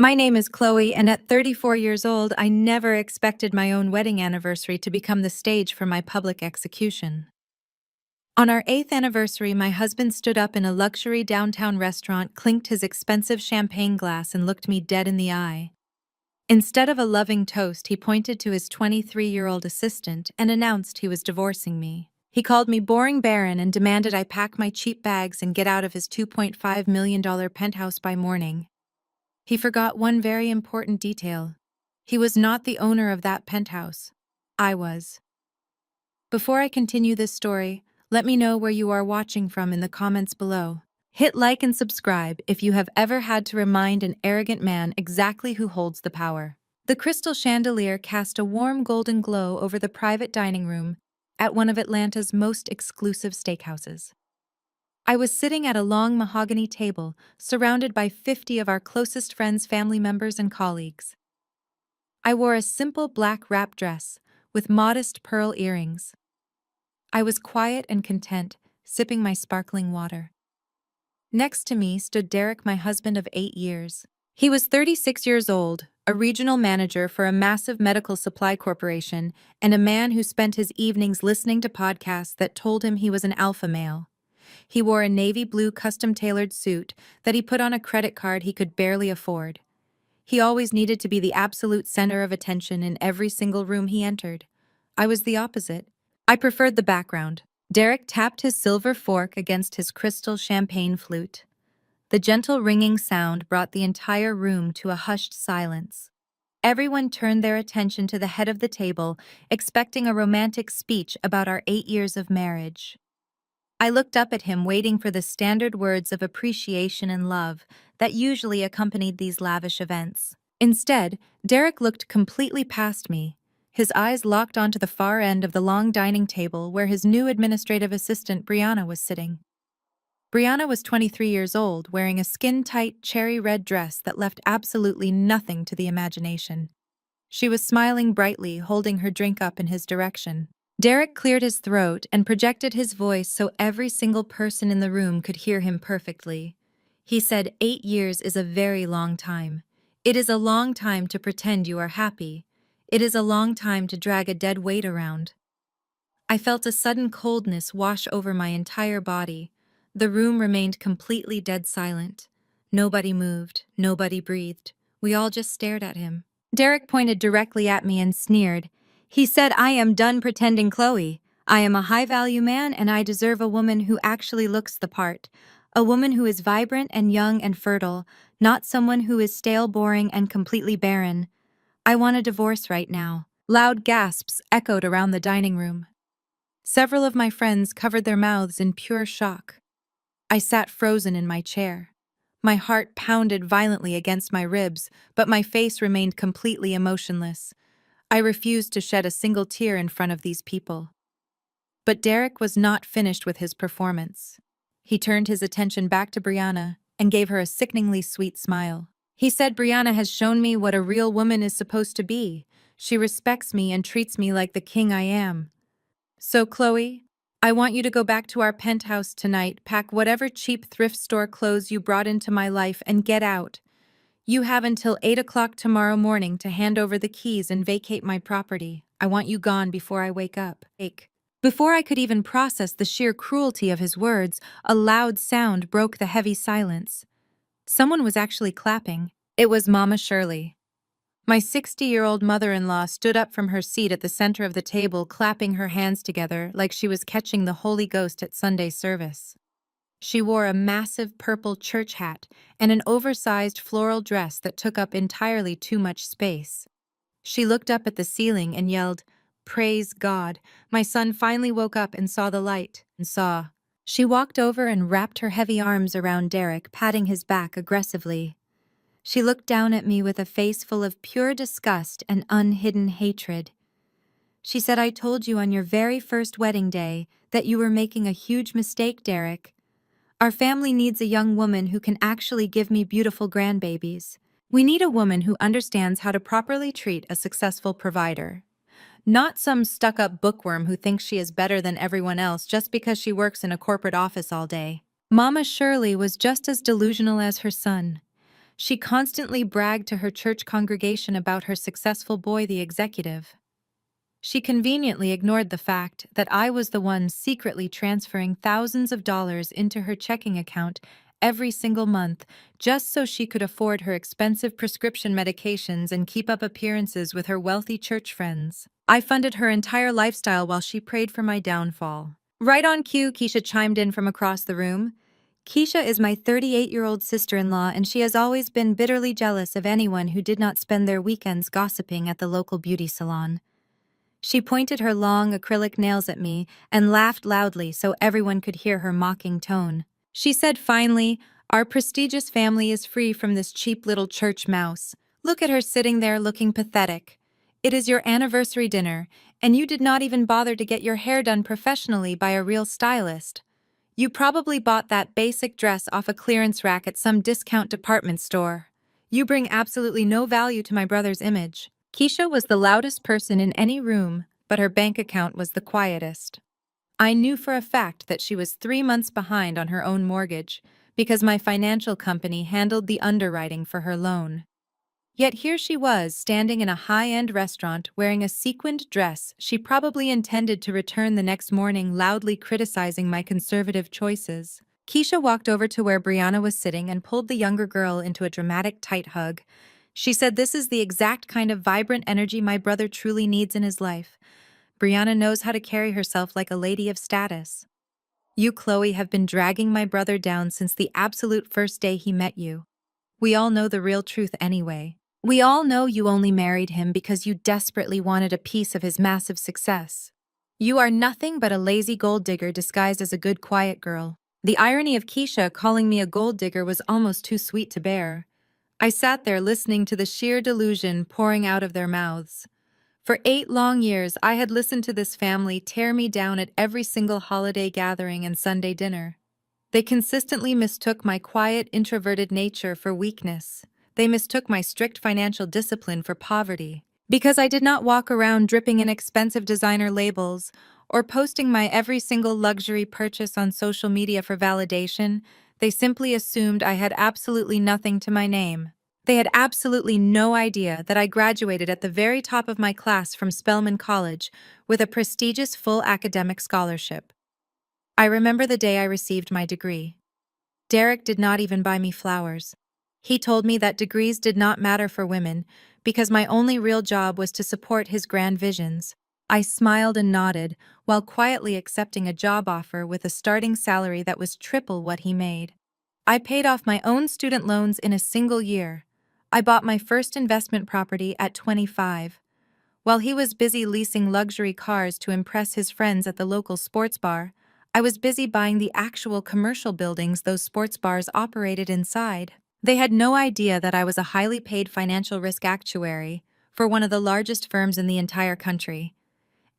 My name is Chloe, and at 34 years old, I never expected my own wedding anniversary to become the stage for my public execution. On our 8th anniversary, my husband stood up in a luxury downtown restaurant, clinked his expensive champagne glass, and looked me dead in the eye. Instead of a loving toast, he pointed to his 23-year-old assistant and announced he was divorcing me. He called me boring barren and demanded I pack my cheap bags and get out of his $2.5 million penthouse by morning. He forgot one very important detail. He was not the owner of that penthouse. I was. Before I continue this story, let me know where you are watching from in the comments below. Hit like and subscribe if you have ever had to remind an arrogant man exactly who holds the power. The crystal chandelier cast a warm golden glow over the private dining room at one of Atlanta's most exclusive steakhouses. I was sitting at a long mahogany table, surrounded by 50 of our closest friends, family members, and colleagues. I wore a simple black wrap dress with modest pearl earrings. I was quiet and content, sipping my sparkling water. Next to me stood Derek, my husband of 8 years. He was 36 years old, a regional manager for a massive medical supply corporation, and a man who spent his evenings listening to podcasts that told him he was an alpha male. He wore a navy blue custom-tailored suit that he put on a credit card he could barely afford. He always needed to be the absolute center of attention in every single room he entered. I was the opposite. I preferred the background. Derek tapped his silver fork against his crystal champagne flute. The gentle ringing sound brought the entire room to a hushed silence. Everyone turned their attention to the head of the table, expecting a romantic speech about our 8 years of marriage. I looked up at him, waiting for the standard words of appreciation and love that usually accompanied these lavish events. Instead, Derek looked completely past me, his eyes locked onto the far end of the long dining table where his new administrative assistant Brianna was sitting. Brianna was 23 years old, wearing a skin-tight cherry red dress that left absolutely nothing to the imagination. She was smiling brightly, holding her drink up in his direction. Derek cleared his throat and projected his voice so every single person in the room could hear him perfectly. He said, 8 years is a very long time. It is a long time to pretend you are happy. It is a long time to drag a dead weight around. I felt a sudden coldness wash over my entire body. The room remained completely dead silent. Nobody moved, nobody breathed. We all just stared at him. Derek pointed directly at me and sneered. He said, I am done pretending, Chloe. I am a high-value man and I deserve a woman who actually looks the part. A woman who is vibrant and young and fertile, not someone who is stale, boring, and completely barren. I want a divorce right now. Loud gasps echoed around the dining room. Several of my friends covered their mouths in pure shock. I sat frozen in my chair. My heart pounded violently against my ribs, but my face remained completely emotionless. I refused to shed a single tear in front of these people. But Derek was not finished with his performance. He turned his attention back to Brianna and gave her a sickeningly sweet smile. He said, Brianna has shown me what a real woman is supposed to be. She respects me and treats me like the king I am. So, Chloe, I want you to go back to our penthouse tonight, pack whatever cheap thrift store clothes you brought into my life, and get out. You have until 8 o'clock tomorrow morning to hand over the keys and vacate my property. I want you gone before I wake up. Before I could even process the sheer cruelty of his words, a loud sound broke the heavy silence. Someone was actually clapping. It was Mama Shirley. My 60-year-old mother-in-law stood up from her seat at the center of the table, clapping her hands together like she was catching the Holy Ghost at Sunday service. She wore a massive purple church hat and an oversized floral dress that took up entirely too much space. She looked up at the ceiling and yelled, "Praise God, my son finally woke up and saw the light." She walked over and wrapped her heavy arms around Derek, patting his back aggressively. She looked down at me with a face full of pure disgust and unhidden hatred. She said, I told you on your very first wedding day that you were making a huge mistake, Derek. Our family needs a young woman who can actually give me beautiful grandbabies. We need a woman who understands how to properly treat a successful provider. Not some stuck-up bookworm who thinks she is better than everyone else just because she works in a corporate office all day. Mama Shirley was just as delusional as her son. She constantly bragged to her church congregation about her successful boy, the executive. She conveniently ignored the fact that I was the one secretly transferring thousands of dollars into her checking account every single month just so she could afford her expensive prescription medications and keep up appearances with her wealthy church friends. I funded her entire lifestyle while she prayed for my downfall. Right on cue, Keisha chimed in from across the room. Keisha is my 38-year-old sister-in-law, and she has always been bitterly jealous of anyone who did not spend their weekends gossiping at the local beauty salon. She pointed her long acrylic nails at me and laughed loudly so everyone could hear her mocking tone. She said finally, "Our prestigious family is free from this cheap little church mouse. Look at her sitting there looking pathetic. It is your anniversary dinner, and you did not even bother to get your hair done professionally by a real stylist. You probably bought that basic dress off a clearance rack at some discount department store. You bring absolutely no value to my brother's image." Keisha was the loudest person in any room, but her bank account was the quietest. I knew for a fact that she was 3 months behind on her own mortgage because my financial company handled the underwriting for her loan. Yet here she was, standing in a high-end restaurant wearing a sequined dress she probably intended to return the next morning, loudly criticizing my conservative choices. Keisha walked over to where Brianna was sitting and pulled the younger girl into a dramatic tight hug. She said, "This is the exact kind of vibrant energy my brother truly needs in his life. Brianna knows how to carry herself like a lady of status. You, Chloe, have been dragging my brother down since the absolute first day he met you. We all know the real truth anyway. We all know you only married him because you desperately wanted a piece of his massive success. You are nothing but a lazy gold digger disguised as a good, quiet girl." The irony of Keisha calling me a gold digger was almost too sweet to bear. I sat there listening to the sheer delusion pouring out of their mouths. For 8 long years, I had listened to this family tear me down at every single holiday gathering and Sunday dinner. They consistently mistook my quiet, introverted nature for weakness. They mistook my strict financial discipline for poverty. Because I did not walk around dripping in expensive designer labels or posting my every single luxury purchase on social media for validation, they simply assumed I had absolutely nothing to my name. They had absolutely no idea that I graduated at the very top of my class from Spelman College with a prestigious full academic scholarship. I remember the day I received my degree. Derek did not even buy me flowers. He told me that degrees did not matter for women because my only real job was to support his grand visions. I smiled and nodded while quietly accepting a job offer with a starting salary that was triple what he made. I paid off my own student loans in a single year. I bought my first investment property at 25. While he was busy leasing luxury cars to impress his friends at the local sports bar, I was busy buying the actual commercial buildings those sports bars operated inside. They had no idea that I was a highly paid financial risk actuary for one of the largest firms in the entire country.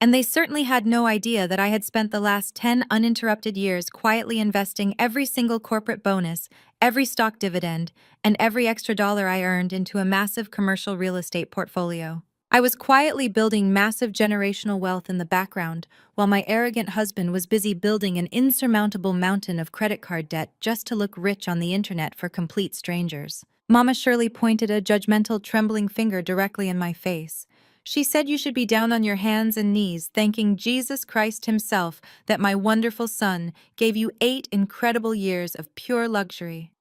And they certainly had no idea that I had spent the last 10 uninterrupted years quietly investing every single corporate bonus, every stock dividend, and every extra dollar I earned into a massive commercial real estate portfolio. I was quietly building massive generational wealth in the background, while my arrogant husband was busy building an insurmountable mountain of credit card debt just to look rich on the internet for complete strangers. Mama Shirley pointed a judgmental, trembling finger directly in my face. She said you should be down on your hands and knees, thanking Jesus Christ himself that my wonderful son gave you 8 incredible years of pure luxury.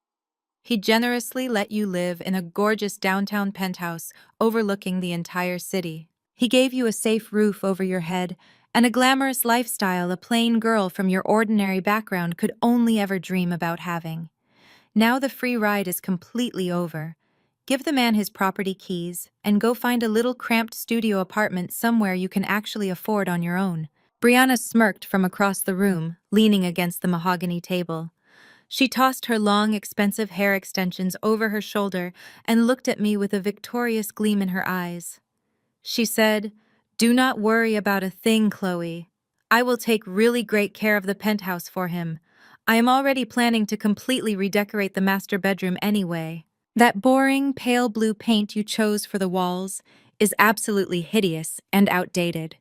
He generously let you live in a gorgeous downtown penthouse overlooking the entire city. He gave you a safe roof over your head and a glamorous lifestyle a plain girl from your ordinary background could only ever dream about having. Now the free ride is completely over. Give the man his property keys and go find a little cramped studio apartment somewhere you can actually afford on your own. Brianna smirked from across the room, leaning against the mahogany table. She tossed her long, expensive hair extensions over her shoulder and looked at me with a victorious gleam in her eyes. She said, "Do not worry about a thing, Chloe. I will take really great care of the penthouse for him. I am already planning to completely redecorate the master bedroom anyway. That boring, pale blue paint you chose for the walls is absolutely hideous and outdated.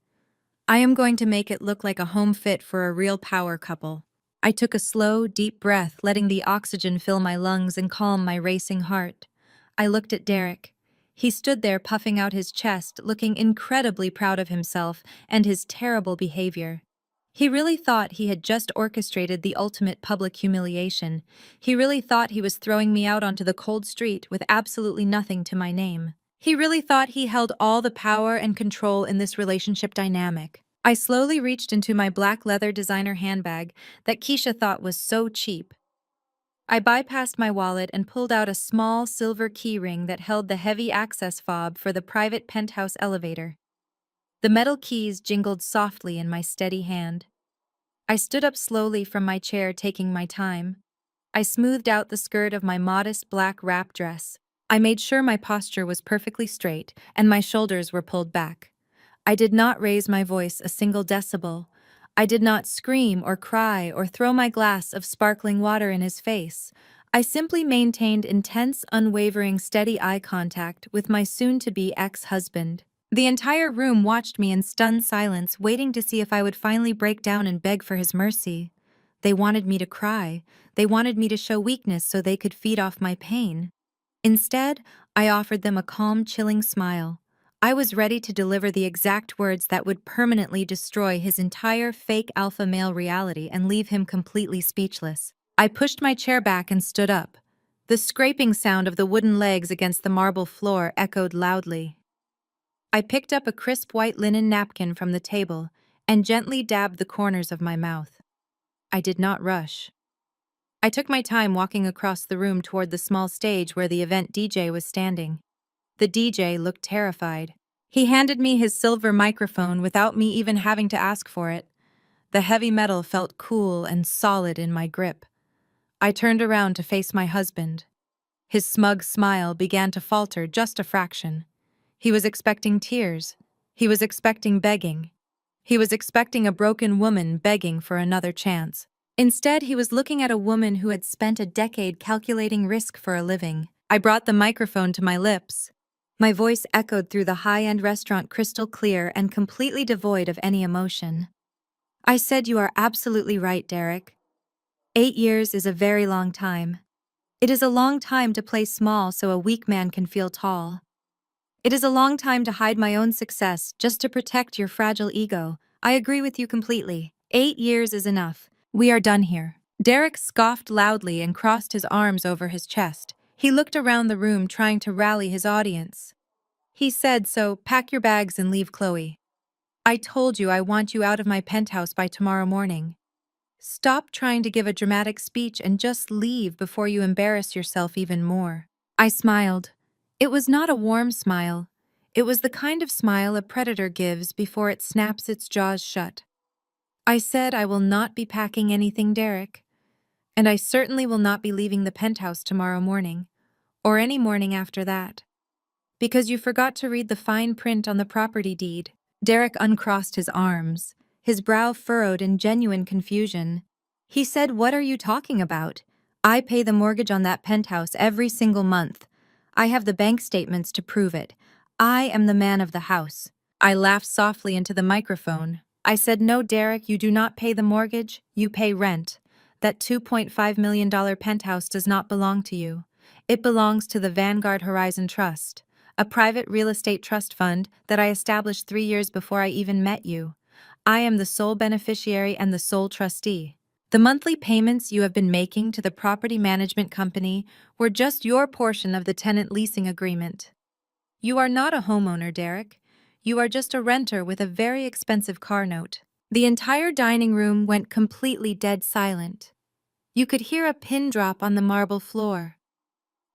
I am going to make it look like a home fit for a real power couple." I took a slow, deep breath, letting the oxygen fill my lungs and calm my racing heart. I looked at Derek. He stood there puffing out his chest, looking incredibly proud of himself and his terrible behavior. He really thought he had just orchestrated the ultimate public humiliation. He really thought he was throwing me out onto the cold street with absolutely nothing to my name. He really thought he held all the power and control in this relationship dynamic. I slowly reached into my black leather designer handbag that Keisha thought was so cheap. I bypassed my wallet and pulled out a small silver key ring that held the heavy access fob for the private penthouse elevator. The metal keys jingled softly in my steady hand. I stood up slowly from my chair, taking my time. I smoothed out the skirt of my modest black wrap dress. I made sure my posture was perfectly straight and my shoulders were pulled back. I did not raise my voice a single decibel. I did not scream or cry or throw my glass of sparkling water in his face. I simply maintained intense, unwavering, steady eye contact with my soon-to-be ex-husband. The entire room watched me in stunned silence, waiting to see if I would finally break down and beg for his mercy. They wanted me to cry. They wanted me to show weakness so they could feed off my pain. Instead, I offered them a calm, chilling smile. I was ready to deliver the exact words that would permanently destroy his entire fake alpha male reality and leave him completely speechless. I pushed my chair back and stood up. The scraping sound of the wooden legs against the marble floor echoed loudly. I picked up a crisp white linen napkin from the table and gently dabbed the corners of my mouth. I did not rush. I took my time walking across the room toward the small stage where the event DJ was standing. The DJ looked terrified. He handed me his silver microphone without me even having to ask for it. The heavy metal felt cool and solid in my grip. I turned around to face my husband. His smug smile began to falter just a fraction. He was expecting tears. He was expecting begging. He was expecting a broken woman begging for another chance. Instead, he was looking at a woman who had spent a decade calculating risk for a living. I brought the microphone to my lips. My voice echoed through the high-end restaurant crystal clear and completely devoid of any emotion. I said, "You are absolutely right, Derek. 8 years is a very long time. It is a long time to play small so a weak man can feel tall. It is a long time to hide my own success just to protect your fragile ego. I agree with you completely. 8 years is enough. We are done here." Derek scoffed loudly and crossed his arms over his chest. He looked around the room trying to rally his audience. He said, "So pack your bags and leave, Chloe. I told you I want you out of my penthouse by tomorrow morning. Stop trying to give a dramatic speech and just leave before you embarrass yourself even more." I smiled. It was not a warm smile. It was the kind of smile a predator gives before it snaps its jaws shut. I said, "I will not be packing anything, Derek. And I certainly will not be leaving the penthouse tomorrow morning, or any morning after that. Because you forgot to read the fine print on the property deed." Derek uncrossed his arms, his brow furrowed in genuine confusion. He said, "What are you talking about? I pay the mortgage on that penthouse every single month. I have the bank statements to prove it. I am the man of the house." I laughed softly into the microphone. I said, "No, Derek, you do not pay the mortgage, you pay rent. That $2.5 million penthouse does not belong to you. It belongs to the Vanguard Horizon Trust, a private real estate trust fund that I established 3 years before I even met you. I am the sole beneficiary and the sole trustee. The monthly payments you have been making to the property management company were just your portion of the tenant leasing agreement. You are not a homeowner, Derek. You are just a renter with a very expensive car note." The entire dining room went completely dead silent. You could hear a pin drop on the marble floor.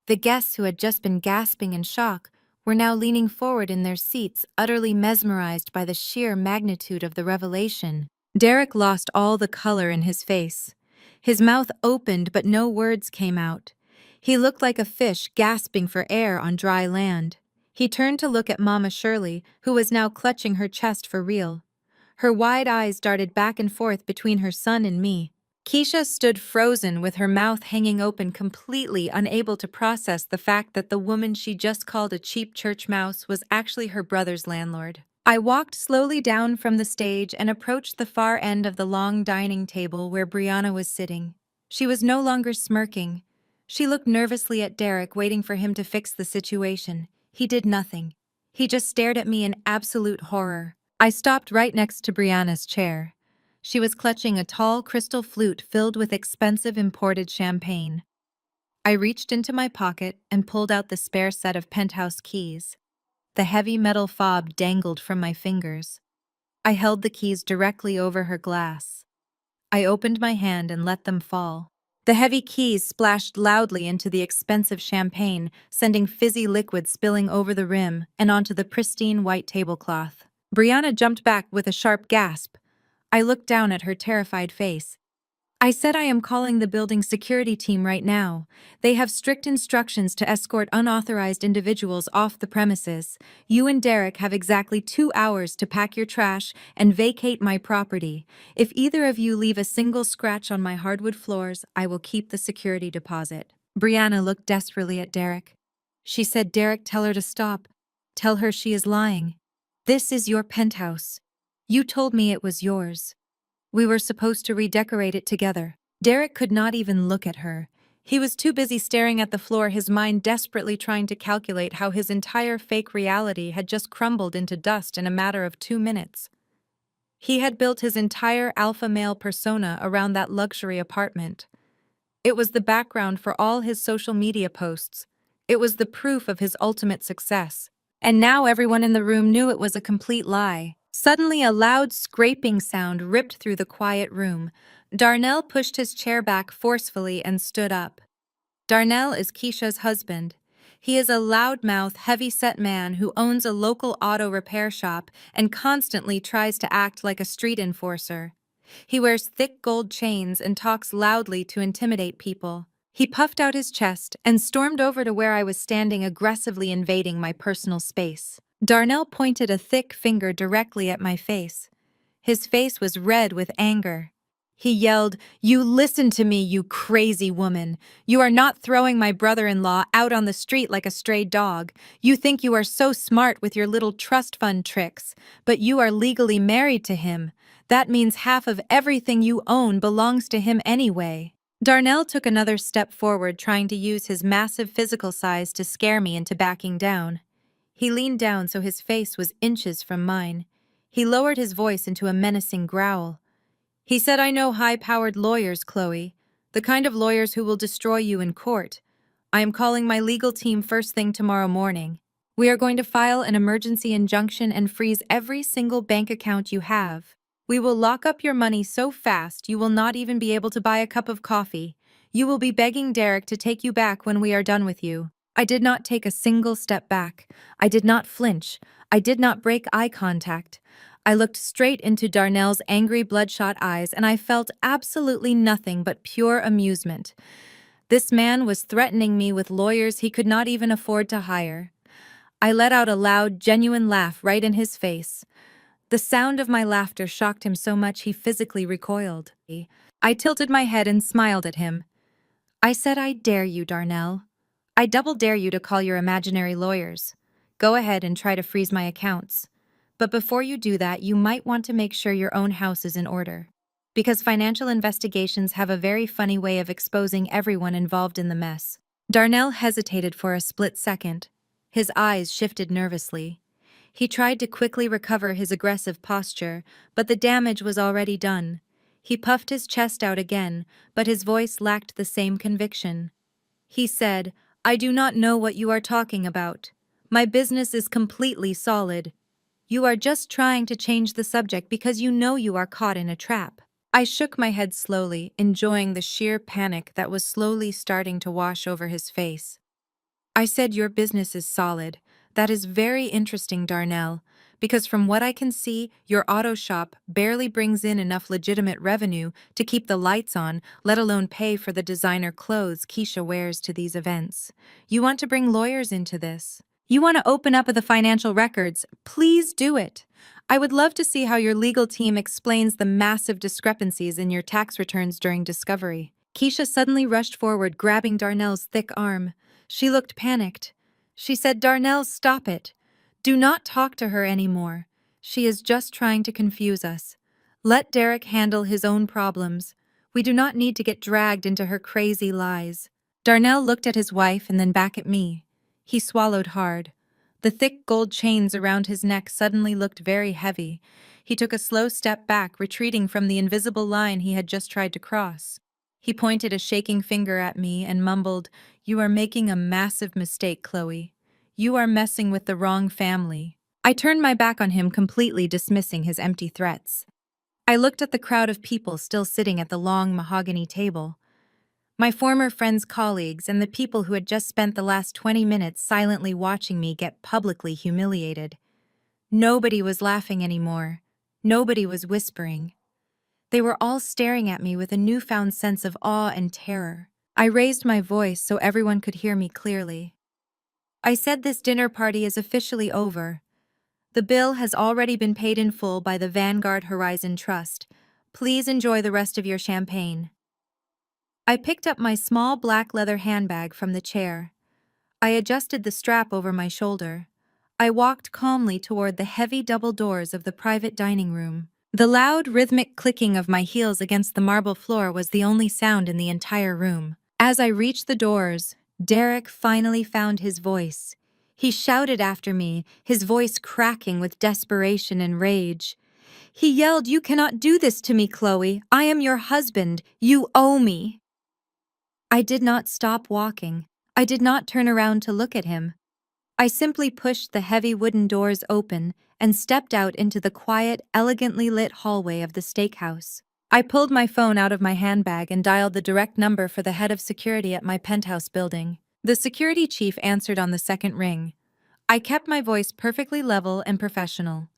The guests who had just been gasping in shock were now leaning forward in their seats, utterly mesmerized by the sheer magnitude of the revelation. Derek lost all the color in his face. His mouth opened, but no words came out. He looked like a fish gasping for air on dry land. He turned to look at Mama Shirley, who was now clutching her chest for real. Her wide eyes darted back and forth between her son and me. Keisha stood frozen with her mouth hanging open, completely unable to process the fact that the woman she just called a cheap church mouse was actually her brother's landlord. I walked slowly down from the stage and approached the far end of the long dining table where Brianna was sitting. She was no longer smirking. She looked nervously at Derek, waiting for him to fix the situation. He did nothing. He just stared at me in absolute horror. I stopped right next to Brianna's chair. She was clutching a tall crystal flute filled with expensive imported champagne. I reached into my pocket and pulled out the spare set of penthouse keys. The heavy metal fob dangled from my fingers. I held the keys directly over her glass. I opened my hand and let them fall. The heavy keys splashed loudly into the expensive champagne, sending fizzy liquid spilling over the rim and onto the pristine white tablecloth. Brianna jumped back with a sharp gasp. I looked down at her terrified face. I said I am calling the building security team right now. They have strict instructions to escort unauthorized individuals off the premises. You and Derek have exactly 2 hours to pack your trash and vacate my property. If either of you leave a single scratch on my hardwood floors, I will keep the security deposit. Brianna looked desperately at Derek. She said, Derek, tell her to stop. Tell her she is lying. This is your penthouse. You told me it was yours. We were supposed to redecorate it together. Derek could not even look at her. He was too busy staring at the floor, his mind desperately trying to calculate how his entire fake reality had just crumbled into dust in a matter of 2 minutes. He had built his entire alpha male persona around that luxury apartment. It was the background for all his social media posts. It was the proof of his ultimate success. And now everyone in the room knew it was a complete lie. Suddenly, a loud scraping sound ripped through the quiet room. Darnell pushed his chair back forcefully and stood up. Darnell is Keisha's husband. He is a loudmouth, heavy-set man who owns a local auto repair shop and constantly tries to act like a street enforcer. He wears thick gold chains and talks loudly to intimidate people. He puffed out his chest and stormed over to where I was standing, aggressively invading my personal space. Darnell pointed a thick finger directly at my face. His face was red with anger. He yelled, "You listen to me, you crazy woman. You are not throwing my brother-in-law out on the street like a stray dog. You think you are so smart with your little trust fund tricks, but you are legally married to him. That means half of everything you own belongs to him anyway." Darnell took another step forward, trying to use his massive physical size to scare me into backing down. He leaned down so his face was inches from mine. He lowered his voice into a menacing growl. He said, "I know high-powered lawyers, Chloe, the kind of lawyers who will destroy you in court. I am calling my legal team first thing tomorrow morning. We are going to file an emergency injunction and freeze every single bank account you have. We will lock up your money so fast you will not even be able to buy a cup of coffee. You will be begging Derek to take you back when we are done with you." I did not take a single step back. I did not flinch. I did not break eye contact. I looked straight into Darnell's angry, bloodshot eyes, and I felt absolutely nothing but pure amusement. This man was threatening me with lawyers he could not even afford to hire. I let out a loud, genuine laugh right in his face. The sound of my laughter shocked him so much he physically recoiled. I tilted my head and smiled at him. I said, "I dare you, Darnell. I double dare you to call your imaginary lawyers. Go ahead and try to freeze my accounts. But before you do that, you might want to make sure your own house is in order. Because financial investigations have a very funny way of exposing everyone involved in the mess." Darnell hesitated for a split second. His eyes shifted nervously. He tried to quickly recover his aggressive posture, but the damage was already done. He puffed his chest out again, but his voice lacked the same conviction. He said, "I do not know what you are talking about. My business is completely solid. You are just trying to change the subject because you know you are caught in a trap." I shook my head slowly, enjoying the sheer panic that was slowly starting to wash over his face. I said, "Your business is solid. That is very interesting, Darnell, because from what I can see, your auto shop barely brings in enough legitimate revenue to keep the lights on, let alone pay for the designer clothes Keisha wears to these events. You want to bring lawyers into this. You want to open up the financial records. Please do it. I would love to see how your legal team explains the massive discrepancies in your tax returns during discovery." Keisha suddenly rushed forward, grabbing Darnell's thick arm. She looked panicked. She said, "Darnell, stop it. Do not talk to her anymore. She is just trying to confuse us. Let Derek handle his own problems. We do not need to get dragged into her crazy lies." Darnell looked at his wife and then back at me. He swallowed hard. The thick gold chains around his neck suddenly looked very heavy. He took a slow step back, retreating from the invisible line he had just tried to cross. He pointed a shaking finger at me and mumbled, "You are making a massive mistake, Chloe. You are messing with the wrong family." I turned my back on him, completely dismissing his empty threats. I looked at the crowd of people still sitting at the long mahogany table. My former friends' colleagues and the people who had just spent the last 20 minutes silently watching me get publicly humiliated. Nobody was laughing anymore. Nobody was whispering. They were all staring at me with a newfound sense of awe and terror. I raised my voice so everyone could hear me clearly. I said, "This dinner party is officially over. The bill has already been paid in full by the Vanguard Horizon Trust. Please enjoy the rest of your champagne." I picked up my small black leather handbag from the chair. I adjusted the strap over my shoulder. I walked calmly toward the heavy double doors of the private dining room. The loud, rhythmic clicking of my heels against the marble floor was the only sound in the entire room. As I reached the doors, Derek finally found his voice. He shouted after me, his voice cracking with desperation and rage. He yelled, "You cannot do this to me, Chloe. I am your husband. You owe me." I did not stop walking. I did not turn around to look at him. I simply pushed the heavy wooden doors open and stepped out into the quiet, elegantly lit hallway of the steakhouse. I pulled my phone out of my handbag and dialed the direct number for the head of security at my penthouse building. The security chief answered on the second ring. I kept my voice perfectly level and professional.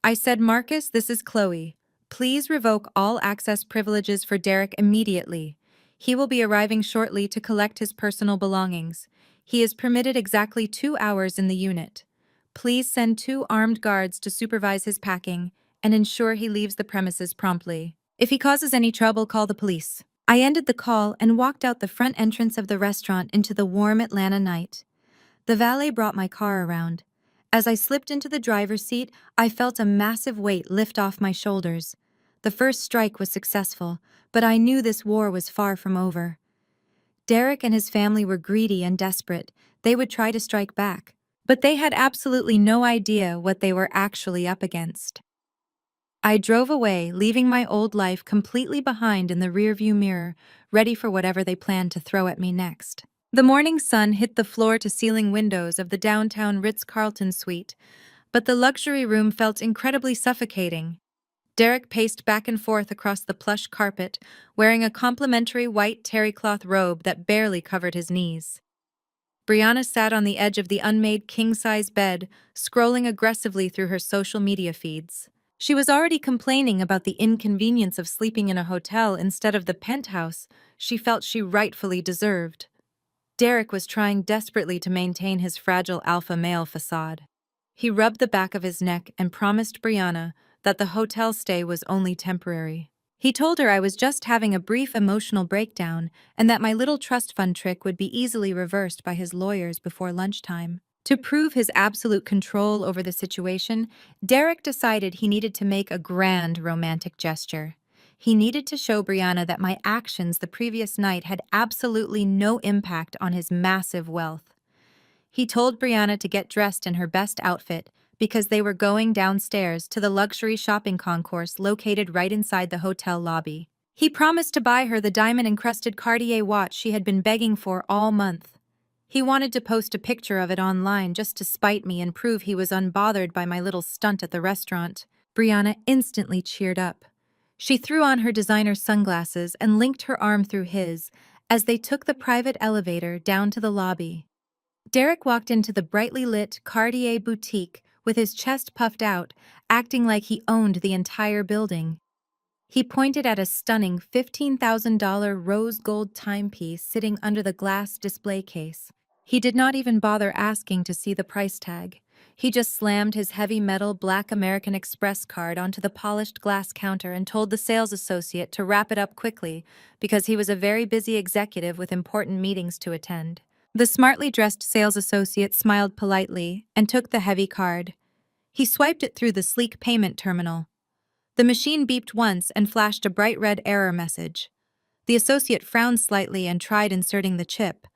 I said, "Marcus, this is Chloe. Please revoke all access privileges for Derek immediately. He will be arriving shortly to collect his personal belongings. He is permitted exactly 2 hours in the unit. Please send 2 armed guards to supervise his packing and ensure he leaves the premises promptly. If he causes any trouble, call the police." I ended the call and walked out the front entrance of the restaurant into the warm Atlanta night. The valet brought my car around. As I slipped into the driver's seat, I felt a massive weight lift off my shoulders. The first strike was successful, but I knew this war was far from over. Derek and his family were greedy and desperate. They would try to strike back, but they had absolutely no idea what they were actually up against. I drove away, leaving my old life completely behind in the rearview mirror, ready for whatever they planned to throw at me next. The morning sun hit the floor-to-ceiling windows of the downtown Ritz-Carlton suite, but the luxury room felt incredibly suffocating. Derek paced back and forth across the plush carpet, wearing a complimentary white terry-cloth robe that barely covered his knees. Brianna sat on the edge of the unmade king-size bed, scrolling aggressively through her social media feeds. She was already complaining about the inconvenience of sleeping in a hotel instead of the penthouse she felt she rightfully deserved. Derek was trying desperately to maintain his fragile alpha male facade. He rubbed the back of his neck and promised Brianna that the hotel stay was only temporary. He told her I was just having a brief emotional breakdown and that my little trust fund trick would be easily reversed by his lawyers before lunchtime. To prove his absolute control over the situation, Derek decided he needed to make a grand romantic gesture. He needed to show Brianna that my actions the previous night had absolutely no impact on his massive wealth. He told Brianna to get dressed in her best outfit because they were going downstairs to the luxury shopping concourse located right inside the hotel lobby. He promised to buy her the diamond-encrusted Cartier watch she had been begging for all month. He wanted to post a picture of it online just to spite me and prove he was unbothered by my little stunt at the restaurant. Brianna instantly cheered up. She threw on her designer sunglasses and linked her arm through his as they took the private elevator down to the lobby. Derek walked into the brightly lit Cartier boutique with his chest puffed out, acting like he owned the entire building. He pointed at a stunning $15,000 rose gold timepiece sitting under the glass display case. He did not even bother asking to see the price tag. He just slammed his heavy metal black American Express card onto the polished glass counter and told the sales associate to wrap it up quickly because he was a very busy executive with important meetings to attend. The smartly dressed sales associate smiled politely and took the heavy card. He swiped it through the sleek payment terminal. The machine beeped once and flashed a bright red error message. The associate frowned slightly and tried inserting the chip.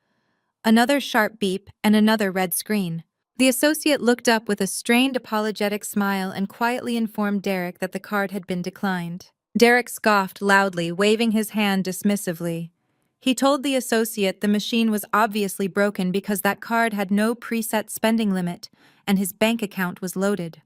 Another sharp beep and another red screen. The associate looked up with a strained apologetic smile and quietly informed Derek that the card had been declined. Derek scoffed loudly, waving his hand dismissively. He told the associate the machine was obviously broken because that card had no preset spending limit and his bank account was loaded.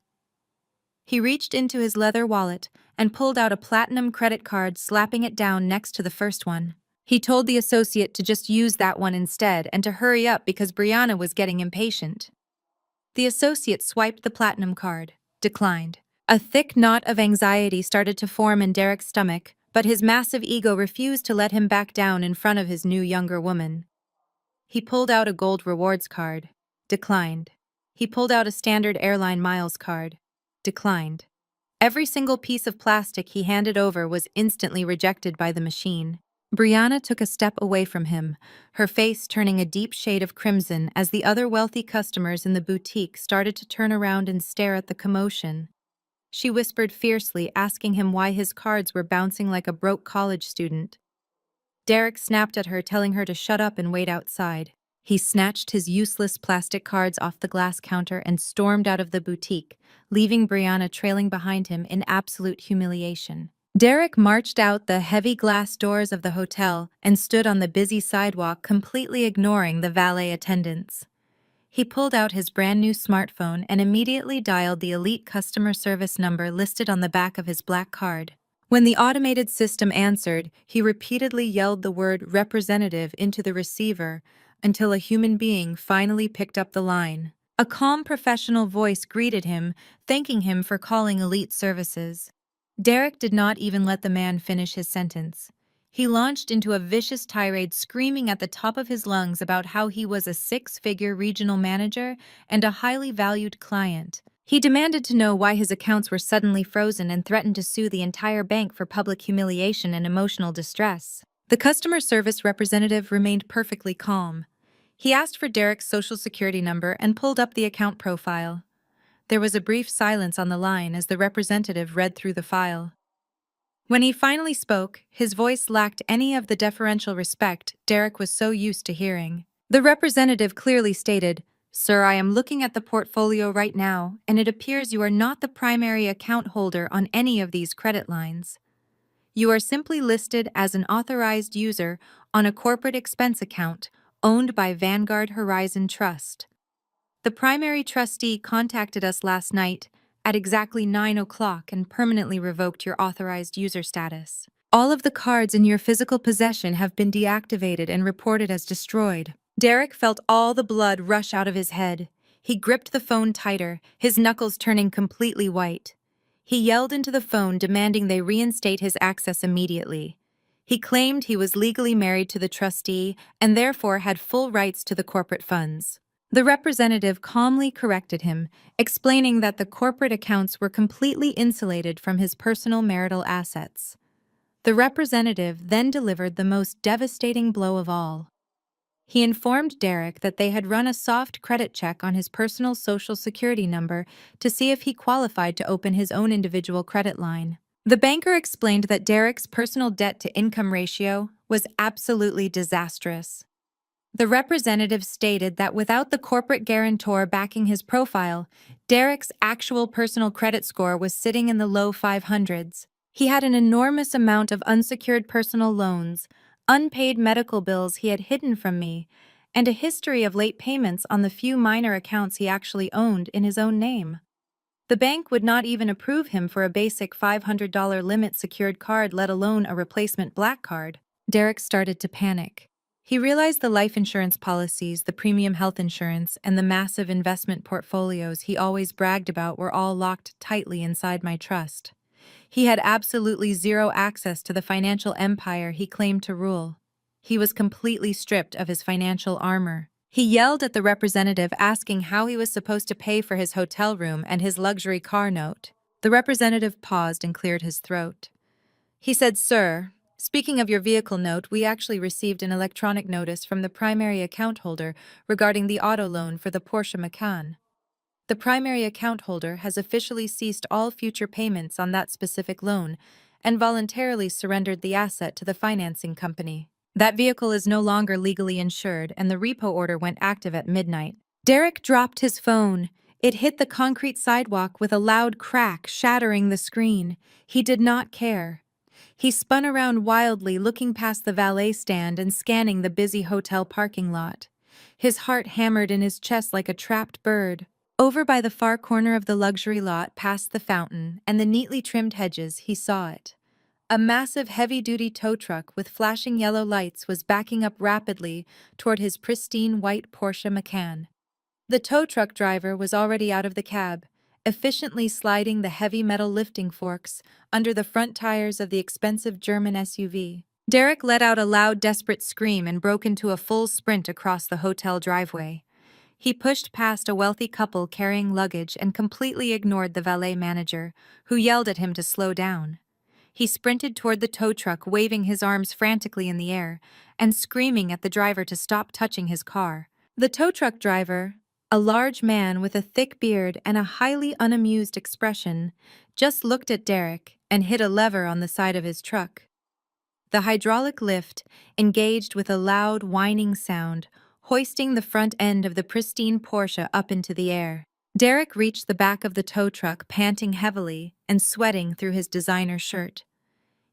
He reached into his leather wallet and pulled out a platinum credit card, slapping it down next to the first one. He told the associate to just use that one instead and to hurry up because Brianna was getting impatient. The associate swiped the platinum card. Declined. A thick knot of anxiety started to form in Derek's stomach, but his massive ego refused to let him back down in front of his new younger woman. He pulled out a gold rewards card. Declined. He pulled out a standard airline miles card. Declined. Every single piece of plastic he handed over was instantly rejected by the machine. Brianna took a step away from him, her face turning a deep shade of crimson as the other wealthy customers in the boutique started to turn around and stare at the commotion. She whispered fiercely, asking him why his cards were bouncing like a broke college student. Derek snapped at her, telling her to shut up and wait outside. He snatched his useless plastic cards off the glass counter and stormed out of the boutique, leaving Brianna trailing behind him in absolute humiliation. Derek marched out the heavy glass doors of the hotel and stood on the busy sidewalk, completely ignoring the valet attendants. He pulled out his brand new smartphone and immediately dialed the elite customer service number listed on the back of his black card. When the automated system answered, he repeatedly yelled the word representative into the receiver until a human being finally picked up the line. A calm professional voice greeted him, thanking him for calling Elite Services. Derek did not even let the man finish his sentence. He launched into a vicious tirade, screaming at the top of his lungs about how he was a six-figure regional manager and a highly valued client. He demanded to know why his accounts were suddenly frozen and threatened to sue the entire bank for public humiliation and emotional distress. The customer service representative remained perfectly calm. He asked for Derek's social security number and pulled up the account profile. There was a brief silence on the line as the representative read through the file. When he finally spoke, his voice lacked any of the deferential respect Derek was so used to hearing. The representative clearly stated, "Sir, I am looking at the portfolio right now, and it appears you are not the primary account holder on any of these credit lines. You are simply listed as an authorized user on a corporate expense account owned by Vanguard Horizon Trust. The primary trustee contacted us last night at exactly 9 o'clock and permanently revoked your authorized user status. All of the cards in your physical possession have been deactivated and reported as destroyed." Derek felt all the blood rush out of his head. He gripped the phone tighter, his knuckles turning completely white. He yelled into the phone, demanding they reinstate his access immediately. He claimed he was legally married to the trustee and therefore had full rights to the corporate funds. The representative calmly corrected him, explaining that the corporate accounts were completely insulated from his personal marital assets. The representative then delivered the most devastating blow of all. He informed Derek that they had run a soft credit check on his personal social security number to see if he qualified to open his own individual credit line. The banker explained that Derek's personal debt-to-income ratio was absolutely disastrous. The representative stated that without the corporate guarantor backing his profile, Derek's actual personal credit score was sitting in the low 500s. He had an enormous amount of unsecured personal loans, unpaid medical bills he had hidden from me, and a history of late payments on the few minor accounts he actually owned in his own name. The bank would not even approve him for a basic $500 limit secured card, let alone a replacement black card. Derek started to panic. He realized the life insurance policies, the premium health insurance, and the massive investment portfolios he always bragged about were all locked tightly inside my trust. He had absolutely zero access to the financial empire he claimed to rule. He was completely stripped of his financial armor. He yelled at the representative, asking how he was supposed to pay for his hotel room and his luxury car note. The representative paused and cleared his throat. He said, "Sir, speaking of your vehicle note, we actually received an electronic notice from the primary account holder regarding the auto loan for the Porsche Macan. The primary account holder has officially ceased all future payments on that specific loan, and voluntarily surrendered the asset to the financing company. That vehicle is no longer legally insured, and the repo order went active at midnight. Derek dropped his phone. It hit the concrete sidewalk with a loud crack, shattering the screen. He did not care. He spun around wildly, looking past the valet stand and scanning the busy hotel parking lot. His heart hammered in his chest like a trapped bird. Over by the far corner of the luxury lot, past the fountain and the neatly trimmed hedges, he saw it. A massive heavy-duty tow truck with flashing yellow lights was backing up rapidly toward his pristine white Porsche Macan. The tow truck driver was already out of the cab, efficiently sliding the heavy metal lifting forks under the front tires of the expensive German SUV. Derek let out a loud, desperate scream and broke into a full sprint across the hotel driveway. He pushed past a wealthy couple carrying luggage and completely ignored the valet manager, who yelled at him to slow down. He sprinted toward the tow truck, waving his arms frantically in the air and screaming at the driver to stop touching his car. The tow truck driver, a large man with a thick beard and a highly unamused expression, just looked at Derek and hit a lever on the side of his truck. The hydraulic lift engaged with a loud, whining sound, hoisting the front end of the pristine Porsche up into the air. Derek reached the back of the tow truck, panting heavily and sweating through his designer shirt.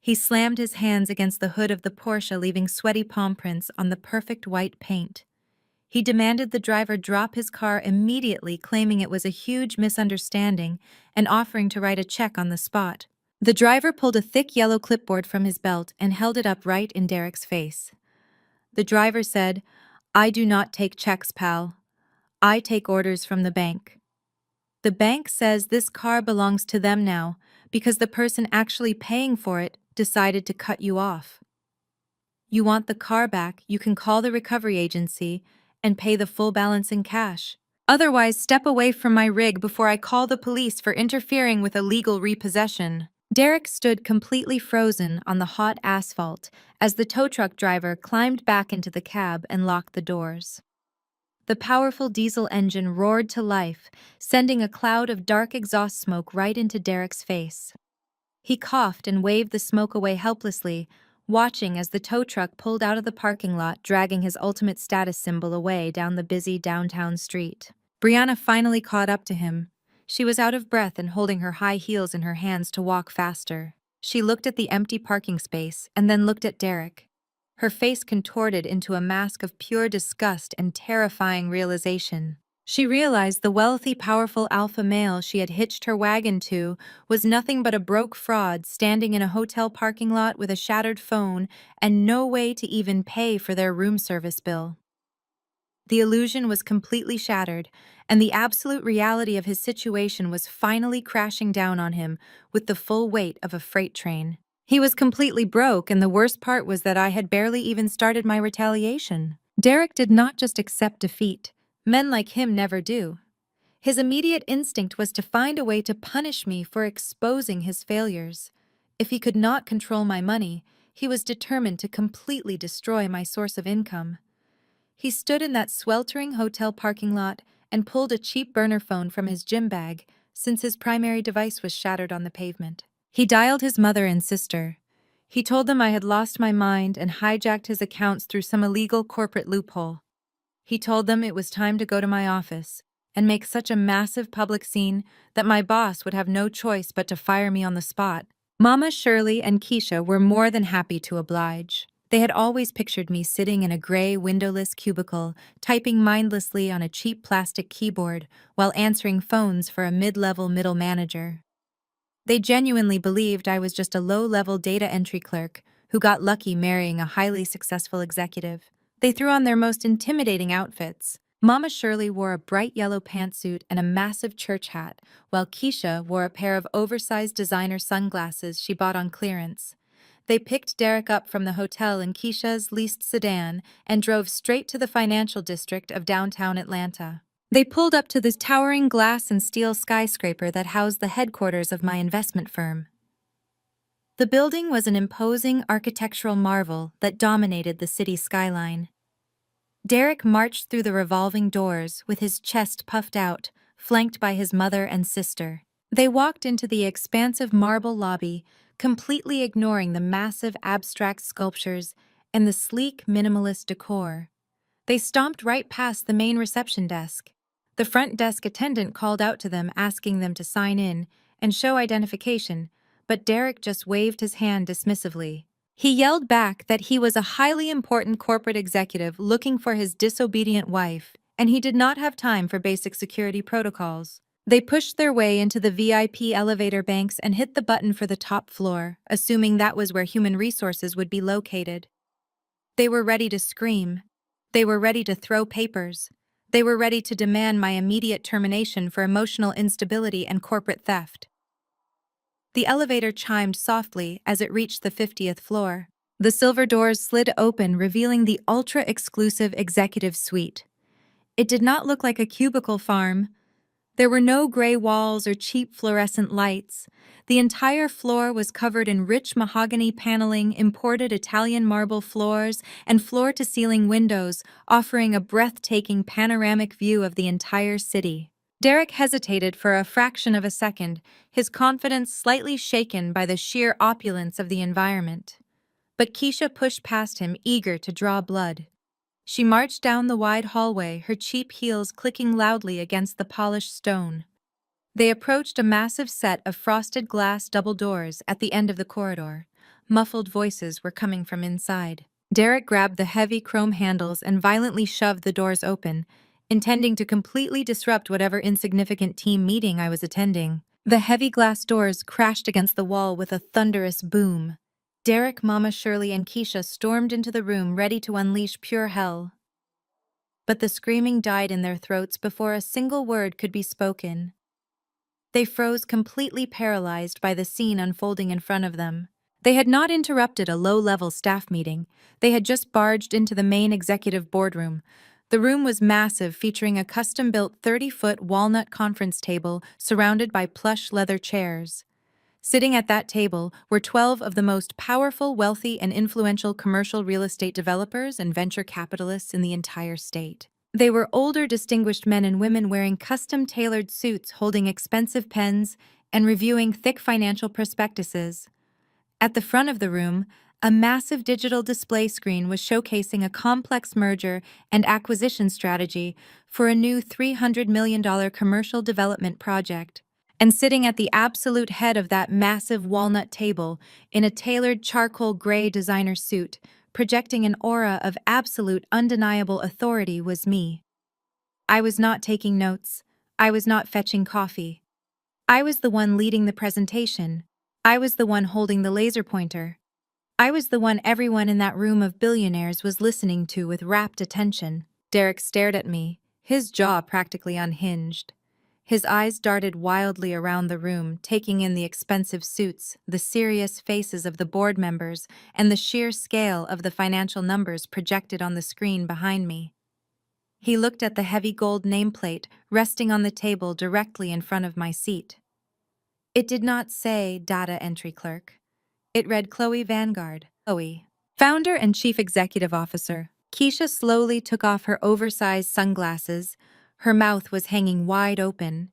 He slammed his hands against the hood of the Porsche, leaving sweaty palm prints on the perfect white paint. He demanded the driver drop his car immediately, claiming it was a huge misunderstanding and offering to write a check on the spot. The driver pulled a thick yellow clipboard from his belt and held it up right in Derek's face. The driver said, "I do not take checks, pal. I take orders from the bank. The bank says this car belongs to them now because the person actually paying for it decided to cut you off. You want the car back, you can call the recovery agency and pay the full balance in cash. Otherwise, step away from my rig before I call the police for interfering with illegal repossession." Derek stood completely frozen on the hot asphalt as the tow truck driver climbed back into the cab and locked the doors. The powerful diesel engine roared to life, sending a cloud of dark exhaust smoke right into Derek's face. He coughed and waved the smoke away helplessly, watching as the tow truck pulled out of the parking lot, dragging his ultimate status symbol away down the busy downtown street. Brianna finally caught up to him. She was out of breath and holding her high heels in her hands to walk faster. She looked at the empty parking space and then looked at Derek. Her face contorted into a mask of pure disgust and terrifying realization. She realized the wealthy, powerful alpha male she had hitched her wagon to was nothing but a broke fraud standing in a hotel parking lot with a shattered phone and no way to even pay for their room service bill. The illusion was completely shattered, and the absolute reality of his situation was finally crashing down on him with the full weight of a freight train. He was completely broke, and the worst part was that I had barely even started my retaliation. Derek did not just accept defeat. Men like him never do. His immediate instinct was to find a way to punish me for exposing his failures. If he could not control my money, he was determined to completely destroy my source of income. He stood in that sweltering hotel parking lot and pulled a cheap burner phone from his gym bag, since his primary device was shattered on the pavement. He dialed his mother and sister. He told them I had lost my mind and hijacked his accounts through some illegal corporate loophole. He told them it was time to go to my office and make such a massive public scene that my boss would have no choice but to fire me on the spot. Mama Shirley and Keisha were more than happy to oblige. They had always pictured me sitting in a gray, windowless cubicle, typing mindlessly on a cheap plastic keyboard while answering phones for a mid-level middle manager. They genuinely believed I was just a low-level data entry clerk who got lucky marrying a highly successful executive. They threw on their most intimidating outfits. Mama Shirley wore a bright yellow pantsuit and a massive church hat, while Keisha wore a pair of oversized designer sunglasses she bought on clearance. They picked Derek up from the hotel in Keisha's leased sedan and drove straight to the financial district of downtown Atlanta. They pulled up to this towering glass and steel skyscraper that housed the headquarters of my investment firm. The building was an imposing architectural marvel that dominated the city skyline. Derek marched through the revolving doors with his chest puffed out, flanked by his mother and sister. They walked into the expansive marble lobby, completely ignoring the massive abstract sculptures and the sleek minimalist decor. They stomped right past the main reception desk. The front desk attendant called out to them, asking them to sign in and show identification, but Derek just waved his hand dismissively. He yelled back that he was a highly important corporate executive looking for his disobedient wife, and he did not have time for basic security protocols. They pushed their way into the VIP elevator banks and hit the button for the top floor, assuming that was where human resources would be located. They were ready to scream. They were ready to throw papers. They were ready to demand my immediate termination for emotional instability and corporate theft. The elevator chimed softly as it reached the 50th floor. The silver doors slid open, revealing the ultra-exclusive executive suite. It did not look like a cubicle farm. There were no gray walls or cheap fluorescent lights. The entire floor was covered in rich mahogany paneling, imported Italian marble floors, and floor-to-ceiling windows, offering a breathtaking panoramic view of the entire city. Derek hesitated for a fraction of a second, his confidence slightly shaken by the sheer opulence of the environment. But Keisha pushed past him, eager to draw blood. She marched down the wide hallway, her cheap heels clicking loudly against the polished stone. They approached a massive set of frosted glass double doors at the end of the corridor. Muffled voices were coming from inside. Derek grabbed the heavy chrome handles and violently shoved the doors open, intending to completely disrupt whatever insignificant team meeting I was attending. The heavy glass doors crashed against the wall with a thunderous boom. Derek, Mama Shirley, and Keisha stormed into the room, ready to unleash pure hell. But the screaming died in their throats before a single word could be spoken. They froze, completely paralyzed by the scene unfolding in front of them. They had not interrupted a low-level staff meeting. They had just barged into the main executive boardroom. The room was massive, featuring a custom-built 30-foot walnut conference table surrounded by plush leather chairs. Sitting at that table were 12 of the most powerful, wealthy, and influential commercial real estate developers and venture capitalists in the entire state. They were older, distinguished men and women wearing custom-tailored suits, holding expensive pens, and reviewing thick financial prospectuses. At the front of the room, a massive digital display screen was showcasing a complex merger and acquisition strategy for a new $300 million commercial development project. And sitting at the absolute head of that massive walnut table, in a tailored charcoal gray designer suit, projecting an aura of absolute undeniable authority, was me. I was not taking notes. I was not fetching coffee. I was the one leading the presentation. I was the one holding the laser pointer. I was the one everyone in that room of billionaires was listening to with rapt attention. Derek stared at me, his jaw practically unhinged. His eyes darted wildly around the room, taking in the expensive suits, the serious faces of the board members, and the sheer scale of the financial numbers projected on the screen behind me. He looked at the heavy gold nameplate resting on the table directly in front of my seat. It did not say Data Entry Clerk. It read Chloe Vanguard, Chloe, Founder and Chief Executive Officer. Keisha slowly took off her oversized sunglasses. Her mouth was hanging wide open.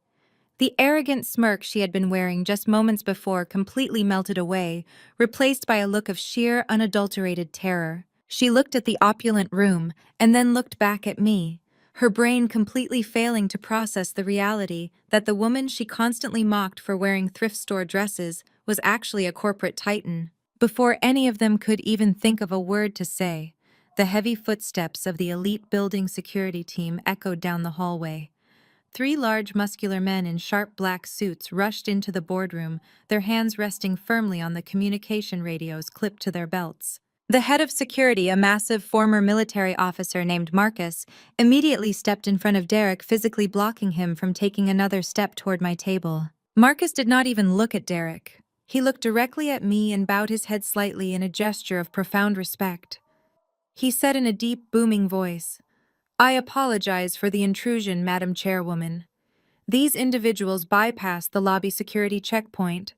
The arrogant smirk she had been wearing just moments before completely melted away, replaced by a look of sheer, unadulterated terror. She looked at the opulent room and then looked back at me, her brain completely failing to process the reality that the woman she constantly mocked for wearing thrift store dresses was actually a corporate titan. Before any of them could even think of a word to say, the heavy footsteps of the elite building security team echoed down the hallway. 3 large, muscular men in sharp black suits rushed into the boardroom, their hands resting firmly on the communication radios clipped to their belts. The head of security, a massive former military officer named Marcus, immediately stepped in front of Derek, physically blocking him from taking another step toward my table. Marcus did not even look at Derek. He looked directly at me and bowed his head slightly in a gesture of profound respect. He said in a deep, booming voice, "I apologize for the intrusion, Madam Chairwoman. These individuals bypassed the lobby security checkpoint.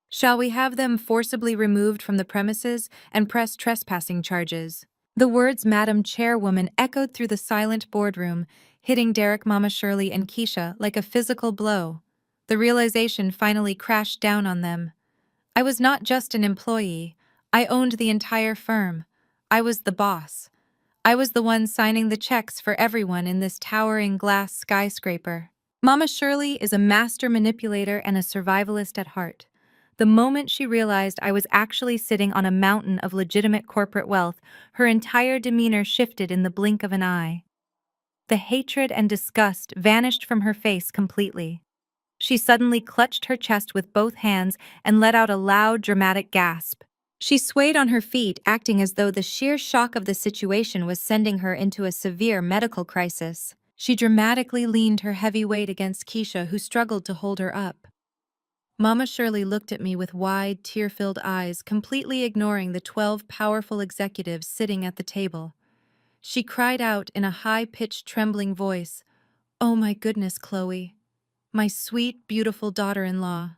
Shall we have them forcibly removed from the premises and press trespassing charges?" The words Madam Chairwoman echoed through the silent boardroom, hitting Derek, Mama Shirley, and Keisha like a physical blow. The realization finally crashed down on them. I was not just an employee. I owned the entire firm. I was the boss. I was the one signing the checks for everyone in this towering glass skyscraper. Mama Shirley is a master manipulator and a survivalist at heart. The moment she realized I was actually sitting on a mountain of legitimate corporate wealth, her entire demeanor shifted in the blink of an eye. The hatred and disgust vanished from her face completely. She suddenly clutched her chest with both hands and let out a loud, dramatic gasp. She swayed on her feet, acting as though the sheer shock of the situation was sending her into a severe medical crisis. She dramatically leaned her heavy weight against Keisha, who struggled to hold her up. Mama Shirley looked at me with wide, tear-filled eyes, completely ignoring the 12 powerful executives sitting at the table. She cried out in a high-pitched, trembling voice, "Oh my goodness, Chloe. My sweet, beautiful daughter-in-law.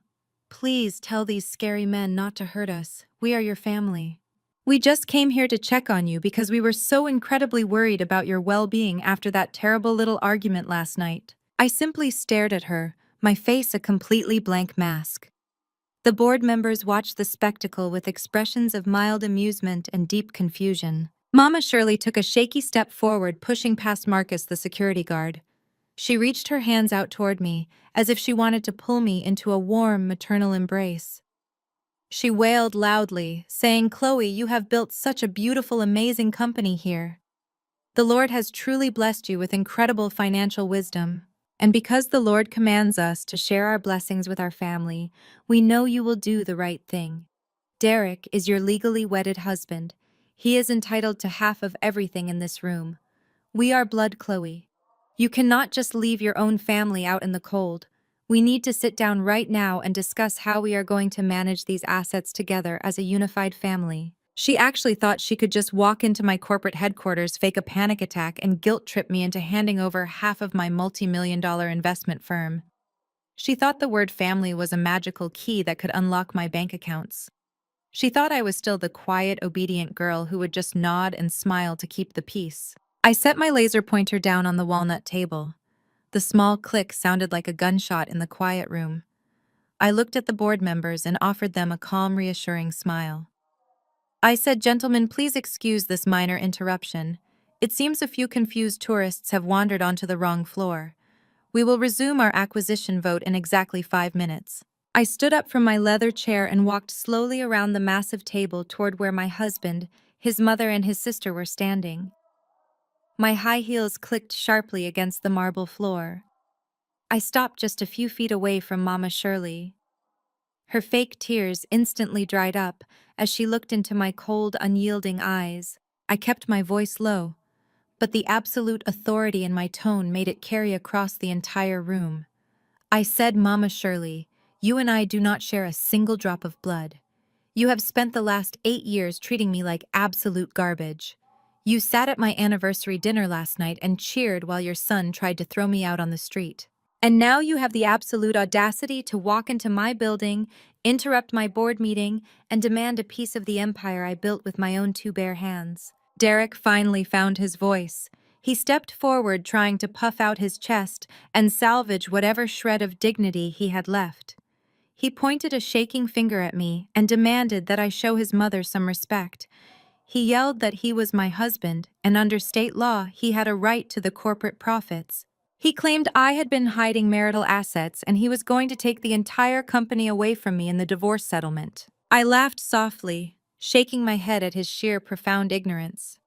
Please tell these scary men not to hurt us. We are your family. We just came here to check on you because we were so incredibly worried about your well-being after that terrible little argument last night." I simply stared at her, my face a completely blank mask. The board members watched the spectacle with expressions of mild amusement and deep confusion. Mama Shirley took a shaky step forward, pushing past Marcus, the security guard. She reached her hands out toward me, as if she wanted to pull me into a warm, maternal embrace. She wailed loudly, saying, "Chloe, you have built such a beautiful, amazing company here. The Lord has truly blessed you with incredible financial wisdom. And because the Lord commands us to share our blessings with our family, we know you will do the right thing. Derek is your legally wedded husband. He is entitled to half of everything in this room. We are blood, Chloe. You cannot just leave your own family out in the cold. We need to sit down right now and discuss how we are going to manage these assets together as a unified family." She actually thought she could just walk into my corporate headquarters, fake a panic attack, and guilt-trip me into handing over half of my multi-million-dollar investment firm. She thought the word family was a magical key that could unlock my bank accounts. She thought I was still the quiet, obedient girl who would just nod and smile to keep the peace. I set my laser pointer down on the walnut table. The small click sounded like a gunshot in the quiet room. I looked at the board members and offered them a calm, reassuring smile. I said, "Gentlemen, please excuse this minor interruption. It seems a few confused tourists have wandered onto the wrong floor. We will resume our acquisition vote in exactly 5 minutes." I stood up from my leather chair and walked slowly around the massive table toward where my husband, his mother, and his sister were standing. My high heels clicked sharply against the marble floor. I stopped just a few feet away from Mama Shirley. Her fake tears instantly dried up as she looked into my cold, unyielding eyes. I kept my voice low, but the absolute authority in my tone made it carry across the entire room. I said, "Mama Shirley, you and I do not share a single drop of blood. You have spent the last 8 years treating me like absolute garbage. You sat at my anniversary dinner last night and cheered while your son tried to throw me out on the street. And now you have the absolute audacity to walk into my building, interrupt my board meeting, and demand a piece of the empire I built with my own 2 bare hands." Derek finally found his voice. He stepped forward, trying to puff out his chest and salvage whatever shred of dignity he had left. He pointed a shaking finger at me and demanded that I show his mother some respect. He yelled that he was my husband, and under state law, he had a right to the corporate profits. He claimed I had been hiding marital assets and he was going to take the entire company away from me in the divorce settlement. I laughed softly, shaking my head at his sheer profound ignorance.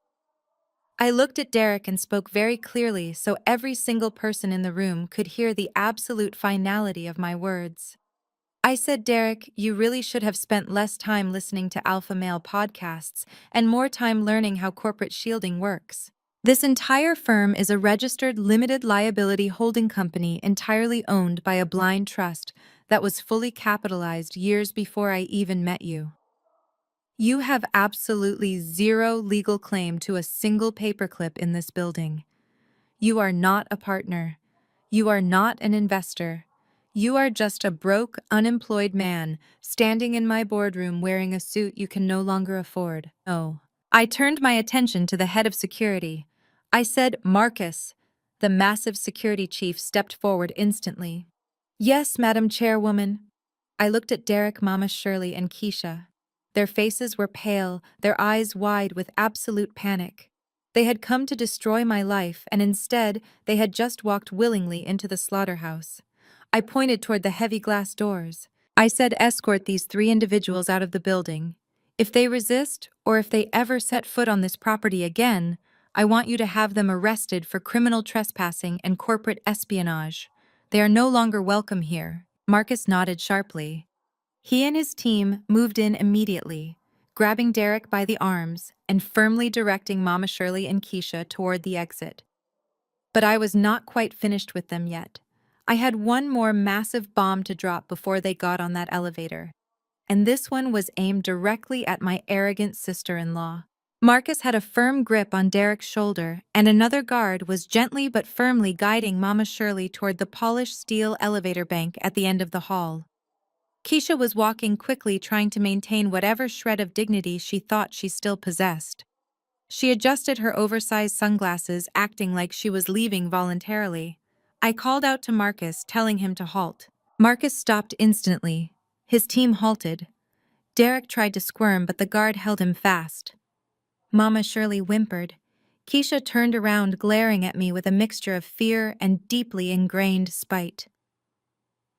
I looked at Derek and spoke very clearly so every single person in the room could hear the absolute finality of my words. I said, "Derek, you really should have spent less time listening to alpha male podcasts and more time learning how corporate shielding works. This entire firm is a registered limited liability holding company entirely owned by a blind trust that was fully capitalized years before I even met you. You have absolutely zero legal claim to a single paperclip in this building. You are not a partner. You are not an investor. You are just a broke, unemployed man standing in my boardroom wearing a suit you can no longer afford." Oh. I turned my attention to the head of security. I said, "Marcus." The massive security chief stepped forward instantly. "Yes, Madam Chairwoman." I looked at Derek, Mama Shirley, and Keisha. Their faces were pale, their eyes wide with absolute panic. They had come to destroy my life, and instead, they had just walked willingly into the slaughterhouse. I pointed toward the heavy glass doors. I said, escort these three individuals out of the building. If they resist, or if they ever set foot on this property again, I want you to have them arrested for criminal trespassing and corporate espionage. They are no longer welcome here. Marcus nodded sharply. He and his team moved in immediately, grabbing Derek by the arms and firmly directing Mama Shirley and Keisha toward the exit. But I was not quite finished with them yet. I had one more massive bomb to drop before they got on that elevator. And this one was aimed directly at my arrogant sister-in-law. Marcus had a firm grip on Derek's shoulder, and another guard was gently but firmly guiding Mama Shirley toward the polished steel elevator bank at the end of the hall. Keisha was walking quickly, trying to maintain whatever shred of dignity she thought she still possessed. She adjusted her oversized sunglasses, acting like she was leaving voluntarily. I called out to Marcus, telling him to halt. Marcus stopped instantly. His team halted. Derek tried to squirm, but the guard held him fast. Mama Shirley whimpered. Keisha turned around, glaring at me with a mixture of fear and deeply ingrained spite.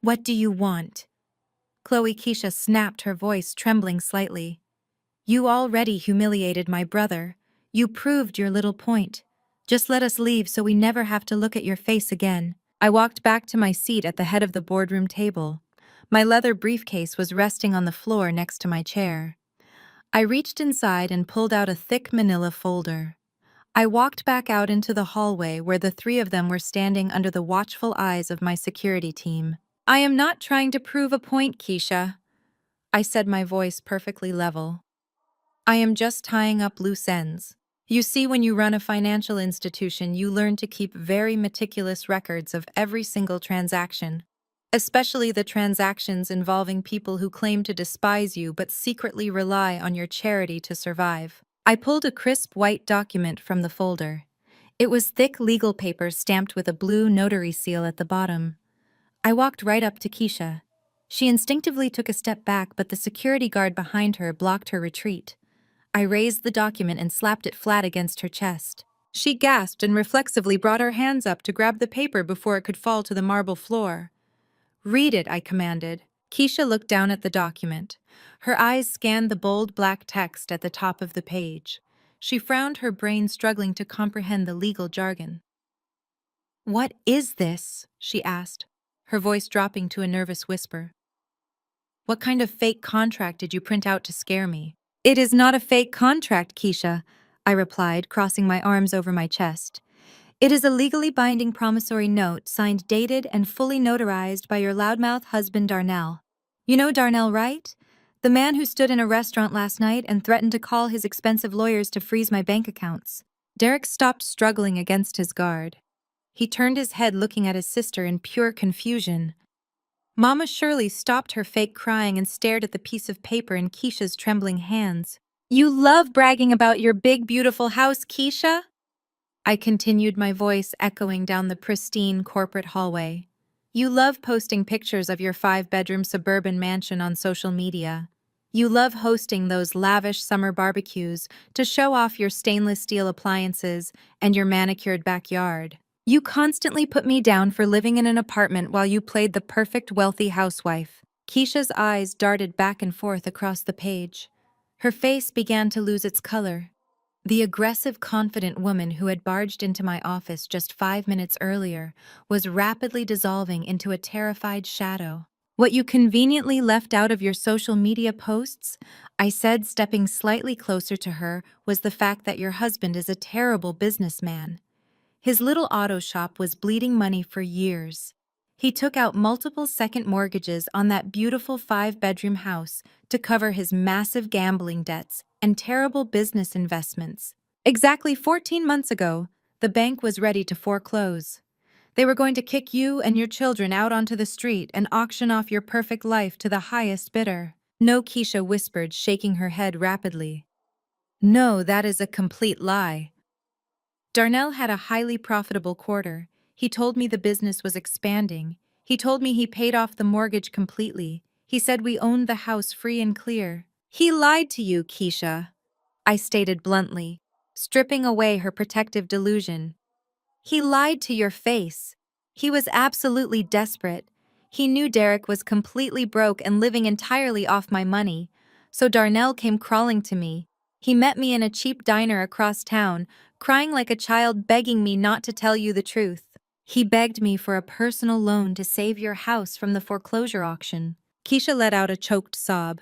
"What do you want?" Keisha snapped, her voice trembling slightly. "You already humiliated my brother. You proved your little point. Just let us leave so we never have to look at your face again." I walked back to my seat at the head of the boardroom table. My leather briefcase was resting on the floor next to my chair. I reached inside and pulled out a thick manila folder. I walked back out into the hallway where the three of them were standing under the watchful eyes of my security team. "I am not trying to prove a point, Keisha," I said, my voice perfectly level. "I am just tying up loose ends. You see, when you run a financial institution, you learn to keep very meticulous records of every single transaction, especially the transactions involving people who claim to despise you but secretly rely on your charity to survive." I pulled a crisp white document from the folder. It was thick legal paper stamped with a blue notary seal at the bottom. I walked right up to Keisha. She instinctively took a step back, but the security guard behind her blocked her retreat. I raised the document and slapped it flat against her chest. She gasped and reflexively brought her hands up to grab the paper before it could fall to the marble floor. "Read it," I commanded. Keisha looked down at the document. Her eyes scanned the bold black text at the top of the page. She frowned, her brain struggling to comprehend the legal jargon. "What is this?" she asked, her voice dropping to a nervous whisper. "What kind of fake contract did you print out to scare me?" "It is not a fake contract, Keisha," I replied, crossing my arms over my chest. "It is a legally binding promissory note, signed, dated, and fully notarized by your loudmouth husband, Darnell. You know Darnell, right? The man who stood in a restaurant last night and threatened to call his expensive lawyers to freeze my bank accounts." Derek stopped struggling against his guard. He turned his head, looking at his sister in pure confusion. Mama Shirley stopped her fake crying and stared at the piece of paper in Keisha's trembling hands. "You love bragging about your big, beautiful house, Keisha?" I continued, my voice echoing down the pristine corporate hallway. "You love posting pictures of your 5-bedroom suburban mansion on social media. You love hosting those lavish summer barbecues to show off your stainless steel appliances and your manicured backyard. You constantly put me down for living in an apartment while you played the perfect wealthy housewife." Keisha's eyes darted back and forth across the page. Her face began to lose its color. The aggressive, confident woman who had barged into my office just 5 minutes earlier was rapidly dissolving into a terrified shadow. "What you conveniently left out of your social media posts," I said, stepping slightly closer to her, "was the fact that your husband is a terrible businessman. His little auto shop was bleeding money for years. He took out multiple second mortgages on that beautiful 5-bedroom house to cover his massive gambling debts and terrible business investments. Exactly 14 months ago, the bank was ready to foreclose. They were going to kick you and your children out onto the street and auction off your perfect life to the highest bidder." "No," Keisha whispered, shaking her head rapidly. "No, that is a complete lie. Darnell had a highly profitable quarter. He told me the business was expanding. He told me he paid off the mortgage completely. He said we owned the house free and clear. He lied to you, Keisha, I stated bluntly, stripping away her protective delusion. He lied to your face. He was absolutely desperate. He knew Derek was completely broke and living entirely off my money. So Darnell came crawling to me. He met me in a cheap diner across town, crying like a child, begging me not to tell you the truth. He begged me for a personal loan to save your house from the foreclosure auction. Keisha let out a choked sob.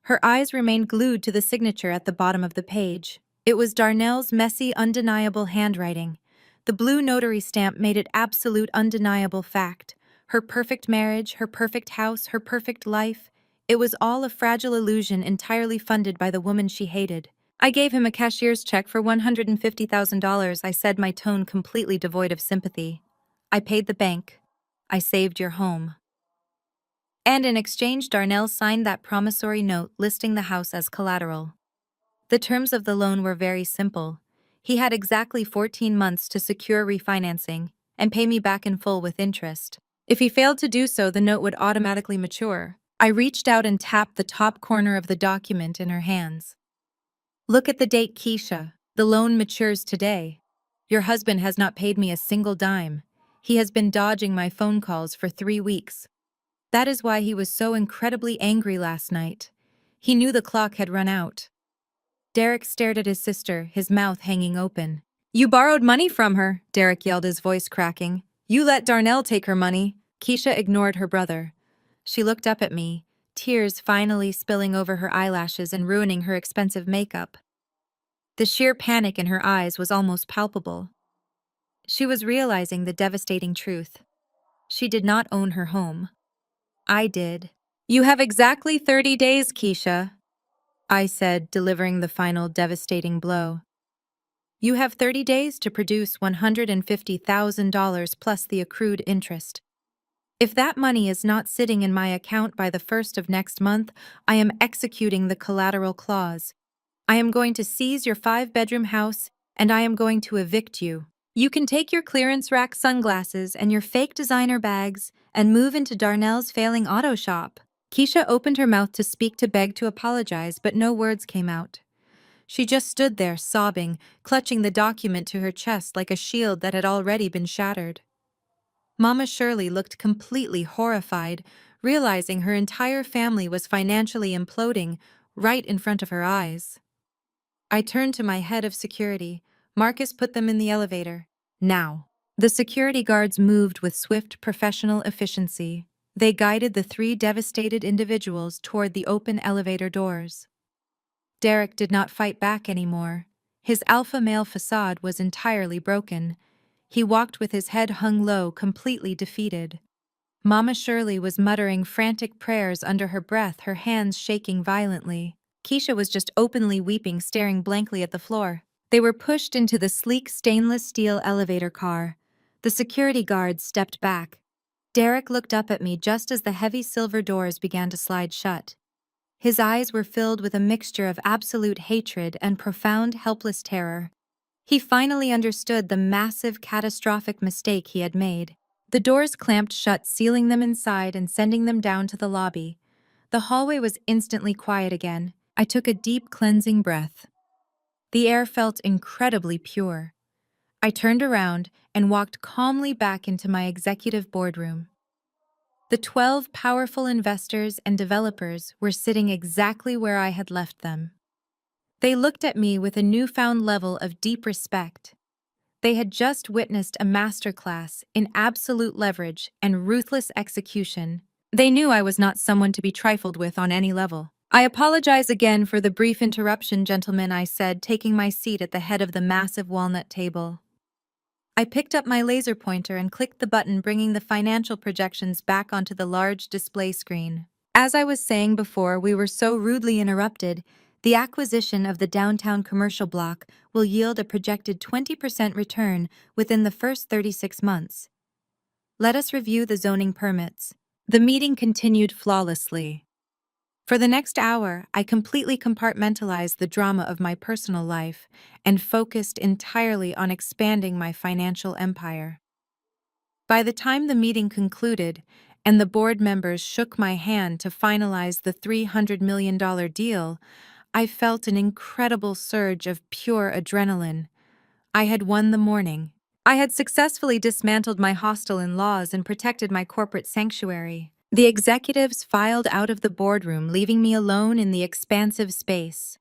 Her eyes remained glued to the signature at the bottom of the page. It was Darnell's messy, undeniable handwriting. The blue notary stamp made it absolute, undeniable fact. Her perfect marriage, her perfect house, her perfect life. It was all a fragile illusion entirely funded by the woman she hated. I gave him a cashier's check for $150,000, I said, my tone completely devoid of sympathy. I paid the bank. I saved your home. And in exchange, Darnell signed that promissory note listing the house as collateral. The terms of the loan were very simple. He had exactly 14 months to secure refinancing and pay me back in full with interest. If he failed to do so, the note would automatically mature. I reached out and tapped the top corner of the document in her hands. Look at the date, Keisha. The loan matures today. Your husband has not paid me a single dime. He has been dodging my phone calls for 3 weeks. That is why he was so incredibly angry last night. He knew the clock had run out. Derek stared at his sister, his mouth hanging open. You borrowed money from her, Derek yelled, his voice cracking. You let Darnell take her money. Keisha ignored her brother. She looked up at me, tears finally spilling over her eyelashes and ruining her expensive makeup. The sheer panic in her eyes was almost palpable. She was realizing the devastating truth. She did not own her home. I did. You have exactly 30 days, Keisha, I said, delivering the final devastating blow. You have 30 days to produce $150,000 plus the accrued interest. If that money is not sitting in my account by the 1st of next month, I am executing the collateral clause. I am going to seize your 5-bedroom house, and I am going to evict you. You can take your clearance rack sunglasses and your fake designer bags and move into Darnell's failing auto shop. Keisha opened her mouth to speak, to beg, to apologize, but no words came out. She just stood there, sobbing, clutching the document to her chest like a shield that had already been shattered. Mama Shirley looked completely horrified, realizing her entire family was financially imploding right in front of her eyes. I turned to my head of security. Marcus, put them in the elevator. Now. The security guards moved with swift professional efficiency. They guided the 3 devastated individuals toward the open elevator doors. Derek did not fight back anymore. His alpha male facade was entirely broken. He walked with his head hung low, completely defeated. Mama Shirley was muttering frantic prayers under her breath, her hands shaking violently. Keisha was just openly weeping, staring blankly at the floor. They were pushed into the sleek stainless steel elevator car. The security guards stepped back. Derek looked up at me just as the heavy silver doors began to slide shut. His eyes were filled with a mixture of absolute hatred and profound, helpless terror. He finally understood the massive, catastrophic mistake he had made. The doors clamped shut, sealing them inside and sending them down to the lobby. The hallway was instantly quiet again. I took a deep, cleansing breath. The air felt incredibly pure. I turned around and walked calmly back into my executive boardroom. The 12 powerful investors and developers were sitting exactly where I had left them. They looked at me with a newfound level of deep respect. They had just witnessed a masterclass in absolute leverage and ruthless execution. They knew I was not someone to be trifled with on any level. I apologize again for the brief interruption, gentlemen, I said, taking my seat at the head of the massive walnut table. I picked up my laser pointer and clicked the button, bringing the financial projections back onto the large display screen. As I was saying before, we were so rudely interrupted. The acquisition of the downtown commercial block will yield a projected 20% return within the first 36 months. Let us review the zoning permits. The meeting continued flawlessly. For the next hour, I completely compartmentalized the drama of my personal life and focused entirely on expanding my financial empire. By the time the meeting concluded, and the board members shook my hand to finalize the $300 million deal, I felt an incredible surge of pure adrenaline. I had won the morning. I had successfully dismantled my hostile in-laws and protected my corporate sanctuary. The executives filed out of the boardroom, leaving me alone in the expansive space.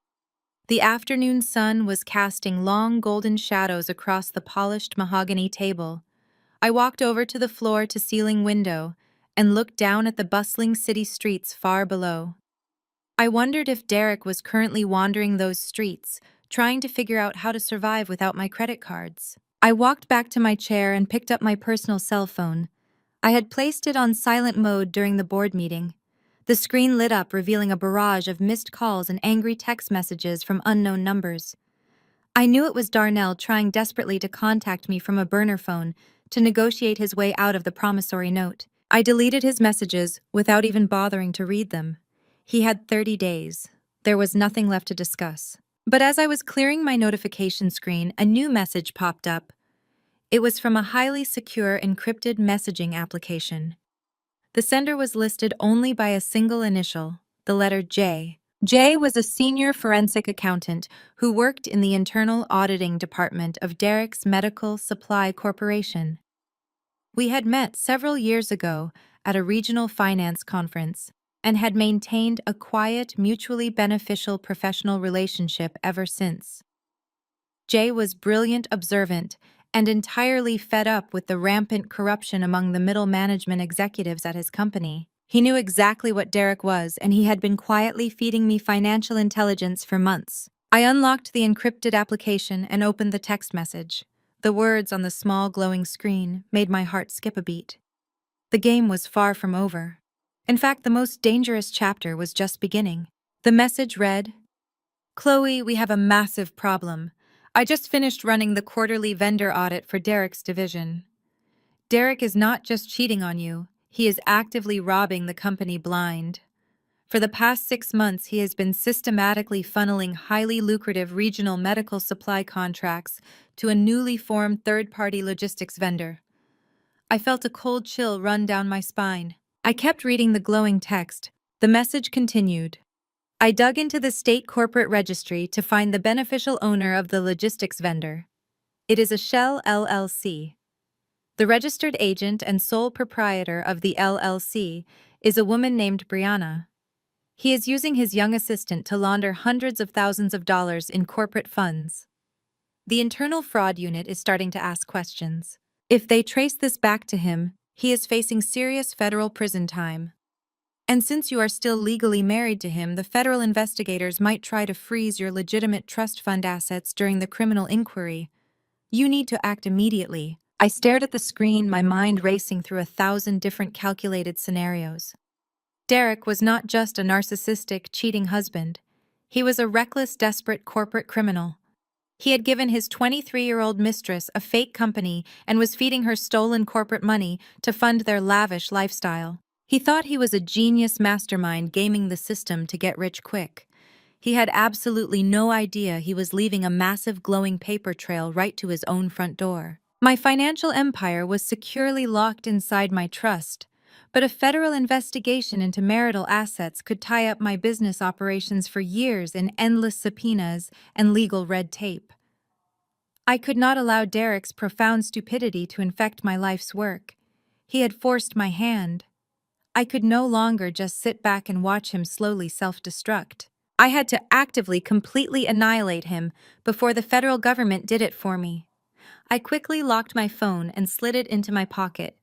The afternoon sun was casting long golden shadows across the polished mahogany table. I walked over to the floor-to-ceiling window and looked down at the bustling city streets far below. I wondered if Derek was currently wandering those streets, trying to figure out how to survive without my credit cards. I walked back to my chair and picked up my personal cell phone. I had placed it on silent mode during the board meeting. The screen lit up, revealing a barrage of missed calls and angry text messages from unknown numbers. I knew it was Darnell trying desperately to contact me from a burner phone to negotiate his way out of the promissory note. I deleted his messages without even bothering to read them. He had 30 days. There was nothing left to discuss. But as I was clearing my notification screen, a new message popped up. It was from a highly secure encrypted messaging application. The sender was listed only by a single initial, the letter J. J was a senior forensic accountant who worked in the internal auditing department of Derek's Medical Supply Corporation. We had met several years ago at a regional finance conference and had maintained a quiet, mutually beneficial professional relationship ever since. Jay was brilliant, observant, and entirely fed up with the rampant corruption among the middle management executives at his company. He knew exactly what Derek was, and he had been quietly feeding me financial intelligence for months. I unlocked the encrypted application and opened the text message. The words on the small glowing screen made my heart skip a beat. The game was far from over. In fact, the most dangerous chapter was just beginning. The message read, "Chloe, we have a massive problem. I just finished running the quarterly vendor audit for Derek's division. Derek is not just cheating on you, he is actively robbing the company blind. For the past 6 months, he has been systematically funneling highly lucrative regional medical supply contracts to a newly formed third-party logistics vendor." I felt a cold chill run down my spine. I kept reading the glowing text. The message continued. "I dug into the state corporate registry to find the beneficial owner of the logistics vendor. It is a Shell LLC. The registered agent and sole proprietor of the LLC is a woman named Brianna. He is using his young assistant to launder hundreds of thousands of dollars in corporate funds. The internal fraud unit is starting to ask questions. If they trace this back to him, he is facing serious federal prison time. And since you are still legally married to him, the federal investigators might try to freeze your legitimate trust fund assets during the criminal inquiry. You need to act immediately." I stared at the screen, my mind racing through 1,000 different calculated scenarios. Derek was not just a narcissistic, cheating husband. He was a reckless, desperate corporate criminal. He had given his 23-year-old mistress a fake company and was feeding her stolen corporate money to fund their lavish lifestyle. He thought he was a genius mastermind gaming the system to get rich quick. He had absolutely no idea he was leaving a massive glowing paper trail right to his own front door. My financial empire was securely locked inside my trust, but a federal investigation into marital assets could tie up my business operations for years in endless subpoenas and legal red tape. I could not allow Derek's profound stupidity to infect my life's work. He had forced my hand. I could no longer just sit back and watch him slowly self-destruct. I had to actively, completely annihilate him before the federal government did it for me. I quickly locked my phone and slid it into my pocket.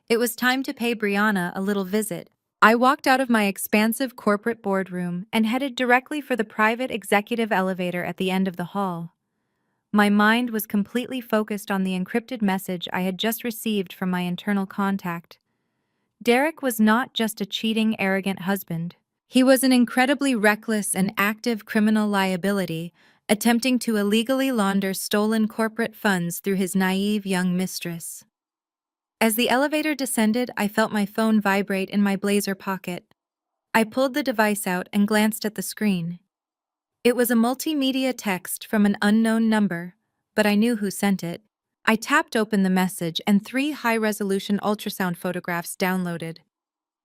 It was time to pay Brianna a little visit. I walked out of my expansive corporate boardroom and headed directly for the private executive elevator at the end of the hall. My mind was completely focused on the encrypted message I had just received from my internal contact. Derek was not just a cheating, arrogant husband. He was an incredibly reckless and active criminal liability, attempting to illegally launder stolen corporate funds through his naive young mistress. As the elevator descended, I felt my phone vibrate in my blazer pocket. I pulled the device out and glanced at the screen. It was a multimedia text from an unknown number, but I knew who sent it. I tapped open the message and 3 high-resolution ultrasound photographs downloaded.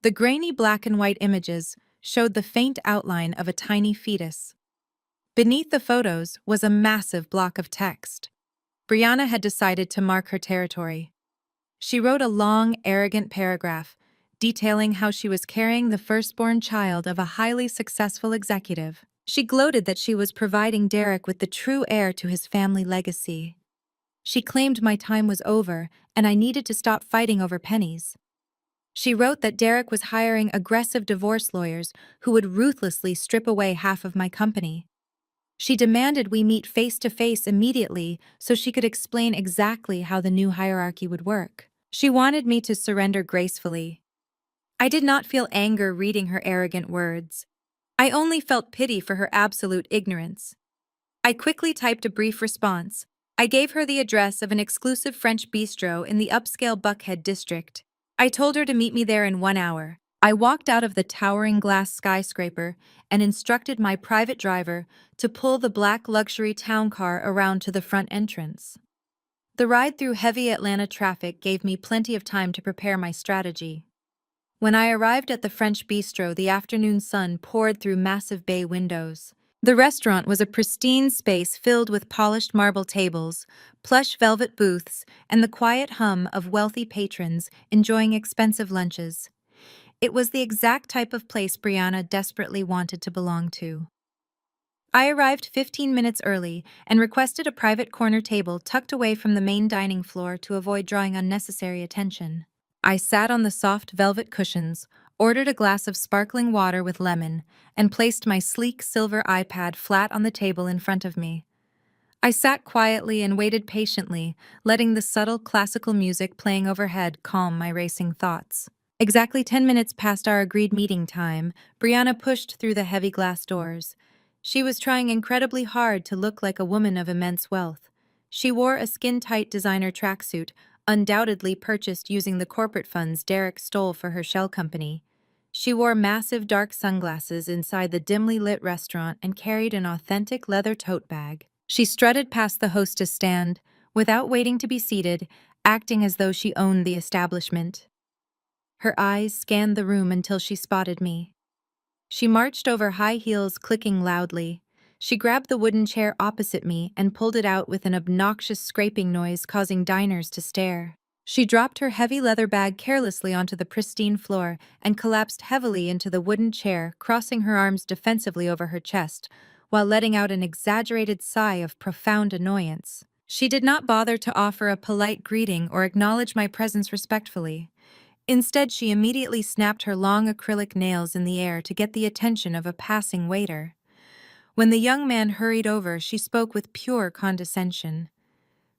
The grainy black and white images showed the faint outline of a tiny fetus. Beneath the photos was a massive block of text. Brianna had decided to mark her territory. She wrote a long, arrogant paragraph detailing how she was carrying the firstborn child of a highly successful executive. She gloated that she was providing Derek with the true heir to his family legacy. She claimed my time was over and I needed to stop fighting over pennies. She wrote that Derek was hiring aggressive divorce lawyers who would ruthlessly strip away half of my company. She demanded we meet face to face immediately so she could explain exactly how the new hierarchy would work. She wanted me to surrender gracefully. I did not feel anger reading her arrogant words. I only felt pity for her absolute ignorance. I quickly typed a brief response. I gave her the address of an exclusive French bistro in the upscale Buckhead district. I told her to meet me there in 1 hour. I walked out of the towering glass skyscraper and instructed my private driver to pull the black luxury town car around to the front entrance. The ride through heavy Atlanta traffic gave me plenty of time to prepare my strategy. When I arrived at the French bistro, the afternoon sun poured through massive bay windows. The restaurant was a pristine space filled with polished marble tables, plush velvet booths, and the quiet hum of wealthy patrons enjoying expensive lunches. It was the exact type of place Brianna desperately wanted to belong to. I arrived 15 minutes early and requested a private corner table tucked away from the main dining floor to avoid drawing unnecessary attention. I sat on the soft velvet cushions, ordered a glass of sparkling water with lemon, and placed my sleek silver iPad flat on the table in front of me. I sat quietly and waited patiently, letting the subtle classical music playing overhead calm my racing thoughts. Exactly 10 minutes past our agreed meeting time, Brianna pushed through the heavy glass doors. She was trying incredibly hard to look like a woman of immense wealth. She wore a skin-tight designer tracksuit, undoubtedly purchased using the corporate funds Derek stole for her shell company. She wore massive dark sunglasses inside the dimly lit restaurant and carried an authentic leather tote bag. She strutted past the hostess stand, without waiting to be seated, acting as though she owned the establishment. Her eyes scanned the room until she spotted me. She marched over high heels, clicking loudly. She grabbed the wooden chair opposite me and pulled it out with an obnoxious scraping noise, causing diners to stare. She dropped her heavy leather bag carelessly onto the pristine floor and collapsed heavily into the wooden chair, crossing her arms defensively over her chest, while letting out an exaggerated sigh of profound annoyance. She did not bother to offer a polite greeting or acknowledge my presence respectfully. Instead, she immediately snapped her long acrylic nails in the air to get the attention of a passing waiter. When the young man hurried over, she spoke with pure condescension.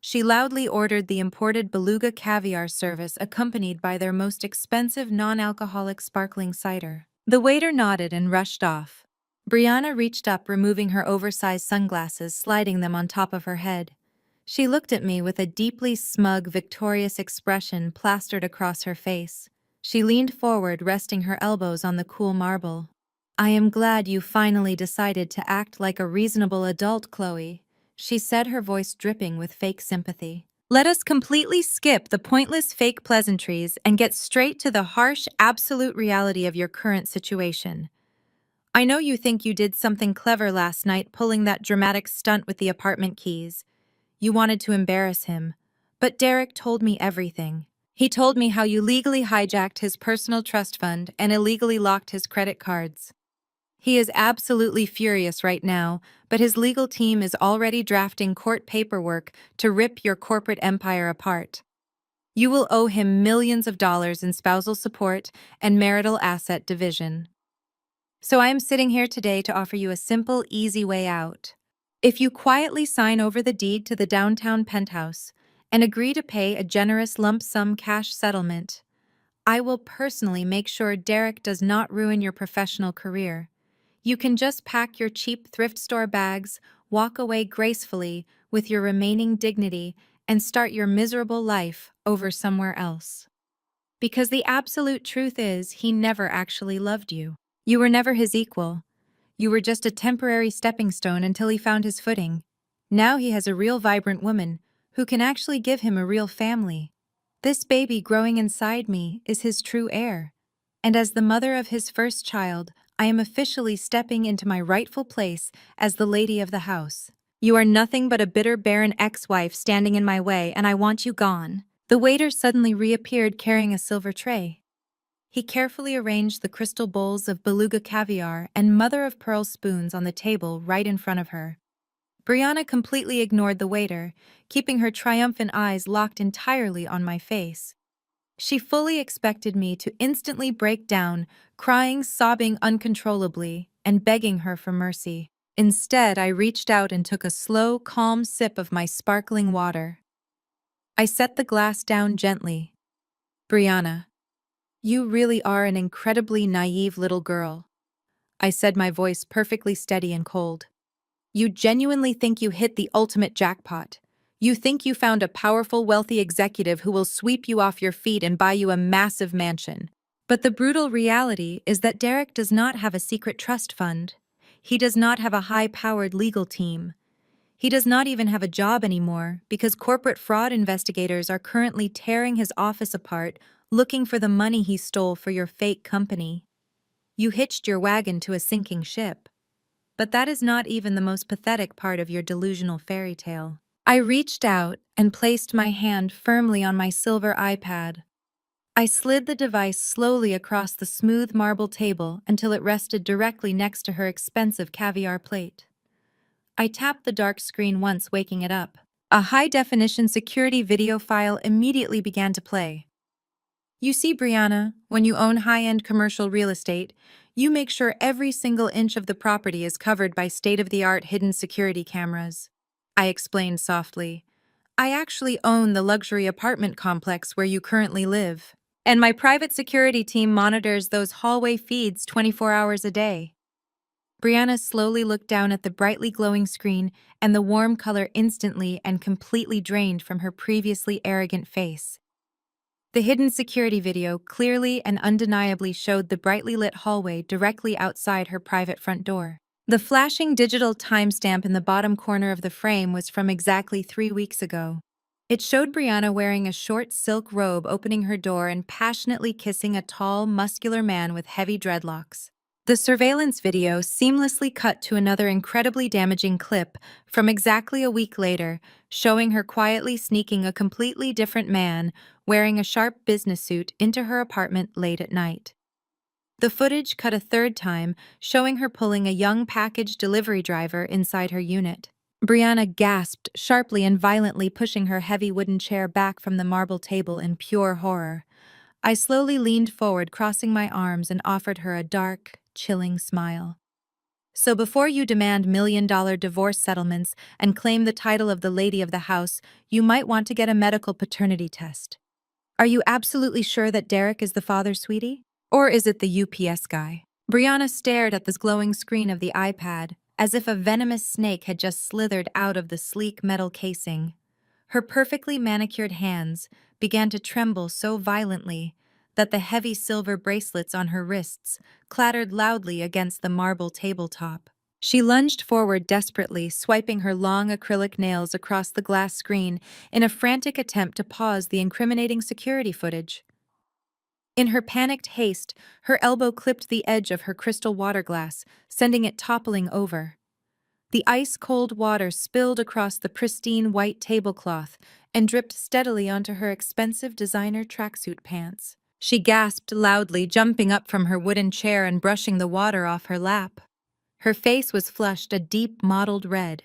She loudly ordered the imported beluga caviar service accompanied by their most expensive non-alcoholic sparkling cider. The waiter nodded and rushed off. Brianna reached up, removing her oversized sunglasses, sliding them on top of her head. She looked at me with a deeply smug, victorious expression plastered across her face. She leaned forward, resting her elbows on the cool marble. "I am glad you finally decided to act like a reasonable adult, Chloe," she said, her voice dripping with fake sympathy. "Let us completely skip the pointless fake pleasantries and get straight to the harsh, absolute reality of your current situation. I know you think you did something clever last night, pulling that dramatic stunt with the apartment keys. You wanted to embarrass him. But Derek told me everything. He told me how you legally hijacked his personal trust fund and illegally locked his credit cards. He is absolutely furious right now, but his legal team is already drafting court paperwork to rip your corporate empire apart. You will owe him millions of dollars in spousal support and marital asset division. So I am sitting here today to offer you a simple, easy way out. If you quietly sign over the deed to the downtown penthouse and agree to pay a generous lump sum cash settlement, I will personally make sure Derek does not ruin your professional career. You can just pack your cheap thrift store bags, walk away gracefully with your remaining dignity, and start your miserable life over somewhere else. Because the absolute truth is, he never actually loved you. You were never his equal. You were just a temporary stepping stone until he found his footing. Now he has a real vibrant woman who can actually give him a real family. This baby growing inside me is his true heir. And as the mother of his first child, I am officially stepping into my rightful place as the lady of the house. You are nothing but a bitter, barren ex-wife standing in my way, and I want you gone. The waiter suddenly reappeared carrying a silver tray. He carefully arranged the crystal bowls of beluga caviar and mother-of-pearl spoons on the table right in front of her. Brianna completely ignored the waiter, keeping her triumphant eyes locked entirely on my face. She fully expected me to instantly break down, crying, sobbing uncontrollably, and begging her for mercy. Instead, I reached out and took a slow, calm sip of my sparkling water. I set the glass down gently. Brianna, you really are an incredibly naive little girl, I said, my voice perfectly steady and cold. You genuinely think you hit the ultimate jackpot. You think you found a powerful, wealthy executive who will sweep you off your feet and buy you a massive mansion. But the brutal reality is that Derek does not have a secret trust fund. He does not have a high-powered legal team. He does not even have a job anymore because corporate fraud investigators are currently tearing his office apart, looking for the money he stole for your fake company. You hitched your wagon to a sinking ship. But that is not even the most pathetic part of your delusional fairy tale. I reached out and placed my hand firmly on my silver iPad. I slid the device slowly across the smooth marble table until it rested directly next to her expensive caviar plate. I tapped the dark screen once, waking it up. A high-definition security video file immediately began to play. You see, Brianna, when you own high-end commercial real estate, you make sure every single inch of the property is covered by state-of-the-art hidden security cameras. I explained softly. I actually own the luxury apartment complex where you currently live. And my private security team monitors those hallway feeds 24 hours a day. Brianna slowly looked down at the brightly glowing screen, and the warm color instantly and completely drained from her previously arrogant face. The hidden security video clearly and undeniably showed the brightly lit hallway directly outside her private front door. The flashing digital timestamp in the bottom corner of the frame was from exactly 3 weeks ago. It showed Brianna wearing a short silk robe, opening her door and passionately kissing a tall, muscular man with heavy dreadlocks. The surveillance video seamlessly cut to another incredibly damaging clip from exactly a week later, showing her quietly sneaking a completely different man wearing a sharp business suit into her apartment late at night. The footage cut a third time, showing her pulling a young package delivery driver inside her unit. Brianna gasped sharply and violently, pushing her heavy wooden chair back from the marble table in pure horror. I slowly leaned forward, crossing my arms, and offered her a dark, chilling smile. So before you demand million-dollar divorce settlements and claim the title of the lady of the house, you might want to get a medical paternity test. Are you absolutely sure that Derek is the father, sweetie? Or is it the UPS guy? Brianna stared at the glowing screen of the iPad, as if a venomous snake had just slithered out of the sleek metal casing. Her perfectly manicured hands began to tremble so violently that the heavy silver bracelets on her wrists clattered loudly against the marble tabletop. She lunged forward desperately, swiping her long acrylic nails across the glass screen in a frantic attempt to pause the incriminating security footage. In her panicked haste, her elbow clipped the edge of her crystal water glass, sending it toppling over. The ice-cold water spilled across the pristine white tablecloth and dripped steadily onto her expensive designer tracksuit pants. She gasped loudly, jumping up from her wooden chair and brushing the water off her lap. Her face was flushed a deep mottled red.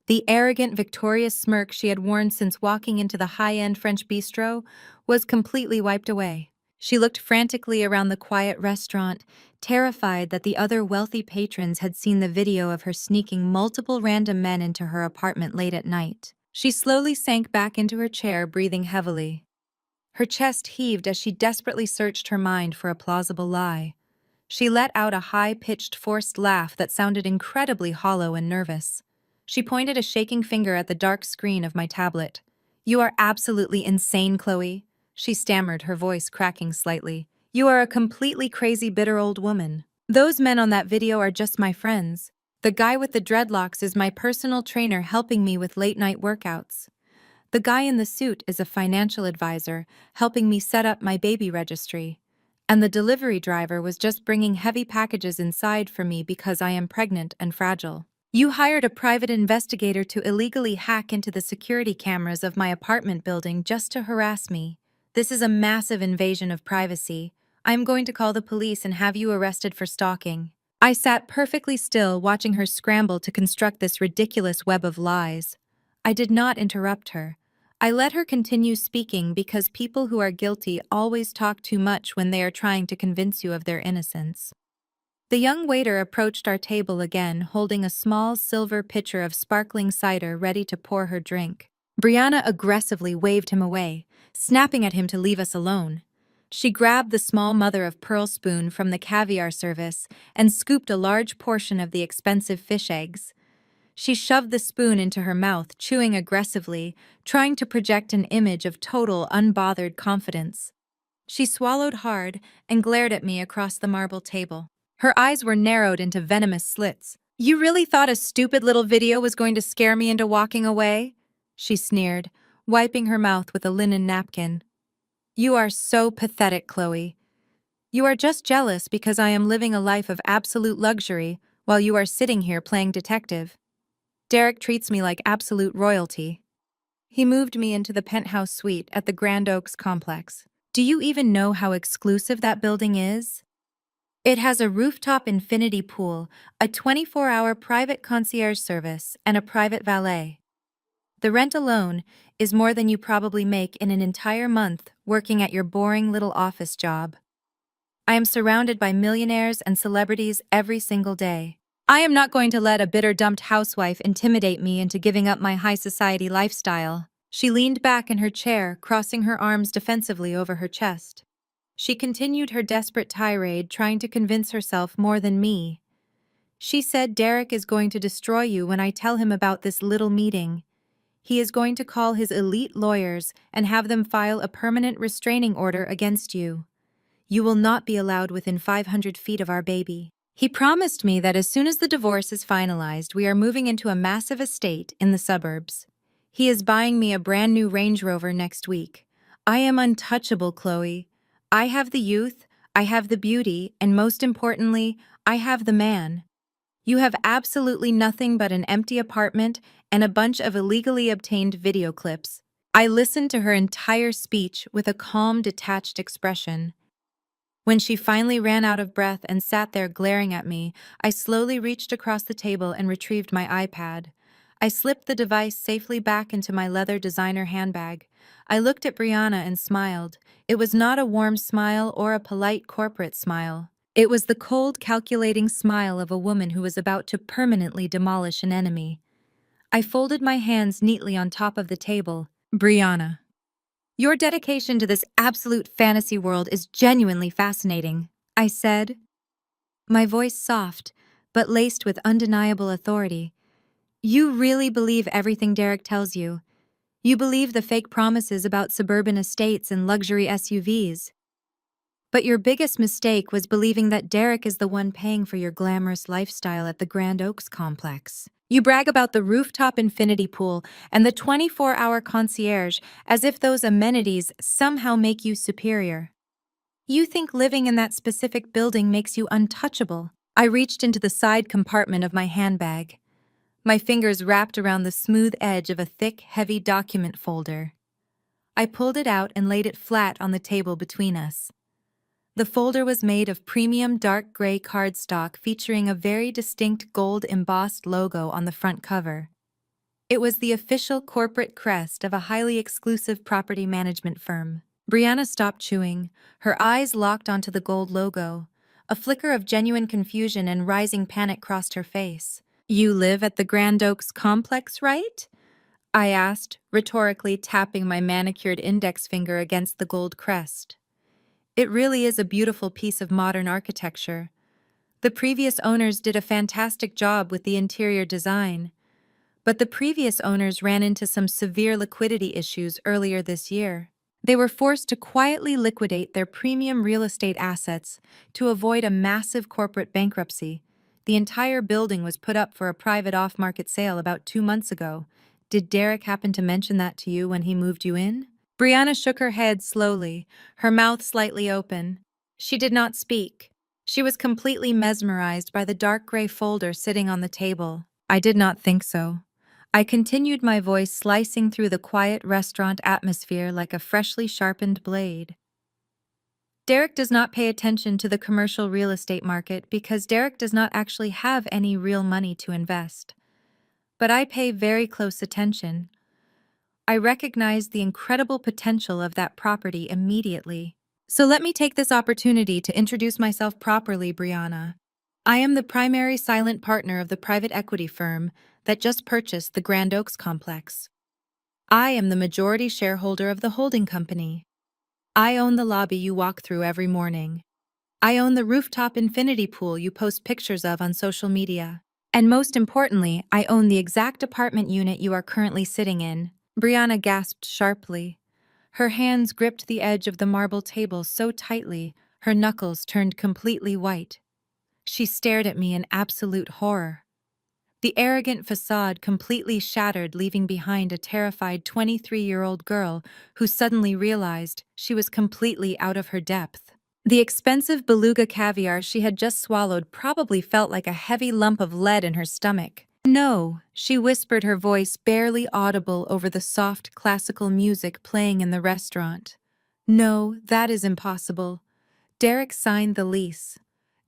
The arrogant, victorious smirk she had worn since walking into the high-end French bistro was completely wiped away. She looked frantically around the quiet restaurant, terrified that the other wealthy patrons had seen the video of her sneaking multiple random men into her apartment late at night. She slowly sank back into her chair, breathing heavily. Her chest heaved as she desperately searched her mind for a plausible lie. She let out a high-pitched, forced laugh that sounded incredibly hollow and nervous. She pointed a shaking finger at the dark screen of my tablet. "You are absolutely insane, Chloe," she stammered, her voice cracking slightly. "You are a completely crazy, bitter old woman. Those men on that video are just my friends. The guy with the dreadlocks is my personal trainer helping me with late-night workouts. The guy in the suit is a financial advisor helping me set up my baby registry. And the delivery driver was just bringing heavy packages inside for me because I am pregnant and fragile. You hired a private investigator to illegally hack into the security cameras of my apartment building just to harass me. This is a massive invasion of privacy. I'm going to call the police and have you arrested for stalking. I sat perfectly still, watching her scramble to construct this ridiculous web of lies. I did not interrupt her. I let her continue speaking because people who are guilty always talk too much when they are trying to convince you of their innocence. The young waiter approached our table again, holding a small silver pitcher of sparkling cider ready to pour her drink. Brianna aggressively waved him away, snapping at him to leave us alone. She grabbed the small mother-of-pearl spoon from the caviar service and scooped a large portion of the expensive fish eggs. She shoved the spoon into her mouth, chewing aggressively, trying to project an image of total, unbothered confidence. She swallowed hard and glared at me across the marble table. Her eyes were narrowed into venomous slits. "You really thought a stupid little video was going to scare me into walking away?" she sneered, wiping her mouth with a linen napkin. "You are so pathetic, Chloe. You are just jealous because I am living a life of absolute luxury while you are sitting here playing detective. Derek treats me like absolute royalty." He moved me into the penthouse suite at the Grand Oaks complex. Do you even know how exclusive that building is? It has a rooftop infinity pool, a 24-hour private concierge service, and a private valet. The rent alone is more than you probably make in an entire month working at your boring little office job. I am surrounded by millionaires and celebrities every single day. I am not going to let a bitter dumped housewife intimidate me into giving up my high society lifestyle. She leaned back in her chair, crossing her arms defensively over her chest. She continued her desperate tirade, trying to convince herself more than me. She said Derek is going to destroy you when I tell him about this little meeting. He is going to call his elite lawyers and have them file a permanent restraining order against you. You will not be allowed within 500 feet of our baby. He promised me that as soon as the divorce is finalized, we are moving into a massive estate in the suburbs. He is buying me a brand new Range Rover next week. I am untouchable, Chloe. I have the youth, I have the beauty, and most importantly, I have the man. You have absolutely nothing but an empty apartment and a bunch of illegally obtained video clips. I listened to her entire speech with a calm, detached expression. When she finally ran out of breath and sat there glaring at me, I slowly reached across the table and retrieved my iPad. I slipped the device safely back into my leather designer handbag. I looked at Brianna and smiled. It was not a warm smile or a polite corporate smile. It was the cold, calculating smile of a woman who was about to permanently demolish an enemy. I folded my hands neatly on top of the table. "Brianna, your dedication to this absolute fantasy world is genuinely fascinating," I said, my voice soft, but laced with undeniable authority. "You really believe everything Derek tells you. You believe the fake promises about suburban estates and luxury SUVs. But your biggest mistake was believing that Derek is the one paying for your glamorous lifestyle at the Grand Oaks complex. You brag about the rooftop infinity pool and the 24-hour concierge as if those amenities somehow make you superior. You think living in that specific building makes you untouchable." I reached into the side compartment of my handbag. My fingers wrapped around the smooth edge of a thick, heavy document folder. I pulled it out and laid it flat on the table between us. The folder was made of premium dark gray cardstock featuring a very distinct gold embossed logo on the front cover. It was the official corporate crest of a highly exclusive property management firm. Brianna stopped chewing, her eyes locked onto the gold logo. A flicker of genuine confusion and rising panic crossed her face. "You live at the Grand Oaks complex, right?" I asked, rhetorically tapping my manicured index finger against the gold crest. It really is a beautiful piece of modern architecture. The previous owners did a fantastic job with the interior design, but the previous owners ran into some severe liquidity issues earlier this year. They were forced to quietly liquidate their premium real estate assets to avoid a massive corporate bankruptcy. The entire building was put up for a private off-market sale about 2 months ago. Did Derek happen to mention that to you when he moved you in? Brianna shook her head slowly, her mouth slightly open. She did not speak. She was completely mesmerized by the dark gray folder sitting on the table. I did not think so. I continued, my voice slicing through the quiet restaurant atmosphere like a freshly sharpened blade. Derek does not pay attention to the commercial real estate market because Derek does not actually have any real money to invest. But I pay very close attention. I recognize the incredible potential of that property immediately. So let me take this opportunity to introduce myself properly, Brianna. I am the primary silent partner of the private equity firm that just purchased the Grand Oaks complex. I am the majority shareholder of the holding company. I own the lobby you walk through every morning. I own the rooftop infinity pool you post pictures of on social media. And most importantly, I own the exact apartment unit you are currently sitting in. Brianna gasped sharply. Her hands gripped the edge of the marble table so tightly, her knuckles turned completely white. She stared at me in absolute horror. The arrogant facade completely shattered, leaving behind a terrified 23-year-old girl who suddenly realized she was completely out of her depth. The expensive beluga caviar she had just swallowed probably felt like a heavy lump of lead in her stomach. No, she whispered, her voice barely audible over the soft classical music playing in the restaurant. No, that is impossible. Derek signed the lease.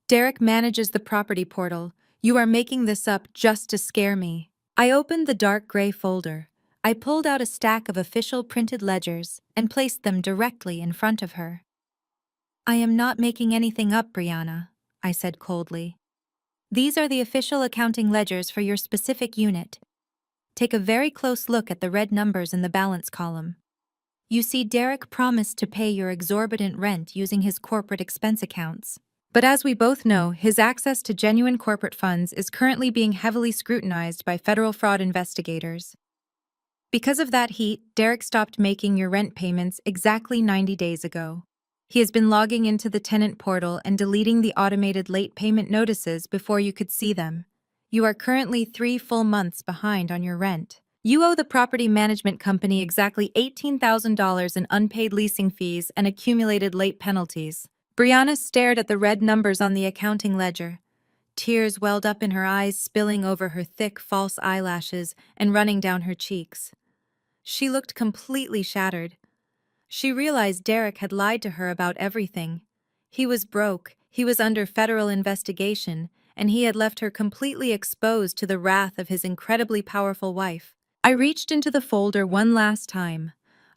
Derek manages the property portal. You are making this up just to scare me. I opened the dark gray folder. I pulled out a stack of official printed ledgers and placed them directly in front of her. I am not making anything up, Brianna, I said coldly. These are the official accounting ledgers for your specific unit. Take a very close look at the red numbers in the balance column. You see, Derek promised to pay your exorbitant rent using his corporate expense accounts. But as we both know, his access to genuine corporate funds is currently being heavily scrutinized by federal fraud investigators. Because of that heat, Derek stopped making your rent payments exactly 90 days ago. He has been logging into the tenant portal and deleting the automated late payment notices before you could see them. You are currently 3 full months behind on your rent. You owe the property management company exactly $18,000 in unpaid leasing fees and accumulated late penalties. Brianna stared at the red numbers on the accounting ledger. Tears welled up in her eyes, spilling over her thick, false eyelashes and running down her cheeks. She looked completely shattered. She realized Derek had lied to her about everything. He was broke, he was under federal investigation, and he had left her completely exposed to the wrath of his incredibly powerful wife. I reached into the folder one last time.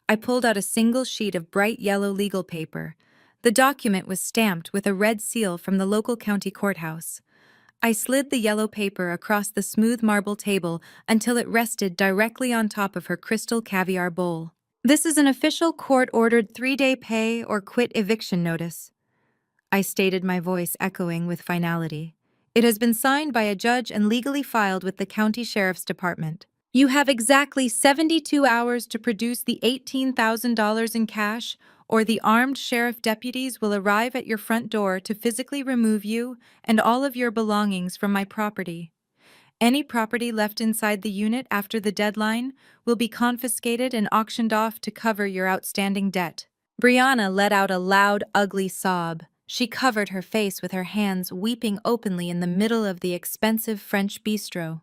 I pulled out a single sheet of bright yellow legal paper. The document was stamped with a red seal from the local county courthouse. I slid the yellow paper across the smooth marble table until it rested directly on top of her crystal caviar bowl. This is an official court-ordered 3-day pay or quit eviction notice, I stated, my voice echoing with finality. It has been signed by a judge and legally filed with the county sheriff's department. You have exactly 72 hours to produce the $18,000 in cash, or the armed sheriff deputies will arrive at your front door to physically remove you and all of your belongings from my property. Any property left inside the unit after the deadline will be confiscated and auctioned off to cover your outstanding debt. Brianna let out a loud, ugly sob. She covered her face with her hands, weeping openly in the middle of the expensive French bistro.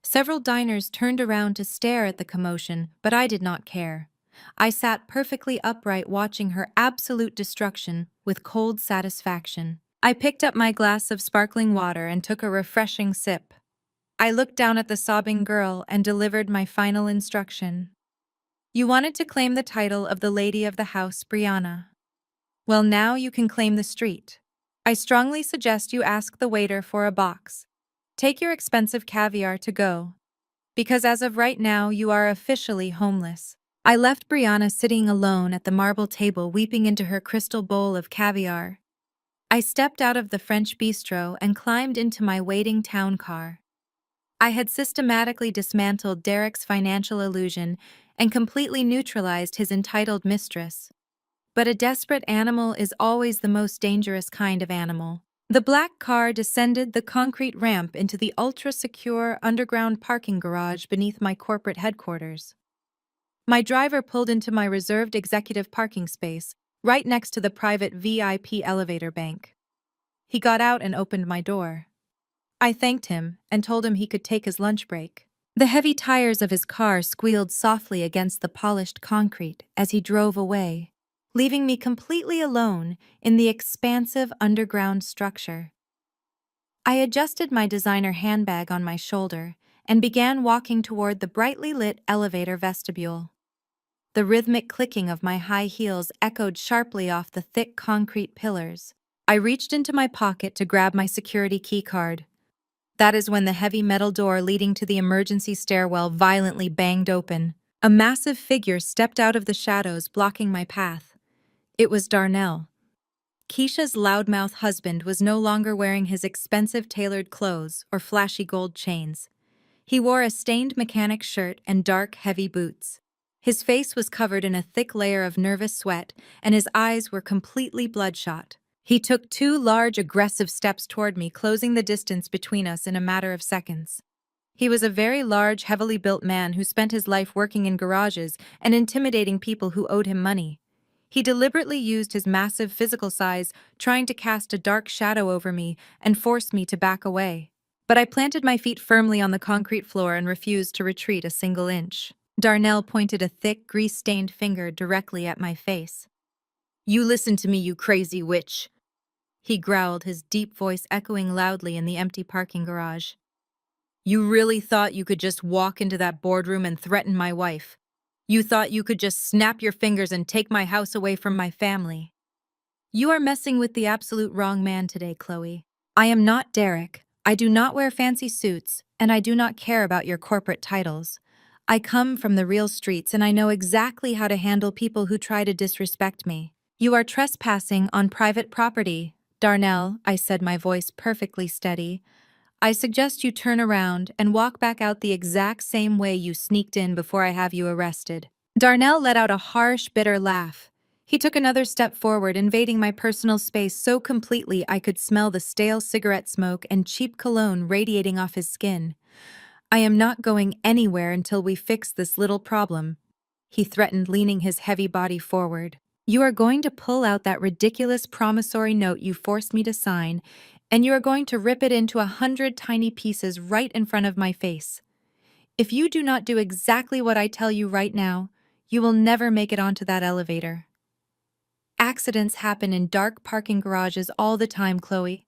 Several diners turned around to stare at the commotion, but I did not care. I sat perfectly upright, watching her absolute destruction with cold satisfaction. I picked up my glass of sparkling water and took a refreshing sip. I looked down at the sobbing girl and delivered my final instruction. You wanted to claim the title of the lady of the house, Brianna. Well, now you can claim the street. I strongly suggest you ask the waiter for a box. Take your expensive caviar to go. Because as of right now, you are officially homeless. I left Brianna sitting alone at the marble table, weeping into her crystal bowl of caviar. I stepped out of the French bistro and climbed into my waiting town car. I had systematically dismantled Derek's financial illusion and completely neutralized his entitled mistress. But a desperate animal is always the most dangerous kind of animal. The black car descended the concrete ramp into the ultra-secure underground parking garage beneath my corporate headquarters. My driver pulled into my reserved executive parking space, right next to the private VIP elevator bank. He got out and opened my door. I thanked him and told him he could take his lunch break. The heavy tires of his car squealed softly against the polished concrete as he drove away, leaving me completely alone in the expansive underground structure. I adjusted my designer handbag on my shoulder and began walking toward the brightly lit elevator vestibule. The rhythmic clicking of my high heels echoed sharply off the thick concrete pillars. I reached into my pocket to grab my security key card. That is when the heavy metal door leading to the emergency stairwell violently banged open. A massive figure stepped out of the shadows, blocking my path. It was Darnell. Keisha's loudmouth husband was no longer wearing his expensive tailored clothes or flashy gold chains. He wore a stained mechanic shirt and dark, heavy boots. His face was covered in a thick layer of nervous sweat, and his eyes were completely bloodshot. He took 2 large, aggressive steps toward me, closing the distance between us in a matter of seconds. He was a very large, heavily built man who spent his life working in garages and intimidating people who owed him money. He deliberately used his massive physical size, trying to cast a dark shadow over me and force me to back away. But I planted my feet firmly on the concrete floor and refused to retreat a single inch. Darnell pointed a thick, grease-stained finger directly at my face. "You listen to me, you crazy witch," he growled, his deep voice echoing loudly in the empty parking garage. "You really thought you could just walk into that boardroom and threaten my wife? You thought you could just snap your fingers and take my house away from my family? You are messing with the absolute wrong man today, Chloe. I am not Derek. I do not wear fancy suits, and I do not care about your corporate titles. I come from the real streets, and I know exactly how to handle people who try to disrespect me. You are trespassing on private property, Darnell," I said, my voice perfectly steady. "I suggest you turn around and walk back out the exact same way you sneaked in before I have you arrested." Darnell let out a harsh, bitter laugh. He took another step forward, invading my personal space so completely I could smell the stale cigarette smoke and cheap cologne radiating off his skin. "I am not going anywhere until we fix this little problem," he threatened, leaning his heavy body forward. "You are going to pull out that ridiculous promissory note you forced me to sign, and you are going to rip it into 100 tiny pieces right in front of my face. If you do not do exactly what I tell you right now, you will never make it onto that elevator." Accidents happen in dark parking garages all the time, Chloe.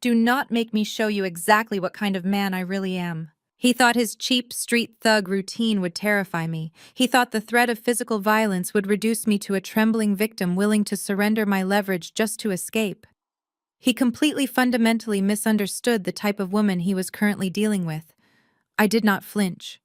Do not make me show you exactly what kind of man I really am. He thought his cheap street thug routine would terrify me. He thought the threat of physical violence would reduce me to a trembling victim willing to surrender my leverage just to escape. He completely fundamentally misunderstood the type of woman he was currently dealing with. I did not flinch.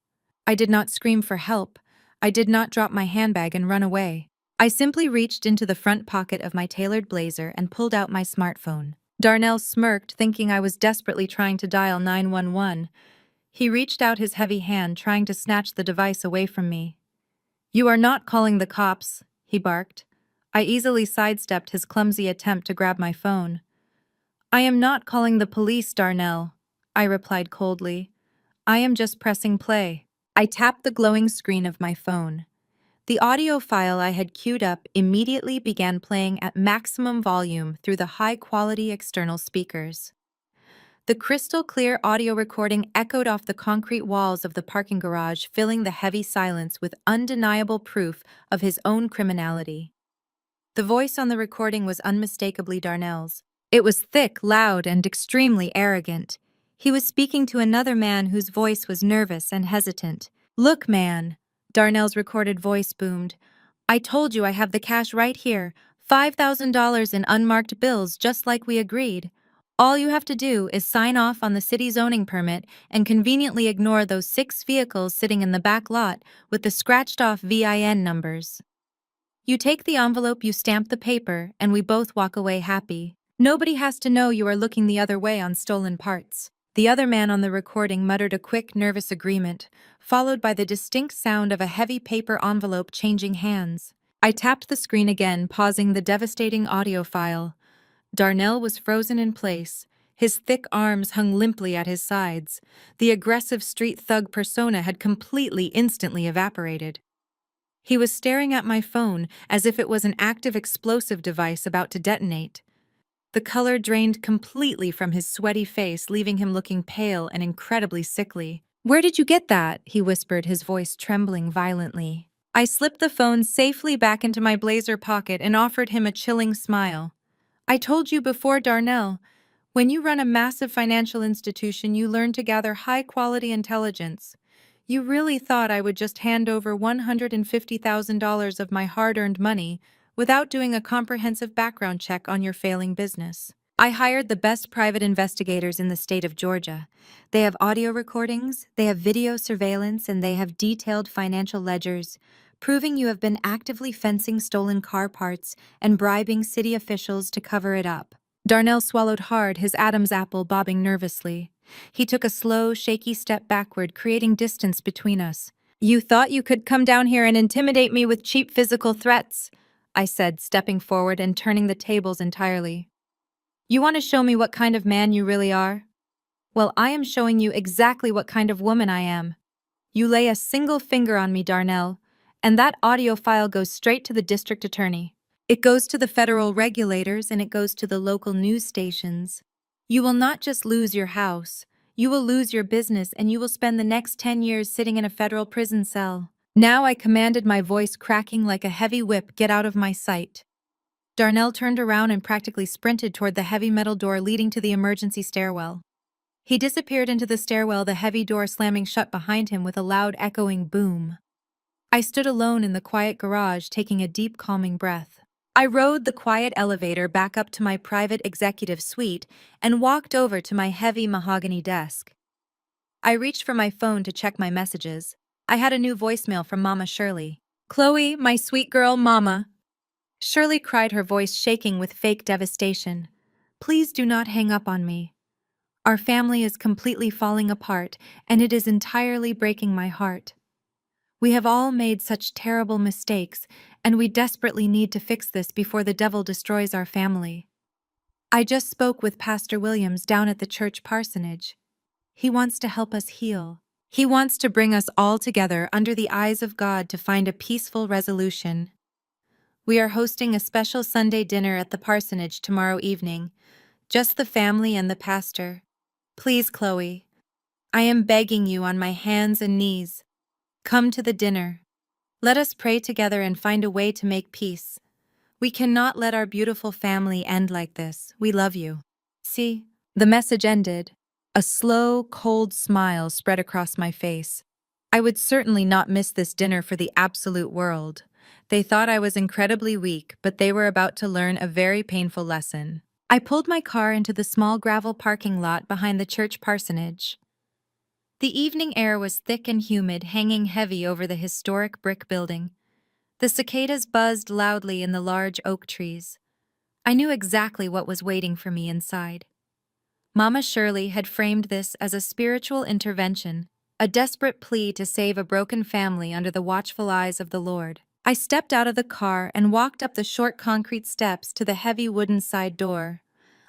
I did not scream for help. I did not drop my handbag and run away. I simply reached into the front pocket of my tailored blazer and pulled out my smartphone. Darnell smirked, thinking I was desperately trying to dial 911. He reached out his heavy hand, trying to snatch the device away from me. "You are not calling the cops," he barked. I easily sidestepped his clumsy attempt to grab my phone. "I am not calling the police, Darnell," I replied coldly. "I am just pressing play." I tapped the glowing screen of my phone. The audio file I had queued up immediately began playing at maximum volume through the high-quality external speakers. The crystal-clear audio recording echoed off the concrete walls of the parking garage, filling the heavy silence with undeniable proof of his own criminality. The voice on the recording was unmistakably Darnell's. It was thick, loud, and extremely arrogant. He was speaking to another man whose voice was nervous and hesitant. "Look, man," Darnell's recorded voice boomed. "I told you I have the cash right here, $5,000 in unmarked bills just like we agreed. All you have to do is sign off on the city zoning permit and conveniently ignore those 6 vehicles sitting in the back lot with the scratched-off VIN numbers. You take the envelope, you stamp the paper, and we both walk away happy. Nobody has to know you are looking the other way on stolen parts." The other man on the recording muttered a quick, nervous agreement, followed by the distinct sound of a heavy paper envelope changing hands. I tapped the screen again, pausing the devastating audio file. Darnell was frozen in place. His thick arms hung limply at his sides. The aggressive street thug persona had completely, instantly evaporated. He was staring at my phone as if it was an active explosive device about to detonate. The color drained completely from his sweaty face, leaving him looking pale and incredibly sickly. "Where did you get that?" he whispered, his voice trembling violently. I slipped the phone safely back into my blazer pocket and offered him a chilling smile. "I told you before, Darnell. When you run a massive financial institution, you learn to gather high-quality intelligence. You really thought I would just hand over $150,000 of my hard-earned money without doing a comprehensive background check on your failing business. I hired the best private investigators in the state of Georgia. They have audio recordings, they have video surveillance, and they have detailed financial ledgers, proving you have been actively fencing stolen car parts and bribing city officials to cover it up." Darnell swallowed hard, his Adam's apple bobbing nervously. He took a slow, shaky step backward, creating distance between us. "You thought you could come down here and intimidate me with cheap physical threats," I said, stepping forward and turning the tables entirely. "You want to show me what kind of man you really are? Well, I am showing you exactly what kind of woman I am. You lay a single finger on me, Darnell, and that audio file goes straight to the district attorney. It goes to the federal regulators and it goes to the local news stations. You will not just lose your house, you will lose your business and you will spend the next 10 years sitting in a federal prison cell." Now I commanded, my voice cracking like a heavy whip, "Get out of my sight." Darnell turned around and practically sprinted toward the heavy metal door leading to the emergency stairwell. He disappeared into the stairwell, the heavy door slamming shut behind him with a loud echoing boom. I stood alone in the quiet garage, taking a deep, calming breath. I rode the quiet elevator back up to my private executive suite and walked over to my heavy mahogany desk. I reached for my phone to check my messages. I had a new voicemail from Mama Shirley. "Chloe, my sweet girl, Mama." Shirley cried, her voice shaking with fake devastation. "Please do not hang up on me. Our family is completely falling apart, and it is entirely breaking my heart. We have all made such terrible mistakes, and we desperately need to fix this before the devil destroys our family. I just spoke with Pastor Williams down at the church parsonage. He wants to help us heal. He wants to bring us all together under the eyes of God to find a peaceful resolution. We are hosting a special Sunday dinner at the parsonage tomorrow evening, just the family and the pastor. Please, Chloe, I am begging you on my hands and knees. Come to the dinner. Let us pray together and find a way to make peace. We cannot let our beautiful family end like this. We love you." See, the message ended. A slow, cold smile spread across my face. I would certainly not miss this dinner for the absolute world. They thought I was incredibly weak, but they were about to learn a very painful lesson. I pulled my car into the small gravel parking lot behind the church parsonage. The evening air was thick and humid, hanging heavy over the historic brick building. The cicadas buzzed loudly in the large oak trees. I knew exactly what was waiting for me inside. Mama Shirley had framed this as a spiritual intervention, a desperate plea to save a broken family under the watchful eyes of the Lord. I stepped out of the car and walked up the short concrete steps to the heavy wooden side door.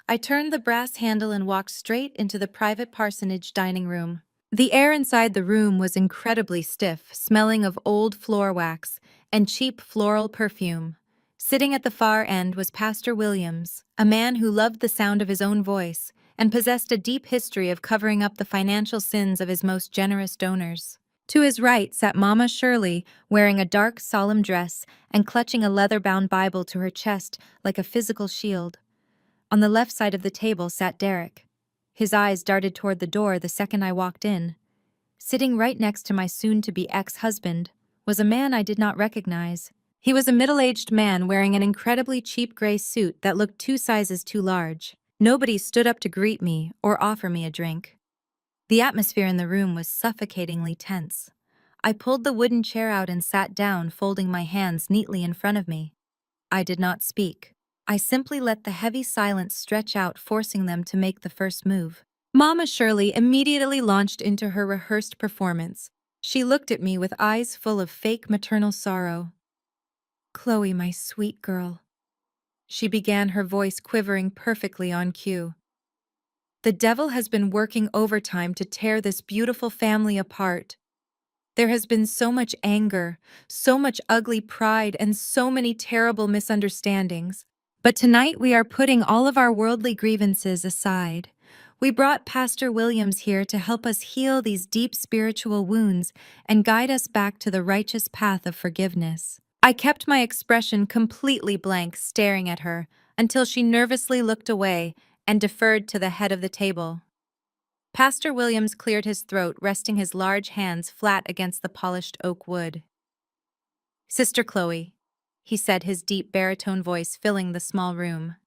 I turned the brass handle and walked straight into the private parsonage dining room. The air inside the room was incredibly stiff, smelling of old floor wax and cheap floral perfume. Sitting at the far end was Pastor Williams, a man who loved the sound of his own voice and possessed a deep history of covering up the financial sins of his most generous donors. To his right sat Mama Shirley, wearing a dark, solemn dress and clutching a leather-bound Bible to her chest like a physical shield. On the left side of the table sat Derek. His eyes darted toward the door the second I walked in. Sitting right next to my soon-to-be ex-husband was a man I did not recognize. He was a middle-aged man wearing an incredibly cheap gray suit that looked 2 sizes too large. Nobody stood up to greet me or offer me a drink. The atmosphere in the room was suffocatingly tense. I pulled the wooden chair out and sat down, folding my hands neatly in front of me. I did not speak. I simply let the heavy silence stretch out, forcing them to make the first move. Mama Shirley immediately launched into her rehearsed performance. She looked at me with eyes full of fake maternal sorrow. "Chloe, my sweet girl," she began, her voice quivering perfectly on cue. "The devil has been working overtime to tear this beautiful family apart. There has been so much anger, so much ugly pride, and so many terrible misunderstandings. But tonight we are putting all of our worldly grievances aside. We brought Pastor Williams here to help us heal these deep spiritual wounds and guide us back to the righteous path of forgiveness. I kept my expression completely blank, staring at her, until she nervously looked away and deferred to the head of the table. Pastor Williams cleared his throat, resting his large hands flat against the polished oak wood. "Sister Chloe," he said, his deep baritone voice filling the small room.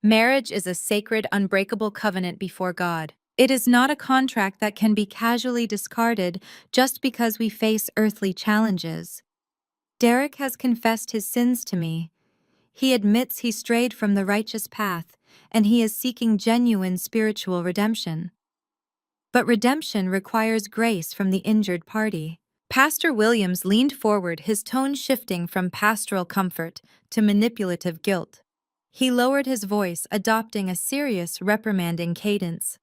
"Marriage is a sacred, unbreakable covenant before God. It is not a contract that can be casually discarded just because we face earthly challenges. Derek has confessed his sins to me. He admits he strayed from the righteous path, and he is seeking genuine spiritual redemption. But redemption requires grace from the injured party." Pastor Williams leaned forward, his tone shifting from pastoral comfort to manipulative guilt. He lowered his voice, adopting a serious, reprimanding cadence.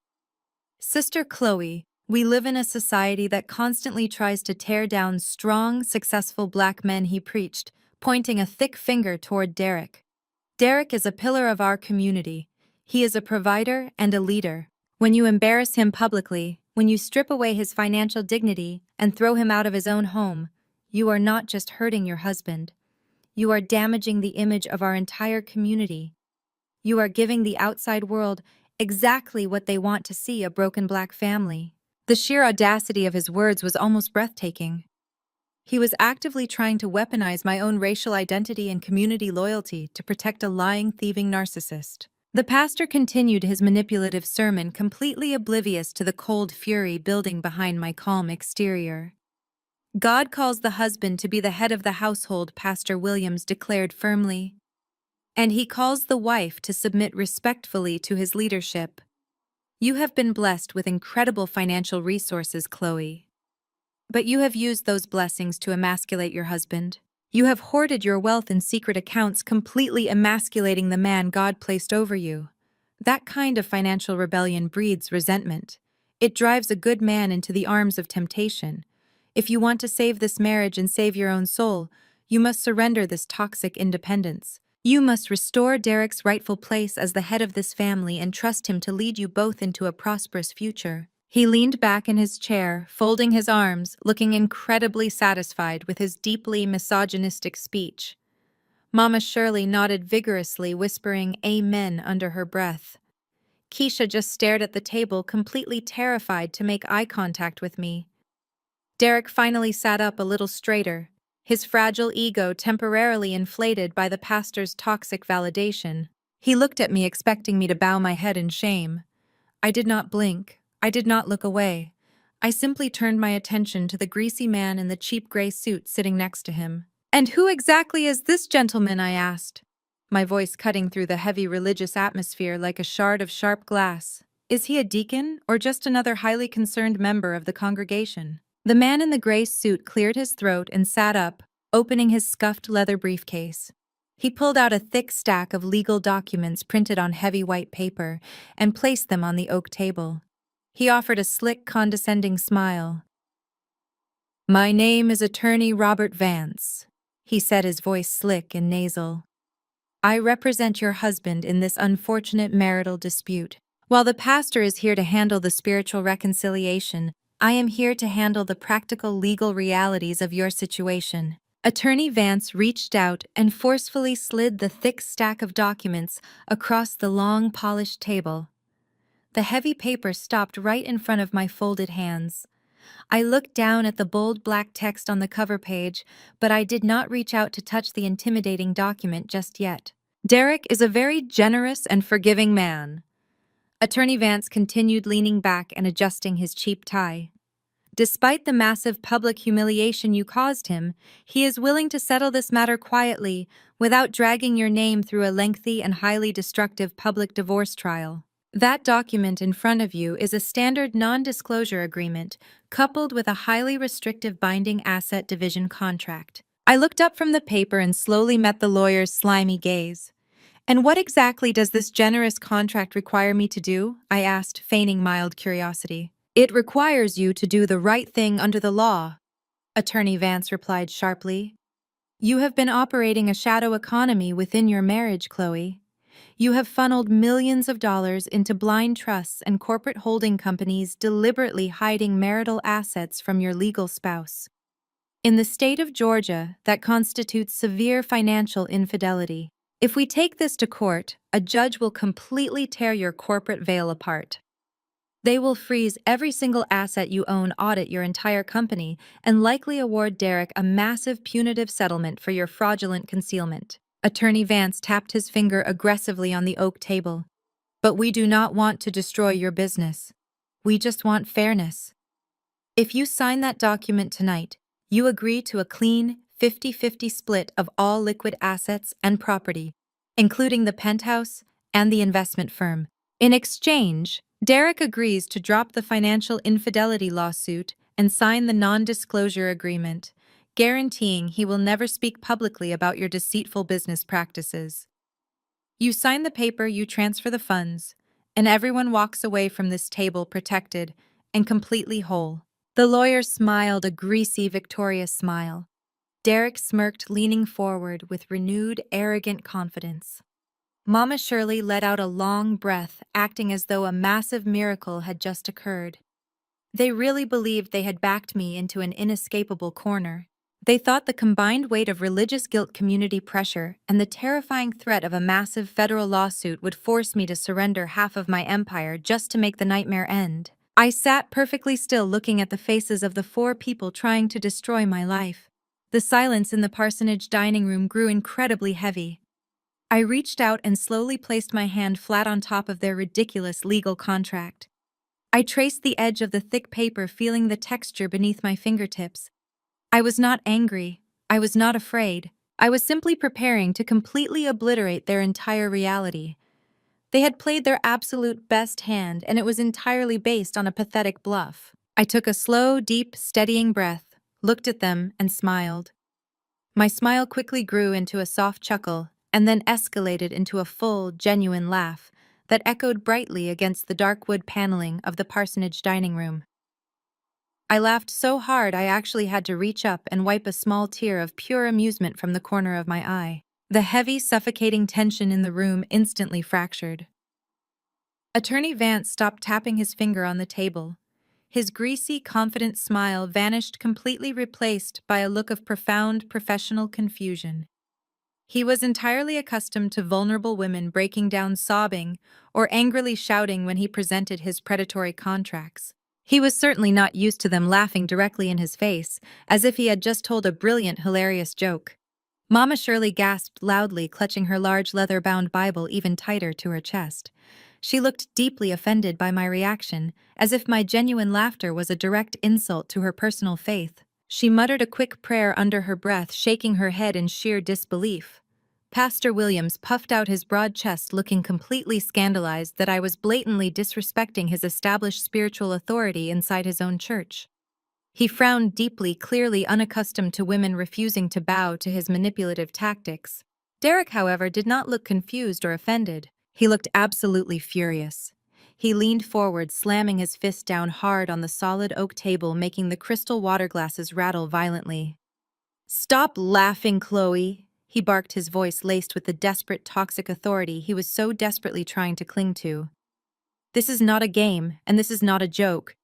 "Sister Chloe, we live in a society that constantly tries to tear down strong, successful black men," he preached, pointing a thick finger toward Derek. "Derek is a pillar of our community. He is a provider and a leader. When you embarrass him publicly, when you strip away his financial dignity and throw him out of his own home, you are not just hurting your husband. You are damaging the image of our entire community. You are giving the outside world exactly what they want to see: a broken black family." The sheer audacity of his words was almost breathtaking. He was actively trying to weaponize my own racial identity and community loyalty to protect a lying, thieving narcissist. The pastor continued his manipulative sermon, completely oblivious to the cold fury building behind my calm exterior. "God calls the husband to be the head of the household," Pastor Williams declared firmly. "And he calls the wife to submit respectfully to his leadership. You have been blessed with incredible financial resources, Chloe. But you have used those blessings to emasculate your husband. You have hoarded your wealth in secret accounts, completely emasculating the man God placed over you. That kind of financial rebellion breeds resentment. It drives a good man into the arms of temptation. If you want to save this marriage and save your own soul, you must surrender this toxic independence. You must restore Derek's rightful place as the head of this family and trust him to lead you both into a prosperous future." He leaned back in his chair, folding his arms, looking incredibly satisfied with his deeply misogynistic speech. Mama Shirley nodded vigorously, whispering "Amen" under her breath. Keisha just stared at the table, completely terrified to make eye contact with me. Derek finally sat up a little straighter, his fragile ego temporarily inflated by the pastor's toxic validation. He looked at me, expecting me to bow my head in shame. I did not blink. I did not look away. I simply turned my attention to the greasy man in the cheap gray suit sitting next to him. "And who exactly is this gentleman?" I asked, my voice cutting through the heavy religious atmosphere like a shard of sharp glass. "Is he a deacon or just another highly concerned member of the congregation?" The man in the gray suit cleared his throat and sat up, opening his scuffed leather briefcase. He pulled out a thick stack of legal documents printed on heavy white paper and placed them on the oak table. He offered a slick, condescending smile. "My name is Attorney Robert Vance," he said, his voice slick and nasal. "I represent your husband in this unfortunate marital dispute. While the pastor is here to handle the spiritual reconciliation, I am here to handle the practical legal realities of your situation." Attorney Vance reached out and forcefully slid the thick stack of documents across the long, polished table. The heavy paper stopped right in front of my folded hands. I looked down at the bold black text on the cover page, but I did not reach out to touch the intimidating document just yet. "Derek is a very generous and forgiving man." Attorney Vance continued, leaning back and adjusting his cheap tie. "Despite the massive public humiliation you caused him, he is willing to settle this matter quietly, without dragging your name through a lengthy and highly destructive public divorce trial." That document in front of you is a standard non-disclosure agreement, coupled with a highly restrictive binding asset division contract. I looked up from the paper and slowly met the lawyer's slimy gaze. "And what exactly does this generous contract require me to do?" I asked, feigning mild curiosity. "It requires you to do the right thing under the law." Attorney Vance replied sharply. You have been operating a shadow economy within your marriage, Chloe. You have funneled millions of dollars into blind trusts and corporate holding companies, deliberately hiding marital assets from your legal spouse. In the state of Georgia, that constitutes severe financial infidelity. If we take this to court, a judge will completely tear your corporate veil apart. They will freeze every single asset you own, audit your entire company, and likely award Derek a massive punitive settlement for your fraudulent concealment. Attorney Vance tapped his finger aggressively on the oak table. But we do not want to destroy your business. We just want fairness. If you sign that document tonight, you agree to a clean 50-50 split of all liquid assets and property, including the penthouse and the investment firm. In exchange, Derek agrees to drop the financial infidelity lawsuit and sign the non-disclosure agreement, guaranteeing he will never speak publicly about your deceitful business practices. You sign the paper, you transfer the funds, and everyone walks away from this table protected and completely whole. The lawyer smiled a greasy, victorious smile. Derek smirked, leaning forward with renewed, arrogant confidence. Mama Shirley let out a long breath, acting as though a massive miracle had just occurred. They really believed they had backed me into an inescapable corner. They thought the combined weight of religious guilt, community pressure, and the terrifying threat of a massive federal lawsuit would force me to surrender half of my empire just to make the nightmare end. I sat perfectly still, looking at the faces of the four people trying to destroy my life. The silence in the parsonage dining room grew incredibly heavy. I reached out and slowly placed my hand flat on top of their ridiculous legal contract. I traced the edge of the thick paper, feeling the texture beneath my fingertips. I was not angry. I was not afraid. I was simply preparing to completely obliterate their entire reality. They had played their absolute best hand, and it was entirely based on a pathetic bluff. I took a slow, deep, steadying breath, looked at them, and smiled. My smile quickly grew into a soft chuckle, and then escalated into a full, genuine laugh that echoed brightly against the dark wood paneling of the parsonage dining room. I laughed so hard I actually had to reach up and wipe a small tear of pure amusement from the corner of my eye. The heavy, suffocating tension in the room instantly fractured. Attorney Vance stopped tapping his finger on the table. His greasy, confident smile vanished, completely replaced by a look of profound, professional confusion. He was entirely accustomed to vulnerable women breaking down sobbing or angrily shouting when he presented his predatory contracts. He was certainly not used to them laughing directly in his face, as if he had just told a brilliant, hilarious joke. Mama Shirley gasped loudly, clutching her large leather-bound Bible even tighter to her chest. She looked deeply offended by my reaction, as if my genuine laughter was a direct insult to her personal faith. She muttered a quick prayer under her breath, shaking her head in sheer disbelief. Pastor Williams puffed out his broad chest, looking completely scandalized that I was blatantly disrespecting his established spiritual authority inside his own church. He frowned deeply, clearly unaccustomed to women refusing to bow to his manipulative tactics. Derek, however, did not look confused or offended. He looked absolutely furious. He leaned forward, slamming his fist down hard on the solid oak table, making the crystal water glasses rattle violently. "Stop laughing, Chloe," he barked, his voice laced with the desperate, toxic authority he was so desperately trying to cling to. "This is not a game, and this is not a joke.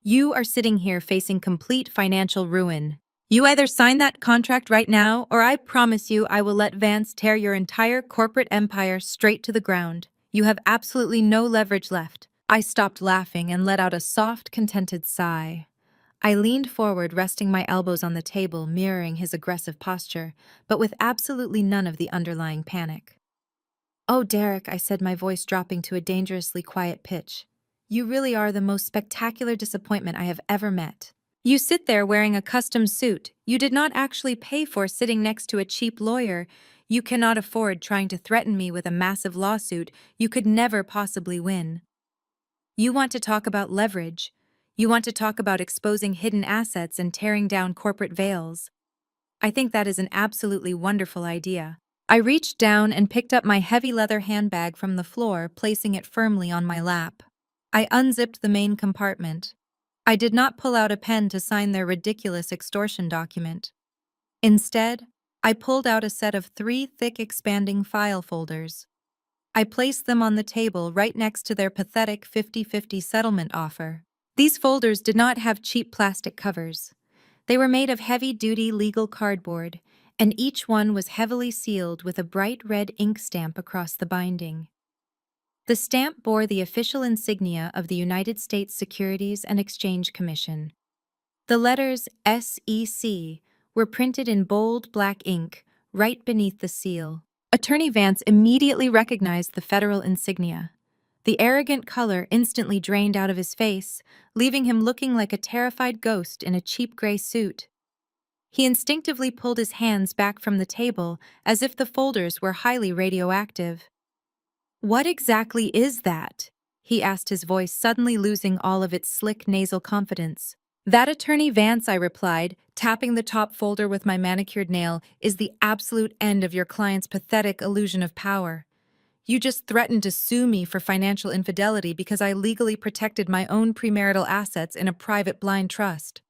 You are sitting here facing complete financial ruin. You either sign that contract right now, or I promise you I will let Vance tear your entire corporate empire straight to the ground. You have absolutely no leverage left." I stopped laughing and let out a soft, contented sigh. I leaned forward, resting my elbows on the table, mirroring his aggressive posture, but with absolutely none of the underlying panic. "Oh, Derek," I said, my voice dropping to a dangerously quiet pitch. "You really are the most spectacular disappointment I have ever met. You sit there wearing a custom suit you did not actually pay for, sitting next to a cheap lawyer. You cannot afford trying to threaten me with a massive lawsuit you could never possibly win. You want to talk about leverage. You want to talk about exposing hidden assets and tearing down corporate veils. I think that is an absolutely wonderful idea." I reached down and picked up my heavy leather handbag from the floor, placing it firmly on my lap. I unzipped the main compartment. I did not pull out a pen to sign their ridiculous extortion document. Instead, I pulled out a set of 3 thick expanding file folders. I placed them on the table right next to their pathetic 50-50 settlement offer. These folders did not have cheap plastic covers. They were made of heavy-duty legal cardboard, and each one was heavily sealed with a bright red ink stamp across the binding. The stamp bore the official insignia of the United States Securities and Exchange Commission. The letters SEC were printed in bold black ink right beneath the seal. Attorney Vance immediately recognized the federal insignia. The arrogant color instantly drained out of his face, leaving him looking like a terrified ghost in a cheap gray suit. He instinctively pulled his hands back from the table as if the folders were highly radioactive. "What exactly is that?" he asked, his voice suddenly losing all of its slick nasal confidence. "That, Attorney Vance," I replied, tapping the top folder with my manicured nail, "is the absolute end of your client's pathetic illusion of power. You just threatened to sue me for financial infidelity because I legally protected my own premarital assets in a private blind trust.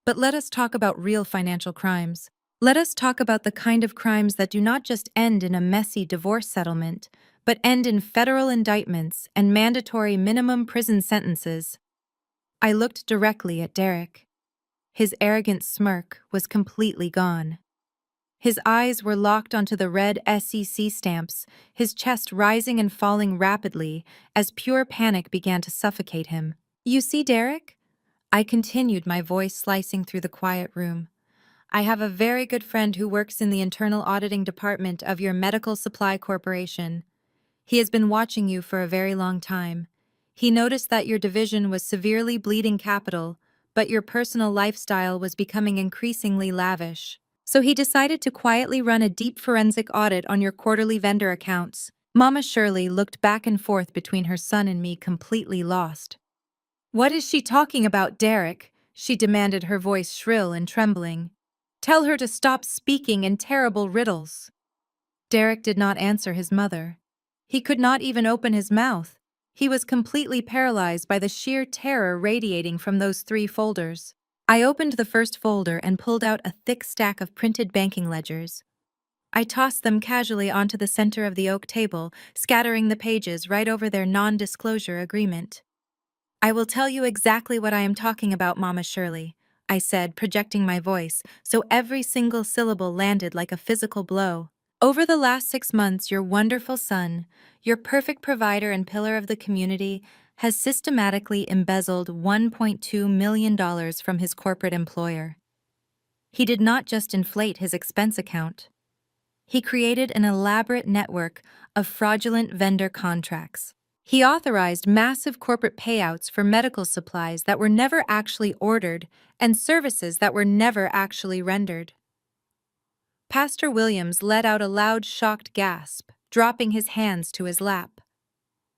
But let us talk about real financial crimes. Let us talk about the kind of crimes that do not just end in a messy divorce settlement, but end in federal indictments and mandatory minimum prison sentences." I looked directly at Derek. His arrogant smirk was completely gone. His eyes were locked onto the red SEC stamps, his chest rising and falling rapidly as pure panic began to suffocate him. "You see, Derek?" I continued, my voice slicing through the quiet room. "I have a very good friend who works in the internal auditing department of your medical supply corporation. He has been watching you for a very long time. He noticed that your division was severely bleeding capital, but your personal lifestyle was becoming increasingly lavish. So he decided to quietly run a deep forensic audit on your quarterly vendor accounts." Mama Shirley looked back and forth between her son and me, completely lost. "What is she talking about, Derek?" she demanded, her voice shrill and trembling. "Tell her to stop speaking in terrible riddles." Derek did not answer his mother. He could not even open his mouth. He was completely paralyzed by the sheer terror radiating from those 3 folders. I opened the first folder and pulled out a thick stack of printed banking ledgers. I tossed them casually onto the center of the oak table, scattering the pages right over their non-disclosure agreement. "I will tell you exactly what I am talking about, Mama Shirley," I said, projecting my voice so every single syllable landed like a physical blow. "Over the last 6 months, your wonderful son, your perfect provider and pillar of the community, has systematically embezzled $1.2 million from his corporate employer. He did not just inflate his expense account. He created an elaborate network of fraudulent vendor contracts. He authorized massive corporate payouts for medical supplies that were never actually ordered and services that were never actually rendered." Pastor Williams let out a loud, shocked gasp, dropping his hands to his lap.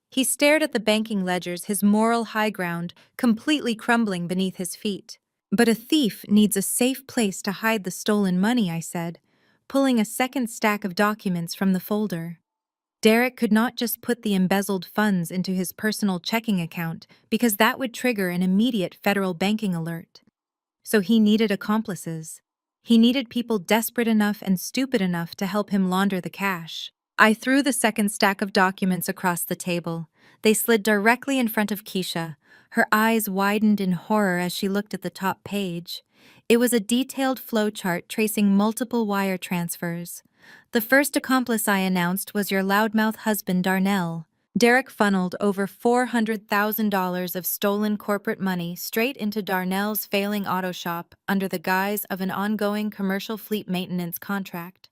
He stared at the banking ledgers, his moral high ground completely crumbling beneath his feet. "But a thief needs a safe place to hide the stolen money," I said, pulling a second stack of documents from the folder. Derek could not just put the embezzled funds into his personal checking account because that would trigger an immediate federal banking alert. So he needed accomplices. He needed people desperate enough and stupid enough to help him launder the cash. I threw the second stack of documents across the table. They slid directly in front of Keisha. Her eyes widened in horror as she looked at the top page. It was a detailed flowchart tracing multiple wire transfers. "The first accomplice," I announced, "was your loudmouth husband, Darnell. Derek funneled over $400,000 of stolen corporate money straight into Darnell's failing auto shop under the guise of an ongoing commercial fleet maintenance contract.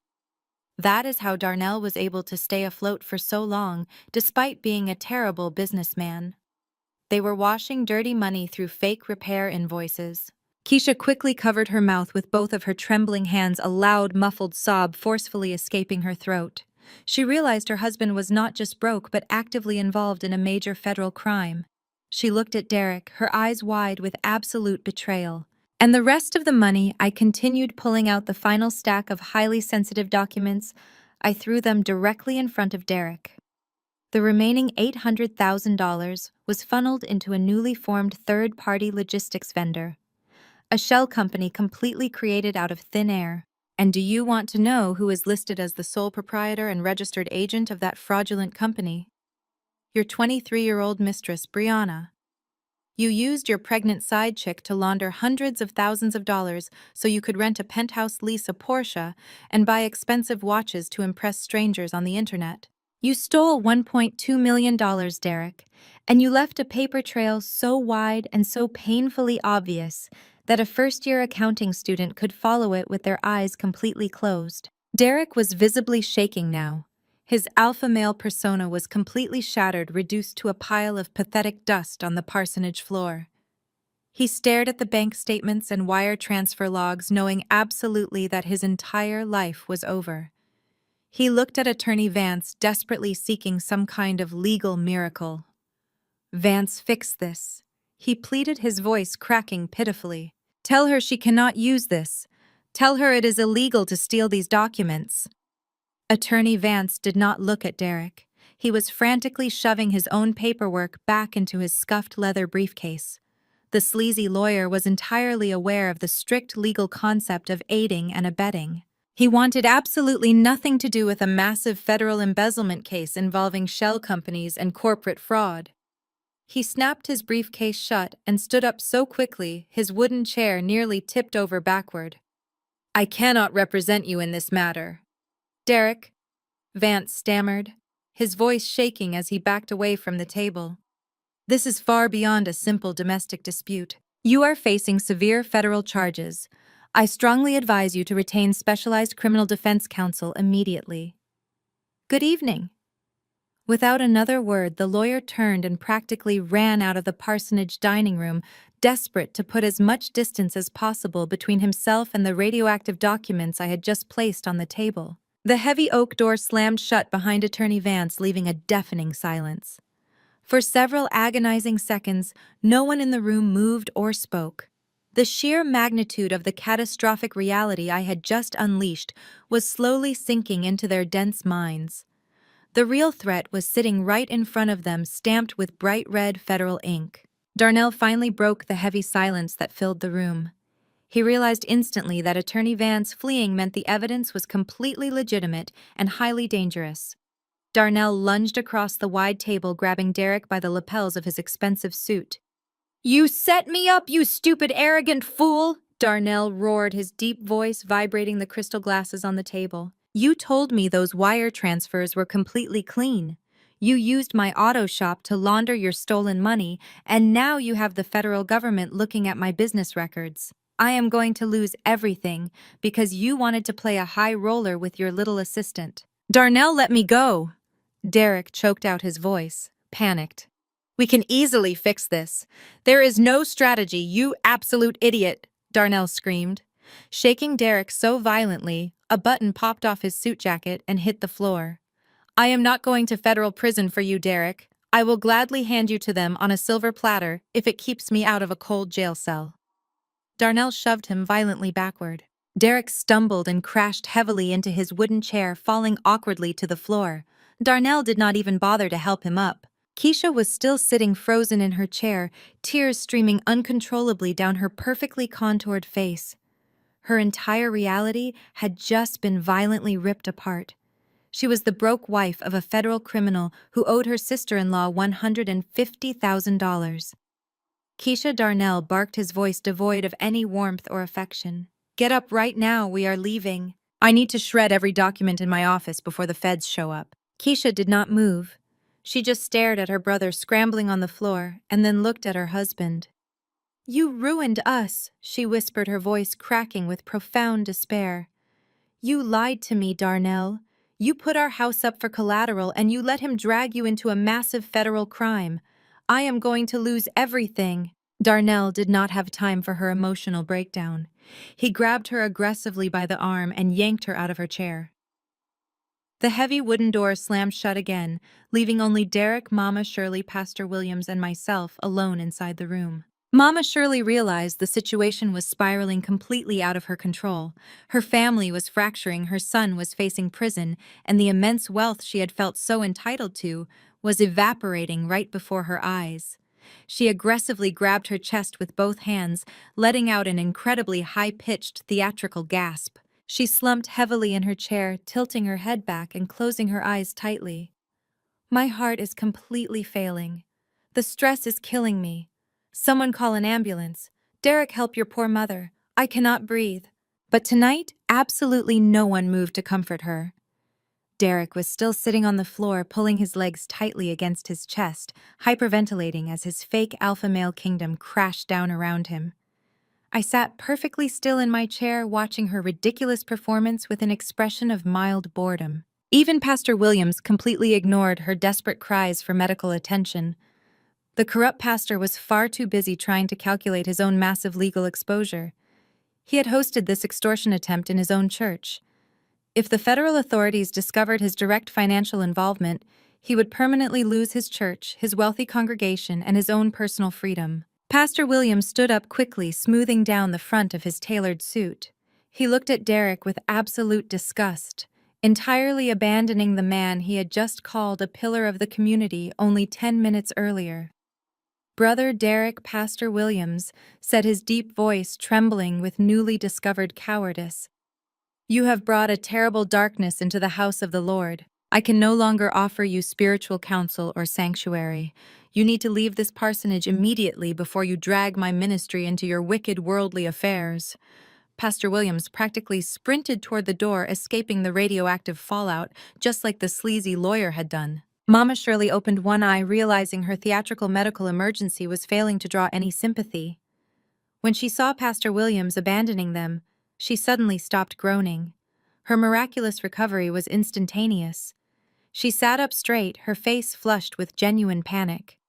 That is how Darnell was able to stay afloat for so long, despite being a terrible businessman. They were washing dirty money through fake repair invoices." Keisha quickly covered her mouth with both of her trembling hands, a loud, muffled sob forcefully escaping her throat. She realized her husband was not just broke but actively involved in a major federal crime. She looked at Derek, her eyes wide with absolute betrayal. "And the rest of the money," I continued, pulling out the final stack of highly sensitive documents. I threw them directly in front of Derek. The remaining $800,000 was funneled into a newly formed third-party logistics vendor, a shell company completely created out of thin air. And do you want to know who is listed as the sole proprietor and registered agent of that fraudulent company? Your 23-year-old mistress, Brianna. You used your pregnant side chick to launder hundreds of thousands of dollars so you could rent a penthouse lease a Porsche and buy expensive watches to impress strangers on the internet. You stole $1.2 million, Derek, and you left a paper trail so wide and so painfully obvious that a first-year accounting student could follow it with their eyes completely closed. Derek was visibly shaking now. His alpha male persona was completely shattered, reduced to a pile of pathetic dust on the parsonage floor. He stared at the bank statements and wire transfer logs, knowing absolutely that his entire life was over. He looked at Attorney Vance, desperately seeking some kind of legal miracle. "Vance, fix this," he pleaded, his voice cracking pitifully. "Tell her she cannot use this. Tell her it is illegal to steal these documents." Attorney Vance did not look at Derek. He was frantically shoving his own paperwork back into his scuffed leather briefcase. The sleazy lawyer was entirely aware of the strict legal concept of aiding and abetting. He wanted absolutely nothing to do with a massive federal embezzlement case involving shell companies and corporate fraud. He snapped his briefcase shut and stood up so quickly his wooden chair nearly tipped over backward. "I cannot represent you in this matter." "Derek," Vance stammered, his voice shaking as he backed away from the table. "This is far beyond a simple domestic dispute. You are facing severe federal charges. I strongly advise you to retain specialized criminal defense counsel immediately." "Good evening." Without another word, the lawyer turned and practically ran out of the parsonage dining room, desperate to put as much distance as possible between himself and the radioactive documents I had just placed on the table. The heavy oak door slammed shut behind Attorney Vance, leaving a deafening silence. For several agonizing seconds, no one in the room moved or spoke. The sheer magnitude of the catastrophic reality I had just unleashed was slowly sinking into their dense minds. The real threat was sitting right in front of them, stamped with bright red federal ink. Darnell finally broke the heavy silence that filled the room. He realized instantly that Attorney Vance fleeing meant the evidence was completely legitimate and highly dangerous. Darnell lunged across the wide table, grabbing Derek by the lapels of his expensive suit. "You set me up, you stupid, arrogant fool!" Darnell roared, his deep voice vibrating the crystal glasses on the table. "You told me those wire transfers were completely clean. You used my auto shop to launder your stolen money, and now you have the federal government looking at my business records. I am going to lose everything because you wanted to play a high roller with your little assistant." "Darnell, let me go!" Derek choked out his voice, panicked. "We can easily fix this. There is no strategy, you absolute idiot," Darnell screamed. Shaking Derek so violently, a button popped off his suit jacket and hit the floor. "I am not going to federal prison for you, Derek. I will gladly hand you to them on a silver platter if it keeps me out of a cold jail cell." Darnell shoved him violently backward. Derek stumbled and crashed heavily into his wooden chair, falling awkwardly to the floor. Darnell did not even bother to help him up. Keisha was still sitting frozen in her chair, tears streaming uncontrollably down her perfectly contoured face. Her entire reality had just been violently ripped apart. She was the broke wife of a federal criminal who owed her sister-in-law $150,000. Keisha Darnell barked, his voice devoid of any warmth or affection. "Get up right now, we are leaving. I need to shred every document in my office before the feds show up." Keisha did not move. She just stared at her brother scrambling on the floor and then looked at her husband. "You ruined us," she whispered, her voice cracking with profound despair. "You lied to me, Darnell. You put our house up for collateral and you let him drag you into a massive federal crime. I am going to lose everything." Darnell did not have time for her emotional breakdown. He grabbed her aggressively by the arm and yanked her out of her chair. The heavy wooden door slammed shut again, leaving only Derek, Mama Shirley, Pastor Williams, and myself alone inside the room. Mama Shirley realized the situation was spiraling completely out of her control. Her family was fracturing, her son was facing prison, and the immense wealth she had felt so entitled to was evaporating right before her eyes. She aggressively grabbed her chest with both hands, letting out an incredibly high-pitched theatrical gasp. She slumped heavily in her chair, tilting her head back and closing her eyes tightly. My heart is completely failing. The stress is killing me. Someone call an ambulance. Derek, help your poor mother. I cannot breathe. But tonight, absolutely no one moved to comfort her. Derek was still sitting on the floor, pulling his legs tightly against his chest, hyperventilating as his fake alpha male kingdom crashed down around him. I sat perfectly still in my chair, watching her ridiculous performance with an expression of mild boredom. Even Pastor Williams completely ignored her desperate cries for medical attention. The corrupt pastor was far too busy trying to calculate his own massive legal exposure. He had hosted this extortion attempt in his own church. If the federal authorities discovered his direct financial involvement, he would permanently lose his church, his wealthy congregation, and his own personal freedom. Pastor Williams stood up quickly, smoothing down the front of his tailored suit. He looked at Derek with absolute disgust, entirely abandoning the man he had just called a pillar of the community only 10 minutes earlier. "Brother Derek, Pastor Williams," said his deep voice trembling with newly discovered cowardice, "you have brought a terrible darkness into the house of the Lord. I can no longer offer you spiritual counsel or sanctuary. You need to leave this parsonage immediately before you drag my ministry into your wicked worldly affairs." Pastor Williams practically sprinted toward the door, escaping the radioactive fallout, just like the sleazy lawyer had done. Mama Shirley opened one eye, realizing her theatrical medical emergency was failing to draw any sympathy. When she saw Pastor Williams abandoning them, she suddenly stopped groaning. Her miraculous recovery was instantaneous. She sat up straight, her face flushed with genuine panic.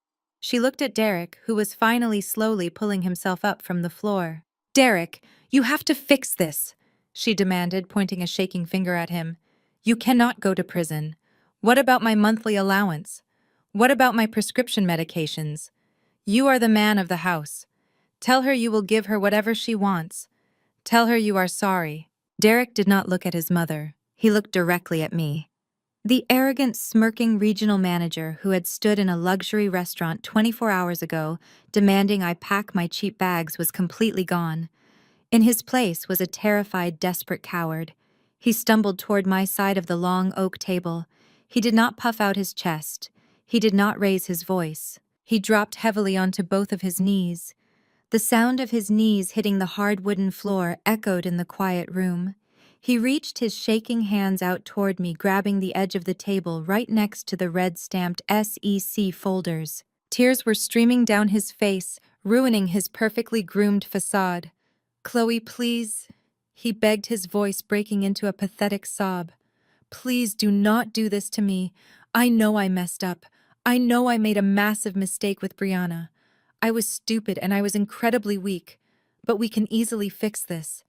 She looked at Derek, who was finally slowly pulling himself up from the floor. "Derek, you have to fix this," she demanded, pointing a shaking finger at him. "You cannot go to prison. What about my monthly allowance? What about my prescription medications? You are the man of the house. Tell her you will give her whatever she wants. Tell her you are sorry." Derek did not look at his mother. He looked directly at me. The arrogant, smirking regional manager who had stood in a luxury restaurant 24 hours ago, demanding I pack my cheap bags, was completely gone. In his place was a terrified, desperate coward. He stumbled toward my side of the long oak table. He did not puff out his chest. He did not raise his voice. He dropped heavily onto both of his knees. The sound of his knees hitting the hard wooden floor echoed in the quiet room. He reached his shaking hands out toward me, grabbing the edge of the table right next to the red-stamped SEC folders. Tears were streaming down his face, ruining his perfectly groomed facade. "Chloe, please," he begged, his voice breaking into a pathetic sob. "Please do not do this to me. I know I messed up. I know I made a massive mistake with Brianna. I was stupid and I was incredibly weak. But we can easily fix this.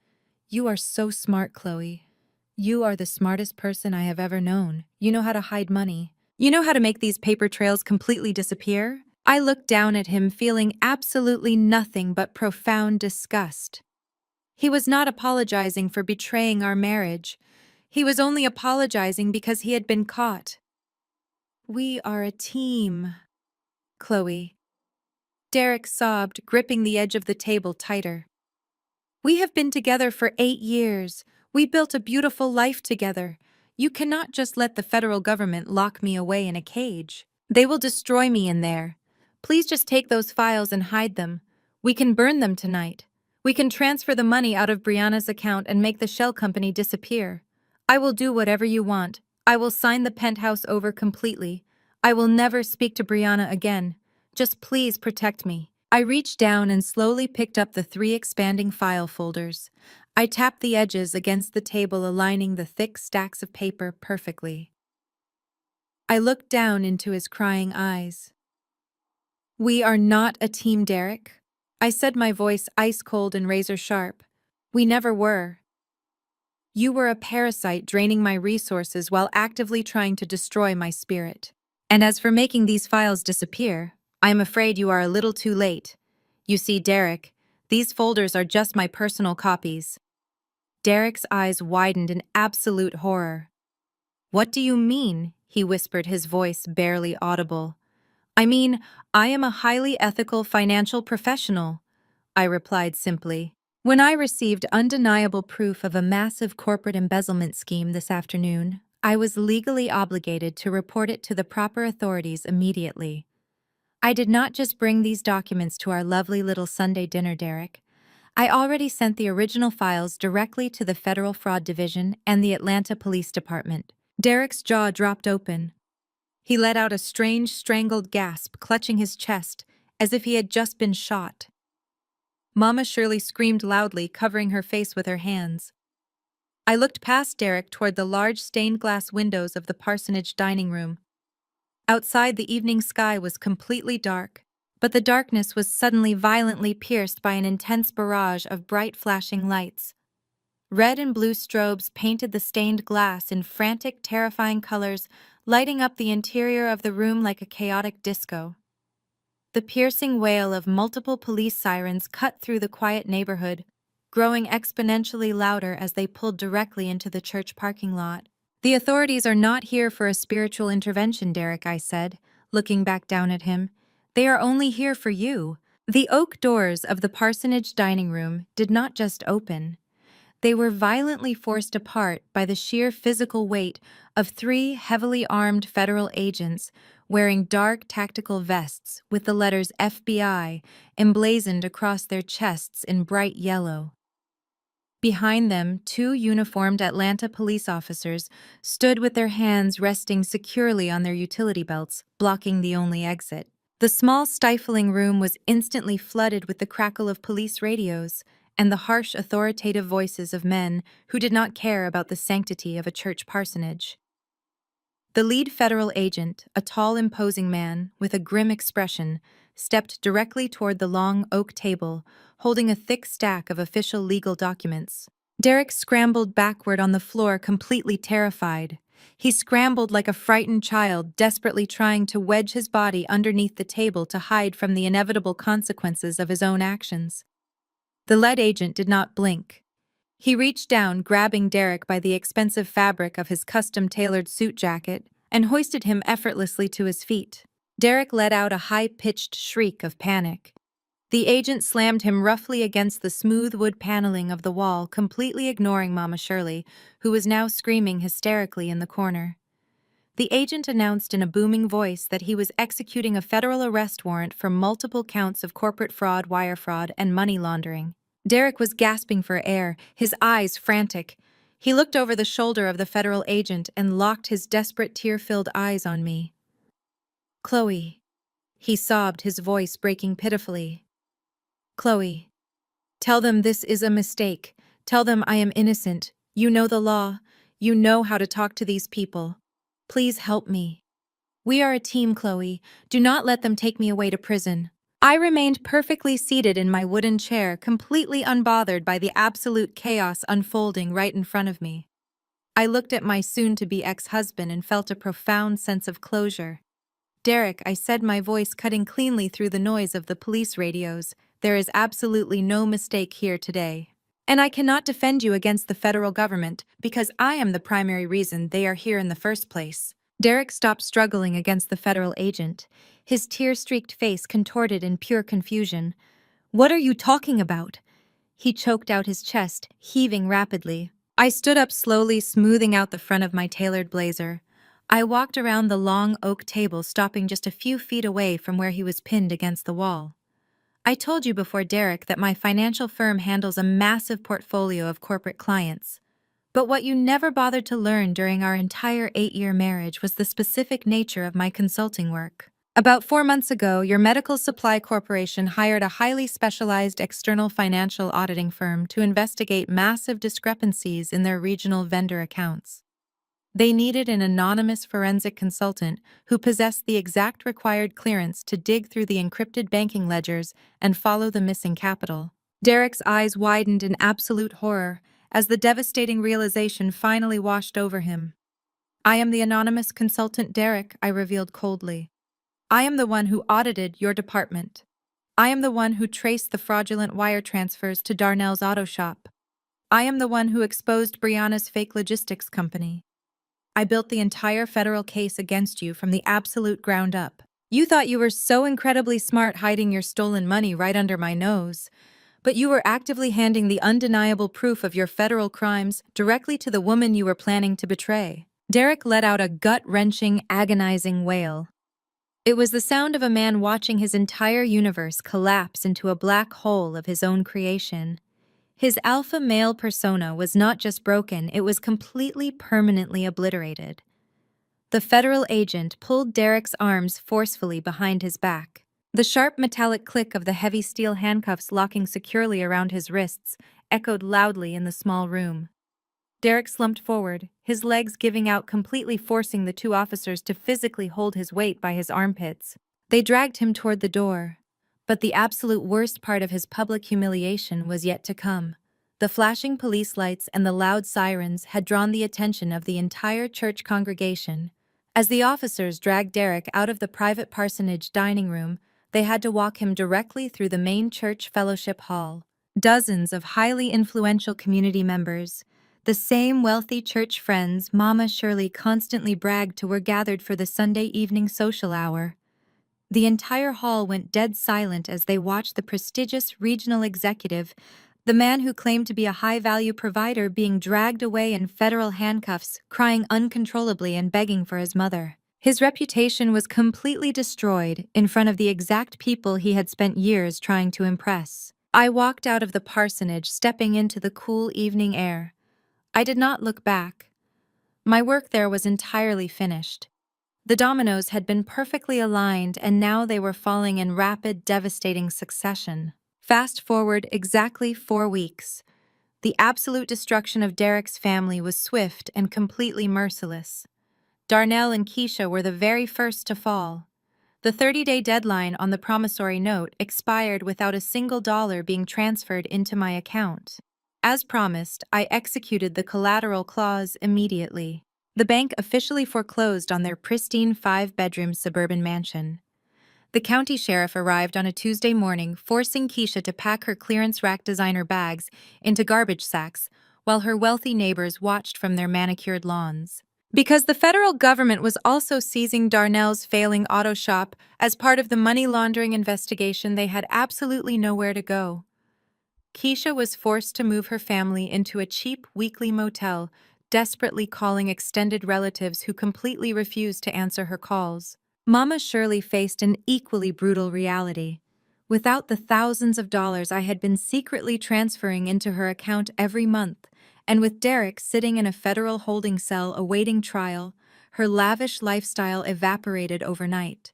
You are so smart, Chloe. You are the smartest person I have ever known. You know how to hide money. You know how to make these paper trails completely disappear." I looked down at him, feeling absolutely nothing but profound disgust. He was not apologizing for betraying our marriage. He was only apologizing because he had been caught. "We are a team, Chloe." Derek sobbed, gripping the edge of the table tighter. "We have been together for 8 years. We built a beautiful life together. You cannot just let the federal government lock me away in a cage. They will destroy me in there. Please just take those files and hide them. We can burn them tonight. We can transfer the money out of Brianna's account and make the shell company disappear. I will do whatever you want. I will sign the penthouse over completely. I will never speak to Brianna again. Just please protect me." I reached down and slowly picked up the 3 expanding file folders. I tapped the edges against the table, aligning the thick stacks of paper perfectly. I looked down into his crying eyes. "We are not a team, Derek," I said, my voice ice cold and razor sharp. "We never were. You were a parasite draining my resources while actively trying to destroy my spirit. And as for making these files disappear, I am afraid you are a little too late. You see, Derek, these folders are just my personal copies." Derek's eyes widened in absolute horror. "What do you mean?" he whispered, his voice barely audible. "I mean, I am a highly ethical financial professional," I replied simply. When I received undeniable proof of a massive corporate embezzlement scheme this afternoon, I was legally obligated to report it to the proper authorities immediately. I did not just bring these documents to our lovely little Sunday dinner, Derek. I already sent the original files directly to the Federal Fraud Division and the Atlanta Police Department. Derek's jaw dropped open. He let out a strange, strangled gasp, clutching his chest, as if he had just been shot. Mama Shirley screamed loudly, covering her face with her hands. I looked past Derek toward the large stained glass windows of the parsonage dining room. Outside, the evening sky was completely dark, but the darkness was suddenly violently pierced by an intense barrage of bright flashing lights. Red and blue strobes painted the stained glass in frantic, terrifying colors, lighting up the interior of the room like a chaotic disco. The piercing wail of multiple police sirens cut through the quiet neighborhood, growing exponentially louder as they pulled directly into the church parking lot. "The authorities are not here for a spiritual intervention, Derek," I said, looking back down at him. "They are only here for you." The oak doors of the parsonage dining room did not just open. They were violently forced apart by the sheer physical weight of three heavily armed federal agents wearing dark tactical vests with the letters FBI emblazoned across their chests in bright yellow. Behind them, two uniformed Atlanta police officers stood with their hands resting securely on their utility belts, blocking the only exit. The small, stifling room was instantly flooded with the crackle of police radios and the harsh, authoritative voices of men who did not care about the sanctity of a church parsonage. The lead federal agent, a tall, imposing man with a grim expression, stepped directly toward the long oak table, holding a thick stack of official legal documents. Derek scrambled backward on the floor, completely terrified. He scrambled like a frightened child, desperately trying to wedge his body underneath the table to hide from the inevitable consequences of his own actions. The lead agent did not blink. He reached down, grabbing Derek by the expensive fabric of his custom-tailored suit jacket, and hoisted him effortlessly to his feet. Derek let out a high-pitched shriek of panic. The agent slammed him roughly against the smooth wood paneling of the wall, completely ignoring Mama Shirley, who was now screaming hysterically in the corner. The agent announced in a booming voice that he was executing a federal arrest warrant for multiple counts of corporate fraud, wire fraud, and money laundering. Derek was gasping for air, his eyes frantic. He looked over the shoulder of the federal agent and locked his desperate, tear-filled eyes on me. "Chloe," he sobbed, his voice breaking pitifully. "Chloe, tell them this is a mistake. Tell them I am innocent. You know the law. You know how to talk to these people. Please help me. We are a team, Chloe. Do not let them take me away to prison." I remained perfectly seated in my wooden chair, completely unbothered by the absolute chaos unfolding right in front of me. I looked at my soon-to-be ex-husband and felt a profound sense of closure. "Derek," I said, my voice cutting cleanly through the noise of the police radios, "there is absolutely no mistake here today. And I cannot defend you against the federal government because I am the primary reason they are here in the first place." Derek stopped struggling against the federal agent, his tear-streaked face contorted in pure confusion. "What are you talking about?" He choked out his chest, heaving rapidly. I stood up slowly, smoothing out the front of my tailored blazer. I walked around the long oak table, stopping just a few feet away from where he was pinned against the wall. "I told you before, Derek, that my financial firm handles a massive portfolio of corporate clients. But what you never bothered to learn during our entire 8-year marriage was the specific nature of my consulting work. About 4 months ago, your medical supply corporation hired a highly specialized external financial auditing firm to investigate massive discrepancies in their regional vendor accounts. They needed an anonymous forensic consultant who possessed the exact required clearance to dig through the encrypted banking ledgers and follow the missing capital." Derek's eyes widened in absolute horror as the devastating realization finally washed over him. "I am the anonymous consultant, Derek," I revealed coldly. "I am the one who audited your department. I am the one who traced the fraudulent wire transfers to Darnell's auto shop. I am the one who exposed Brianna's fake logistics company." I built the entire federal case against you from the absolute ground up. You thought you were so incredibly smart hiding your stolen money right under my nose, but you were actively handing the undeniable proof of your federal crimes directly to the woman you were planning to betray. Derek let out a gut-wrenching, agonizing wail. It was the sound of a man watching his entire universe collapse into a black hole of his own creation. His alpha male persona was not just broken, it was completely permanently obliterated. The federal agent pulled Derek's arms forcefully behind his back. The sharp metallic click of the heavy steel handcuffs locking securely around his wrists echoed loudly in the small room. Derek slumped forward, his legs giving out completely, forcing the two officers to physically hold his weight by his armpits. They dragged him toward the door. But the absolute worst part of his public humiliation was yet to come. The flashing police lights and the loud sirens had drawn the attention of the entire church congregation. As the officers dragged Derek out of the private parsonage dining room, they had to walk him directly through the main church fellowship hall. Dozens of highly influential community members, the same wealthy church friends Mama Shirley constantly bragged to, were gathered for the Sunday evening social hour. The entire hall went dead silent as they watched the prestigious regional executive, the man who claimed to be a high-value provider, being dragged away in federal handcuffs, crying uncontrollably and begging for his mother. His reputation was completely destroyed in front of the exact people he had spent years trying to impress. I walked out of the parsonage, stepping into the cool evening air. I did not look back. My work there was entirely finished. The dominoes had been perfectly aligned, and now they were falling in rapid, devastating succession. Fast forward exactly 4 weeks. The absolute destruction of Derek's family was swift and completely merciless. Darnell and Keisha were the very first to fall. The 30-day deadline on the promissory note expired without a single dollar being transferred into my account. As promised, I executed the collateral clause immediately. The bank officially foreclosed on their pristine 5-bedroom suburban mansion. The county sheriff arrived on a Tuesday morning, forcing Keisha to pack her clearance rack designer bags into garbage sacks while her wealthy neighbors watched from their manicured lawns. Because the federal government was also seizing Darnell's failing auto shop as part of the money laundering investigation, they had absolutely nowhere to go. Keisha was forced to move her family into a cheap weekly motel, desperately calling extended relatives who completely refused to answer her calls. Mama Shirley faced an equally brutal reality. Without the thousands of dollars I had been secretly transferring into her account every month, and with Derek sitting in a federal holding cell awaiting trial, her lavish lifestyle evaporated overnight.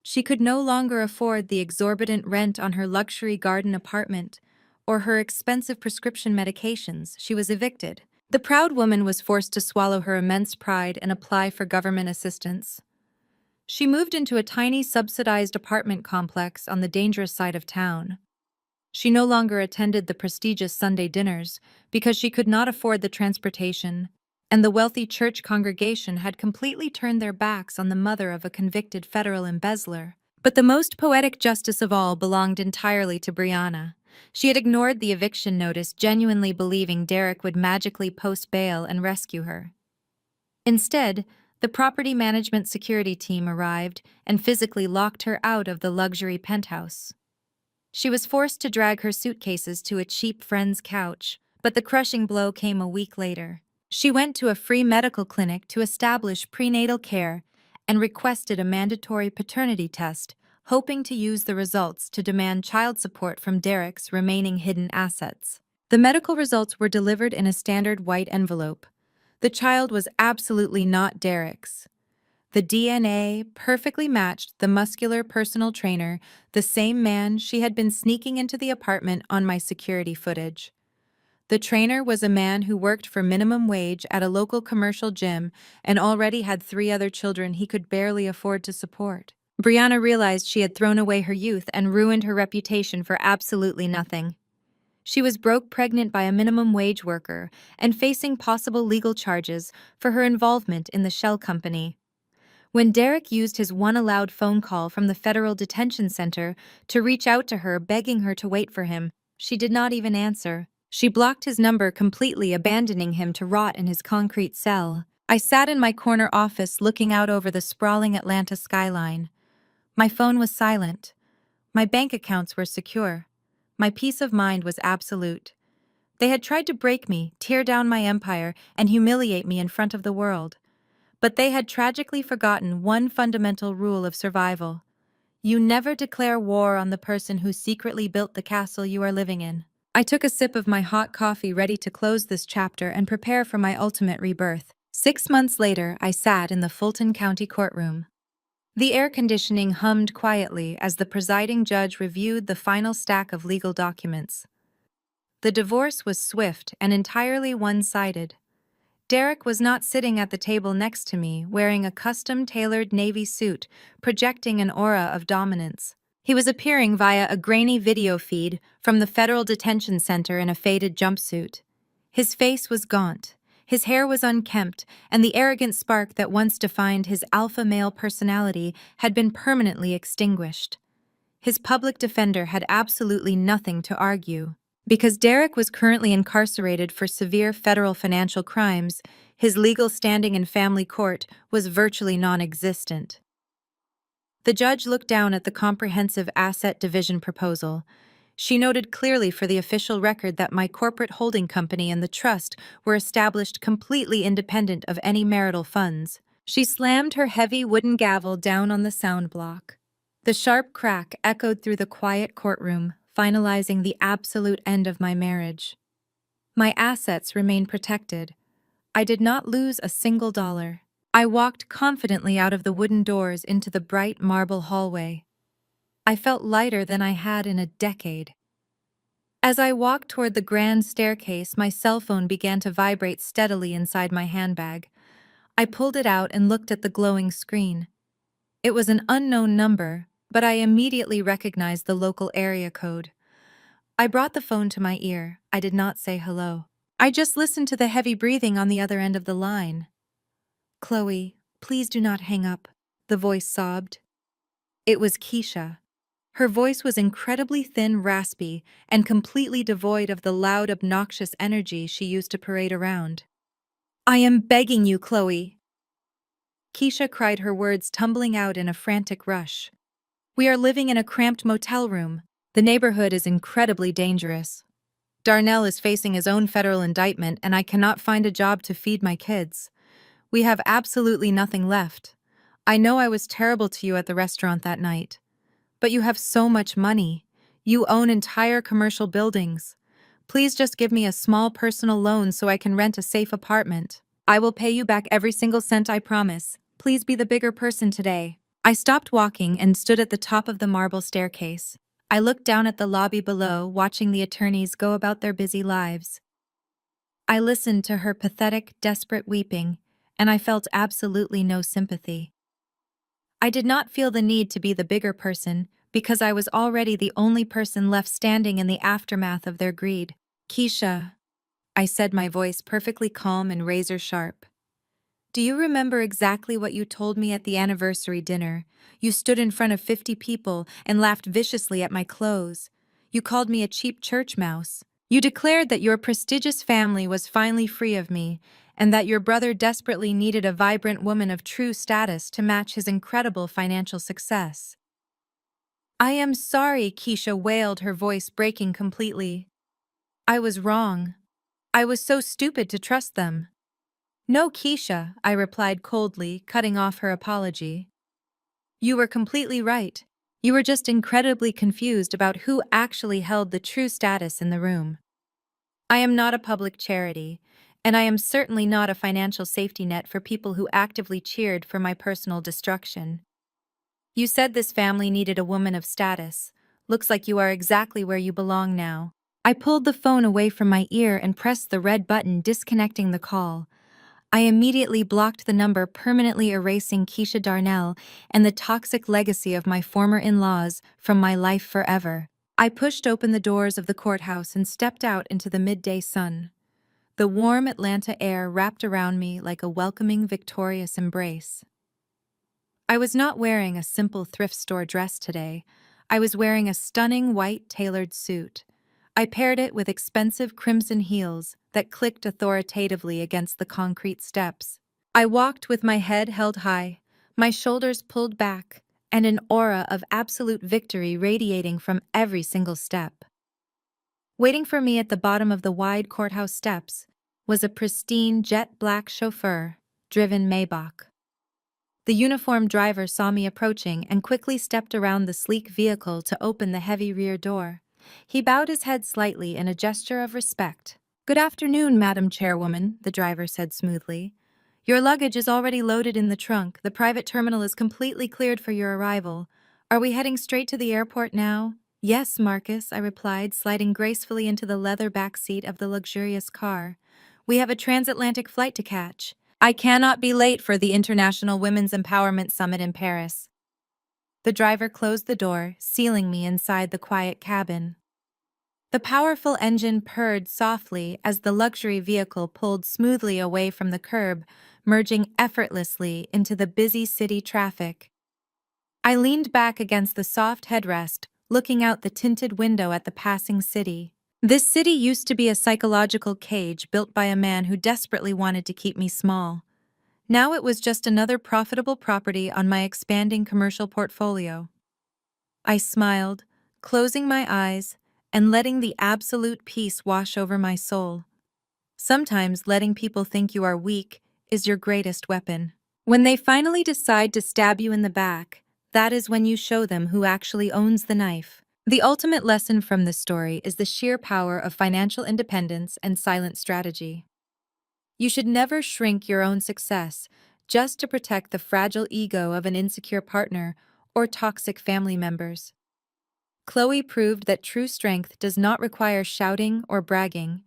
She could no longer afford the exorbitant rent on her luxury garden apartment or her expensive prescription medications. She was evicted. The proud woman was forced to swallow her immense pride and apply for government assistance. She moved into a tiny subsidized apartment complex on the dangerous side of town. She no longer attended the prestigious Sunday dinners because she could not afford the transportation, and the wealthy church congregation had completely turned their backs on the mother of a convicted federal embezzler. But the most poetic justice of all belonged entirely to Brianna. She had ignored the eviction notice, genuinely believing Derek would magically post bail and rescue her. Instead, the property management security team arrived and physically locked her out of the luxury penthouse. She was forced to drag her suitcases to a cheap friend's couch, but the crushing blow came a week later. She went to a free medical clinic to establish prenatal care and requested a mandatory paternity test, hoping to use the results to demand child support from Derek's remaining hidden assets. The medical results were delivered in a standard white envelope. The child was absolutely not Derek's. The DNA perfectly matched the muscular personal trainer, the same man she had been sneaking into the apartment on my security footage. The trainer was a man who worked for minimum wage at a local commercial gym and already had 3 other children he could barely afford to support. Brianna realized she had thrown away her youth and ruined her reputation for absolutely nothing. She was broke pregnant by a minimum wage worker and facing possible legal charges for her involvement in the shell company. When Derek used his one allowed phone call from the federal detention center to reach out to her, begging her to wait for him, she did not even answer. She blocked his number completely, abandoning him to rot in his concrete cell. I sat in my corner office looking out over the sprawling Atlanta skyline. My phone was silent. My bank accounts were secure. My peace of mind was absolute. They had tried to break me, tear down my empire, and humiliate me in front of the world. But they had tragically forgotten one fundamental rule of survival. You never declare war on the person who secretly built the castle you are living in. I took a sip of my hot coffee, ready to close this chapter and prepare for my ultimate rebirth. 6 months later, I sat in the Fulton County courtroom. The air conditioning hummed quietly as the presiding judge reviewed the final stack of legal documents. The divorce was swift and entirely one-sided. Derek was not sitting at the table next to me, wearing a custom-tailored navy suit, projecting an aura of dominance. He was appearing via a grainy video feed from the Federal Detention Center in a faded jumpsuit. His face was gaunt, his hair was unkempt, and the arrogant spark that once defined his alpha male personality had been permanently extinguished. His public defender had absolutely nothing to argue. Because Derek was currently incarcerated for severe federal financial crimes, his legal standing in family court was virtually non-existent. The judge looked down at the comprehensive asset division proposal. She noted clearly for the official record that my corporate holding company and the trust were established completely independent of any marital funds. She slammed her heavy wooden gavel down on the sound block. The sharp crack echoed through the quiet courtroom, finalizing the absolute end of my marriage. My assets remained protected. I did not lose a single dollar. I walked confidently out of the wooden doors into the bright marble hallway. I felt lighter than I had in a decade. As I walked toward the grand staircase, my cell phone began to vibrate steadily inside my handbag. I pulled it out and looked at the glowing screen. It was an unknown number, but I immediately recognized the local area code. I brought the phone to my ear. I did not say hello. I just listened to the heavy breathing on the other end of the line. "Chloe, please do not hang up," the voice sobbed. It was Keisha. Her voice was incredibly thin, raspy, and completely devoid of the loud, obnoxious energy she used to parade around. "I am begging you, Chloe." Keisha cried, her words tumbling out in a frantic rush. "We are living in a cramped motel room. The neighborhood is incredibly dangerous. Darnell is facing his own federal indictment, and I cannot find a job to feed my kids. We have absolutely nothing left. I know I was terrible to you at the restaurant that night. But you have so much money. You own entire commercial buildings. Please just give me a small personal loan so I can rent a safe apartment. I will pay you back every single cent, I promise. Please be the bigger person today." I stopped walking and stood at the top of the marble staircase. I looked down at the lobby below, watching the attorneys go about their busy lives. I listened to her pathetic, desperate weeping, and I felt absolutely no sympathy. I did not feel the need to be the bigger person, because I was already the only person left standing in the aftermath of their greed. "Keisha," I said, my voice perfectly calm and razor sharp. "Do you remember exactly what you told me at the anniversary dinner? You stood in front of 50 people and laughed viciously at my clothes. You called me a cheap church mouse. You declared that your prestigious family was finally free of me, and that your brother desperately needed a vibrant woman of true status to match his incredible financial success." "I am sorry," Keisha wailed, her voice breaking completely. "I was wrong. I was so stupid to trust them." "No, Keisha," I replied coldly, cutting off her apology. "You were completely right. You were just incredibly confused about who actually held the true status in the room. I am not a public charity, and I am certainly not a financial safety net for people who actively cheered for my personal destruction. You said this family needed a woman of status. Looks like you are exactly where you belong now." I pulled the phone away from my ear and pressed the red button, disconnecting the call. I immediately blocked the number, permanently erasing Keisha Darnell and the toxic legacy of my former in-laws from my life forever. I pushed open the doors of the courthouse and stepped out into the midday sun. The warm Atlanta air wrapped around me like a welcoming, victorious embrace. I was not wearing a simple thrift store dress today. I was wearing a stunning white tailored suit. I paired it with expensive crimson heels that clicked authoritatively against the concrete steps. I walked with my head held high, my shoulders pulled back, and an aura of absolute victory radiating from every single step. Waiting for me at the bottom of the wide courthouse steps was a pristine jet-black chauffeur, driven Maybach. The uniformed driver saw me approaching and quickly stepped around the sleek vehicle to open the heavy rear door. He bowed his head slightly in a gesture of respect. "Good afternoon, Madam Chairwoman," the driver said smoothly. "Your luggage is already loaded in the trunk. The private terminal is completely cleared for your arrival. Are we heading straight to the airport now?" "Yes, Marcus," I replied, sliding gracefully into the leather back seat of the luxurious car. "We have a transatlantic flight to catch. I cannot be late for the International Women's Empowerment Summit in Paris." The driver closed the door, sealing me inside the quiet cabin. The powerful engine purred softly as the luxury vehicle pulled smoothly away from the curb, merging effortlessly into the busy city traffic. I leaned back against the soft headrest, looking out the tinted window at the passing city. This city used to be a psychological cage built by a man who desperately wanted to keep me small. Now it was just another profitable property on my expanding commercial portfolio. I smiled, closing my eyes and letting the absolute peace wash over my soul. Sometimes letting people think you are weak is your greatest weapon. When they finally decide to stab you in the back, that is when you show them who actually owns the knife. The ultimate lesson from this story is the sheer power of financial independence and silent strategy. You should never shrink your own success just to protect the fragile ego of an insecure partner or toxic family members. Chloe proved that true strength does not require shouting or bragging.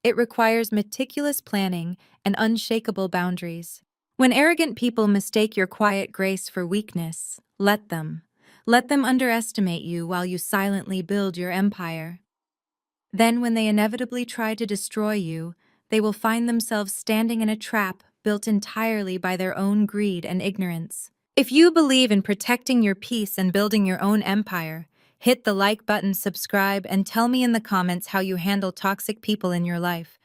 It requires meticulous planning and unshakable boundaries. When arrogant people mistake your quiet grace for weakness, let them. Let them underestimate you while you silently build your empire. Then, when they inevitably try to destroy you, they will find themselves standing in a trap built entirely by their own greed and ignorance. If you believe in protecting your peace and building your own empire, hit the like button, subscribe, and tell me in the comments how you handle toxic people in your life.